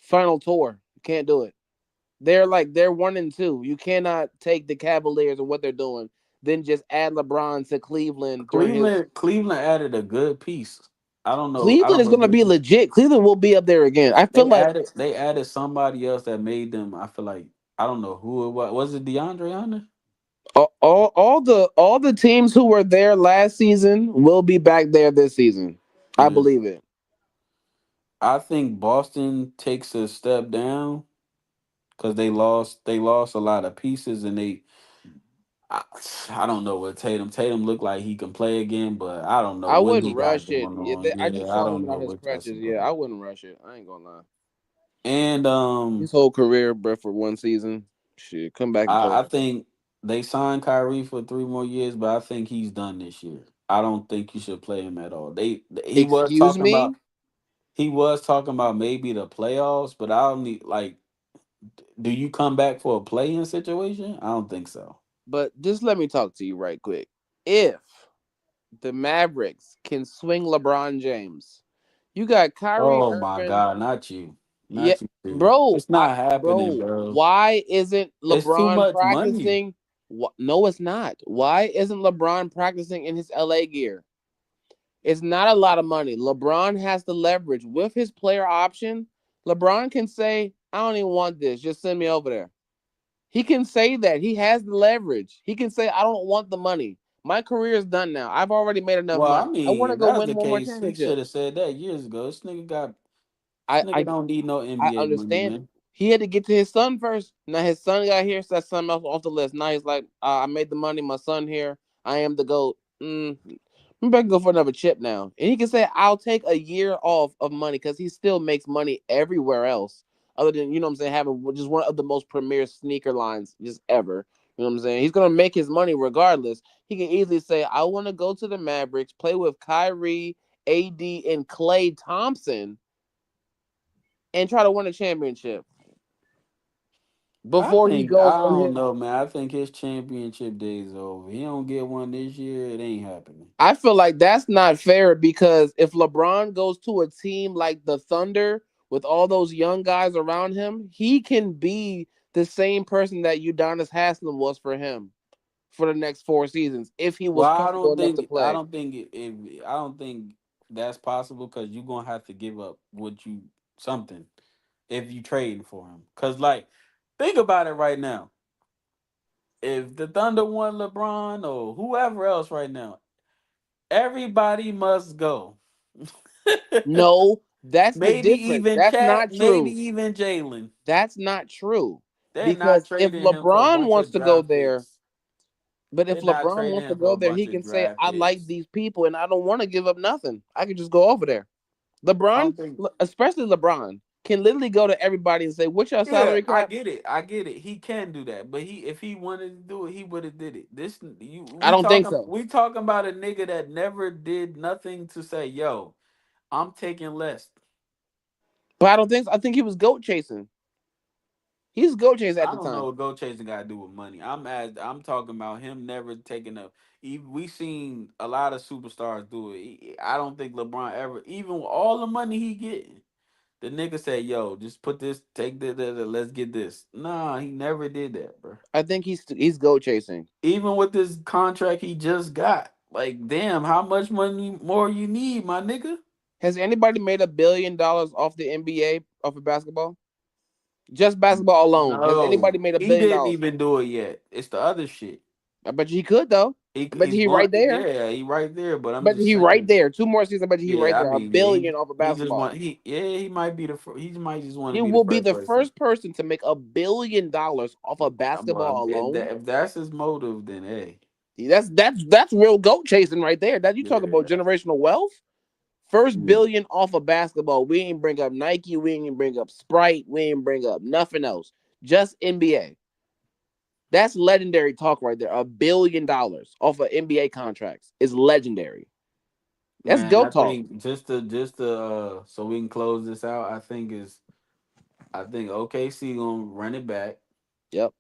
final tour. Can't do it. They're 1-2. You cannot take the Cavaliers and what they're doing, then just add LeBron to Cleveland during his. Cleveland added a good piece. I don't know. I Cleveland don't is know if gonna be legit. Cleveland will be up there again. I feel like they added somebody else that made them. I feel like I don't know who it was. Was it DeAndre on there? all the teams who were there last season will be back there this season. I Yeah. believe it. I think Boston takes a step down because they lost a lot of pieces and I, I don't know what Tatum looked like he can play again, but I don't know I what he wouldn't got rush it. going Yeah, on. I Yeah, just I saw don't him know out his what that's crutches. Yeah, about. I wouldn't rush it. I ain't gonna lie. And His whole career, bro, for one season. Shit, come back and play. I think they signed Kyrie for 3 more years, but I think he's done this year. I don't think you should play him at all. He was Excuse talking about me, maybe the playoffs, but I don't need like. Do you come back for a play-in situation? I don't think so. but just let me talk to you right quick. If the Mavericks can swing LeBron James, you got Kyrie Oh my Irving. God, not you, Yeah, not you, Steve. bro. It's not happening, bro. Why isn't It's too LeBron much money. practicing? No, it's not. Why isn't LeBron practicing in his LA gear? It's not a lot of money. LeBron has the leverage with his player option. LeBron can say, "I don't even want this. Just send me over there." He can say that. He has the leverage. He can say, "I don't want the money. My career is done now. I've already made enough Well, I money. I mean, want to if go that's win the one more case, he should championship." have said that years ago. This I nigga I don't need no I NBA money, understand. man. He had to get to his son first. Now his son got here, so that's something else off the list. Now he's like, I made the money. My son here. I am the goat. I'm about to go for another chip now, and he can say, "I'll take a year off of money," because he still makes money everywhere else, other than what I'm saying, having just one of the most premier sneaker lines just ever. You know what I'm saying? He's gonna make his money regardless. He can easily say, "I want to go to the Mavericks, play with Kyrie, AD, and Klay Thompson, and try to win a championship." Before he I goes on don't his. know, man. I think his championship days over. He don't get one this year. It ain't happening. I feel like that's not fair because if LeBron goes to a team like the Thunder with all those young guys around him, he can be the same person that Udonis Haslam was for him for the next 4 seasons if he was Well, comfortable enough to play. I don't think that's possible because you're gonna have to give up what you something if you trading for him. Cause like, think about it right now. If the Thunder want LeBron or whoever else right now, everybody must go. No, that's the Maybe difference. even That's Chat, not maybe true. even Jalen. That's not true. They're not Because if trading him for a LeBron bunch wants of to go draft there, picks. but if They're not LeBron trading wants to him for go a there, bunch he of can say, draft "I like picks. these people and I don't want to give up nothing. I can just go over there." I LeBron, don't think. especially LeBron, can literally go to everybody and say, "What's your Yeah, salary I cap?" get it. I get it. He can do that, but he if he wanted to do it, he would have did it. I don't think so. We talking about a nigga that never did nothing to say, yo, I'm taking less. But I don't think so. I think he was goat chasing. He's goat chasing at I the don't know time. what gold chasing got to do with money. I'm talking about him never taking a. We seen a lot of superstars do it. I don't think LeBron ever, even with all the money he getting, the nigga said, "Yo, just put this, take this, let's get this." Nah, he never did that, bro. I think he's goat chasing. Even with this contract he just got, like, damn, how much money more you need, my nigga? Has anybody made $1 billion off the NBA off of basketball? Just basketball alone. Has No, anybody made a he billion didn't dollars? even do it yet. It's the other shit. I bet you he could though. I bet you He's he going. right there. Yeah, he right there. But I I'm bet you just he right saying. there. 2 more seasons. I bet you he right Yeah, I there. A mean, yeah, billion off of he just want basketball. he might be he might just want to He be the will be first the person. first person to make $1 billion off of basketball alone. If that's his motive, then hey, That's real goat chasing right there. That you talk about yeah, generational wealth. First yeah, billion off of basketball. We ain't bring up Nike. We ain't bring up Sprite. We ain't bring up nothing else. Just NBA. That's legendary talk right there. $1 billion off of NBA contracts is legendary. That's man. go I talk. think just to so we can close this out. I think OKC gonna run it back Yep.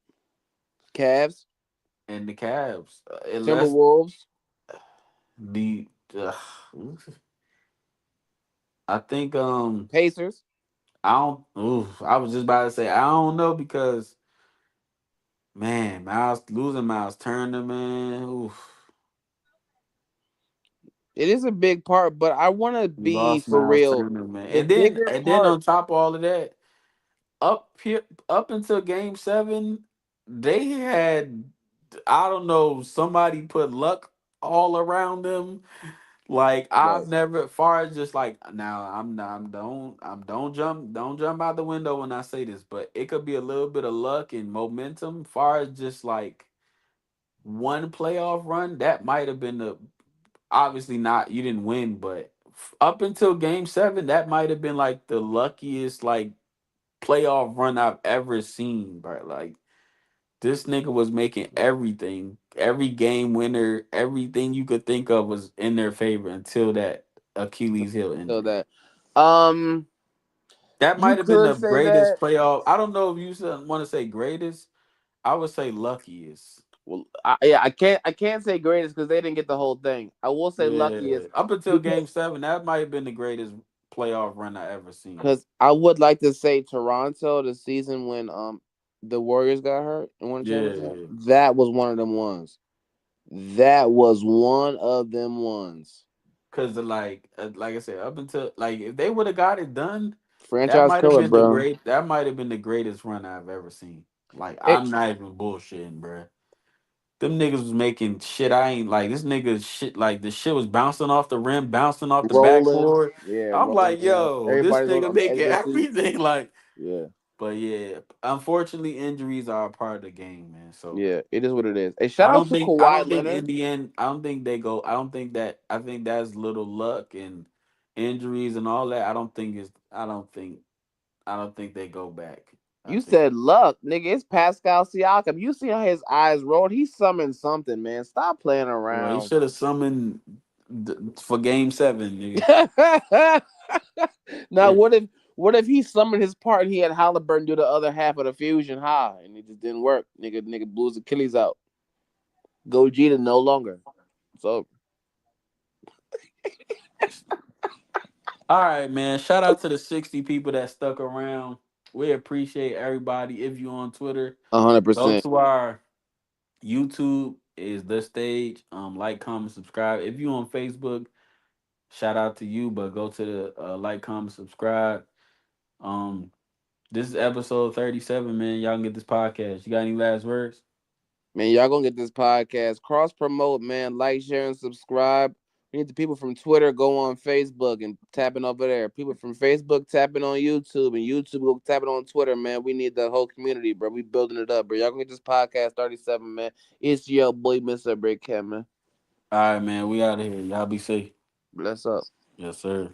Cavs, and the Cavs unless Timberwolves, the I think Pacers. I don't. Oof, I was just about to say I don't know because man, Miles losing Miles Turner, man. Oof, It is a big part, but I want to we be lost for Miles real. Turner, man. The bigger And then part, on top of all of that, up until Game 7, they had I don't know somebody put luck all around them. Like right? I've never, far as just like now, don't jump out the window when I say this, but it could be a little bit of luck and momentum. Far as just like one playoff run, that might have been the obviously not you didn't win, but up until Game 7, that might have been like the luckiest like playoff run I've ever seen, bro. Like this nigga was making everything, every game winner, everything you could think of was in their favor until that Achilles heel So injury. that, um, That you might have been could the say greatest that. playoff. I don't know if you want to say greatest. I would say luckiest. Well, yeah, I can't say greatest because they didn't get the whole thing. I will say Yeah, luckiest up until because Game 7, that might have been the greatest playoff run I ever seen. I would like to say Toronto the season when the Warriors got hurt and won the championship. Yeah, That was one of them ones. That was one of them ones. cause like I said, up until like if they would have got it done, Franchise killer, bro. that might have been the greatest run I've ever seen. Like It I'm not even bullshitting, bruh. Them niggas was making shit. I ain't like this nigga shit. Like the shit was bouncing off the rim, bouncing off the rolling, backboard. yeah, I'm rolling like, in. yo, this Everybody's nigga on the edge making of their seat. everything like. Yeah, But yeah, unfortunately, injuries are a part of the game, man. So yeah, it is what it is. Hey, shout out to I Kawhi don't think Leonard. in the end, I don't think they go. I don't think that. I think that's little luck and injuries and all that. I don't think they go back. I You think. said luck, nigga. It's Pascal Siakam. You see how his eyes rolled? He summoned something, man. Stop playing Well, he around. should have summoned for Game 7, nigga. Now, Yeah. what if he summoned his part and he had Halliburton do the other half of the fusion high and it just didn't work? Nigga blew his Achilles out. Gogeta no longer. So All right, man. Shout out to the 60 people that stuck around. We appreciate everybody. If you on Twitter, hundred go percent. to our YouTube is the stage. Like, comment, subscribe. If you on Facebook, shout out to you. But go to the like, comment, subscribe. Um, this is episode 37, man. Y'all can get this podcast. You got any last words? Man, y'all gonna get this podcast. Cross promote, man. Like, share, and subscribe. We need the people from Twitter go on Facebook and tapping over there. People from Facebook tapping on YouTube and YouTube go tapping on Twitter, man. We need the whole community, bro. We building it up, bro. Y'all gonna get this podcast 37, man. It's your boy, Mr. Brick Cat, man. All right, man. We out of here. Y'all be safe. Bless up. Yes, sir.